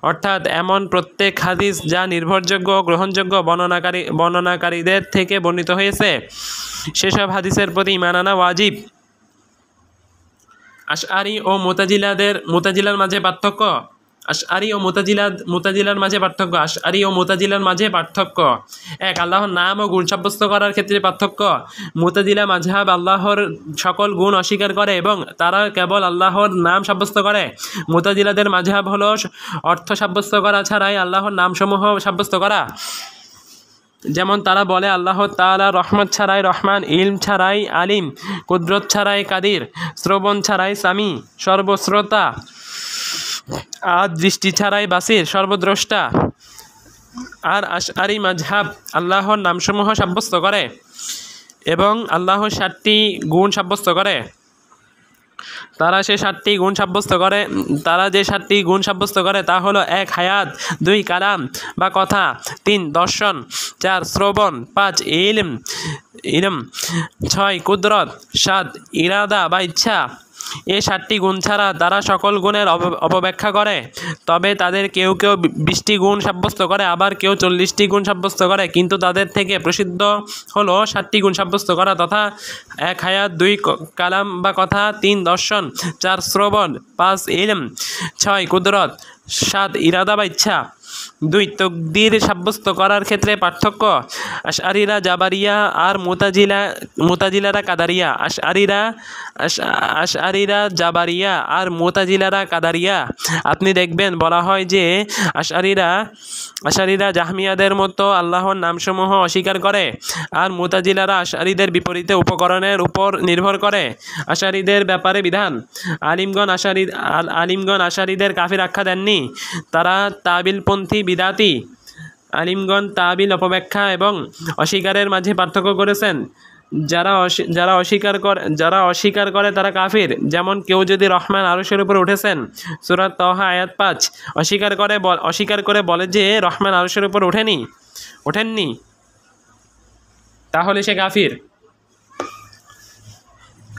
অর্থাৎ এমন প্রত্যেক হাদিস যা নির্ভরযোগ্য ও গ্রহণযোগ্য বর্ণনাকারীদের থেকে বর্ণিত হয়েছে, সেসব হাদিসের প্রতি ঈমান আনা ওয়াজিব। আশআরী ও মুতাজিলার মাঝে পার্থক্য। আশআরী ও মুতাজিলার মাঝে পার্থক্য। এক, আল্লাহর নাম ও গুণ সাব্যস্ত করার ক্ষেত্রে পার্থক্য। মুতাজিলা মাযহাব আল্লাহর সকল গুণ অস্বীকার করে এবং তারা কেবল আল্লাহর নাম সাব্যস্ত করে। মুতাজিলাদের মাযহাব হলো অর্থ সাব্যস্ত করা ছাড়াই আল্লাহর নামসমূহ সাব্যস্ত করা। যেমন তারা বলে, আল্লাহ তাআলা রহমত ছাড়াই রহমান, ইলম ছাড়াই আলিম, কুদরত ছাড়াই কাদির, শ্রবণ ছাড়াই সামি, সর্বশ্রোতা, আর দৃষ্টি ছাড়াই বাসির, সর্বদ্রষ্টা। আর আশআরী মাযহাব আল্লাহর নামসমূহ সাব্যস্ত করে এবং আল্লাহর 7টি গুণ সাব্যস্ত করে। তারা যে 7টি গুণ সাব্যস্ত করে তা হলো: 1 হায়াত, 2 কালাম বা কথা, 3 দর্শন, 4 শ্রবণ, 5 ইলম, 6 কুদরত, 7 ইরাদা বা ইচ্ছা। এই 7টি গুণ ছাড়া তারা সকল গুণের অপব্যাখ্যা করে। তবে তাদের কেউ 20টি গুণ সাব্যস্ত করে, আবার কেউ 40টি গুণ সাব্যস্ত করে, কিন্তু তাদের থেকে প্রসিদ্ধ হলো 7টি গুণ সাব্যস্ত করা তথা 1 হায়াত, 2 কালাম বা কথা, 3 দর্শন, 4 শ্রবণ, 5 ইলম, 6 কুদরত, 7 ইরাদা বা ইচ্ছা। 2 তাকদীর সাব্যস্ত করার ক্ষেত্রে পার্থক্য। আশআরীরা জাবারিয়া আর মুতাজিলারা কাদারিয়া। আশআরীরা জাবারিয়া আর মুতাজিলারা কাদারিয়া। আপনি দেখবেন বলা হয় যে আশআরীরা জাহমিয়াদের মতো আল্লাহর নামসমূহ অস্বীকার করে, আর মুতাজিলারা আশআরীদের বিপরীতে উপকরণের উপর নির্ভর করে। আশআরীদের ব্যাপারে বিধান। আলিমগণ আশআরীদের কাফির আখ্যা দেননি, তারা তাবিলপন্থী বিদাতি। আলিমগণ তাবিল অপব্যাখ্যা এবং অস্বীকারের মাঝে পার্থক্য করেছেন। যারা অস্বীকার করে তারা কাফির। যেমন কেউ যদি রহমান আরশের উপর উঠেছেন, সূরা তাহা আয়াত 5 অস্বীকার করে বলে যে রহমান আরশের উপর ওঠেননি, তাহলে সে কাফির,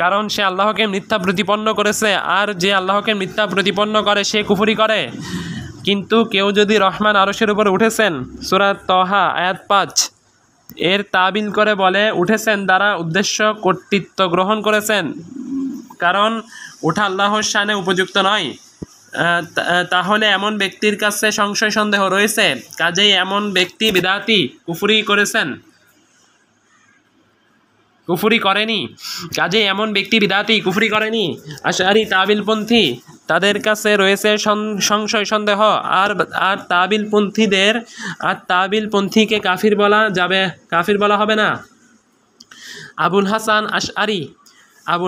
কারণ সে আল্লাহকে মিথ্যা প্রতিপন্ন করেছে, আর যে আল্লাহকে মিথ্যা প্রতিপন্ন করে সে কুফরি করে। কিন্তু কেউ যদি রহমান আরশের উপর উঠেছেন, সূরা তাহা আয়াত 5 এর তাবিল করে বলে উঠেছেন দ্বারা উদ্দেশ্য কর্তৃত্ব গ্রহণ করেছেন, কারণ ওঠা আল্লাহর শানে উপযুক্ত নয়, তাহলে এমন ব্যক্তির কাছে সংশয় সন্দেহ রয়েছে। কাজেই এমন ব্যক্তি বিদআতি, কুফরি করেনি। আশআরী তাবিলপন্থী, তাদের কাছে রয়েছে সংশয় সন্দেহ। আর তাবিলপন্থীকে কাফির বলা হবে না। আবুল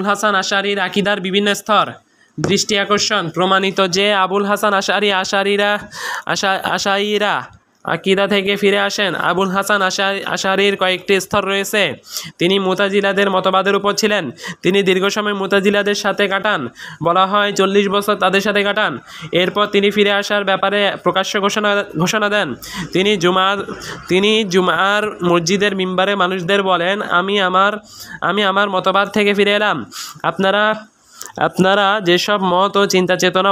হাসান আশআরীর আকীদার বিভিন্ন স্তর। দৃষ্টি আকর্ষণ: প্রমাণিত যে আবুল হাসান আশআরীরা আকিদা থেকে ফিরে আসেন। আবুল হাসান আশারির কয়েকটি স্তর রয়েছে। তিনি মুতাজিলাদের মতবাদের উপর ছিলেন। তিনি দীর্ঘ সময় মুতাজিলাদের সাথে কাটান, বলা হয় 40 বছর তাদের সাথে কাটান। এরপর তিনি ফিরে আসার ব্যাপারে প্রকাশ্য ঘোষণা দেন। তিনি জুমার মসজিদের মিম্বারে মানুষদের বলেন, আমি আমার মতবাদ থেকে ফিরে এলাম। আপনারা যেসব মত ও চিন্তা চেতনা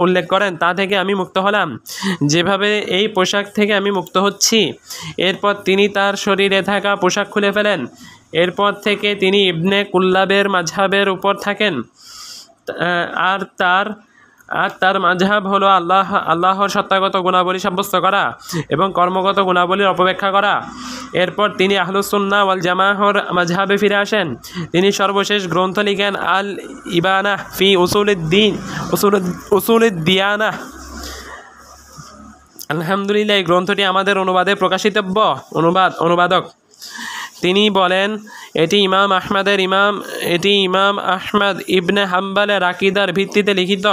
উল্লেখ করেন তা থেকে আমি মুক্ত হলাম, যেভাবে এই পোশাক থেকে আমি মুক্ত হচ্ছি। এরপর তিনি তার শরীরে থাকা পোশাক খুলে ফেলেন। এরপর থেকে তিনি ইবনে কুল্লাবের মাযহাবের উপর থাকেন। আর তার মাযহাব হলো আল্লাহর সত্তাগত গুণাবলী সাব্যস্ত করা এবং কর্মগত গুণাবলীর অপব্যাখ্যা করা। এরপর তিনি আহলুস সুন্নাহ ওয়াল জামাআহর মাযহাবে ফিরে আসেন। তিনি সর্বশেষ গ্রন্থ লিখেন আল ইবানাহ ফি উসুলিদ দিয়ানাহ। আলহামদুলিল্লাহ, এই গ্রন্থটি আমাদের অনুবাদে প্রকাশিতব্য। অনুবাদক তিনি বলেন, এটি ইমাম আহমদ ইবনে হাম্বলের আকীদার ভিত্তিতে লিখিত।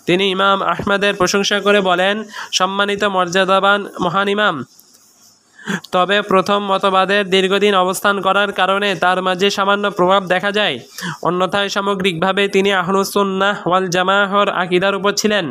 তিনি ইমাম আহমদের প্রশংসা করে বলেন, সম্মানিত মর্যাদাবান মহান ইমাম। তবে প্রথম মতবাদের দীর্ঘদিন অবস্থান করার কারণে তার মাঝে সামান্য প্রভাব দেখা যায়। অন্যথায় সামগ্রিকভাবে তিনি আহলুস সুন্নাহ ওয়াল জামাআহর আকীদার উপর ছিলেন।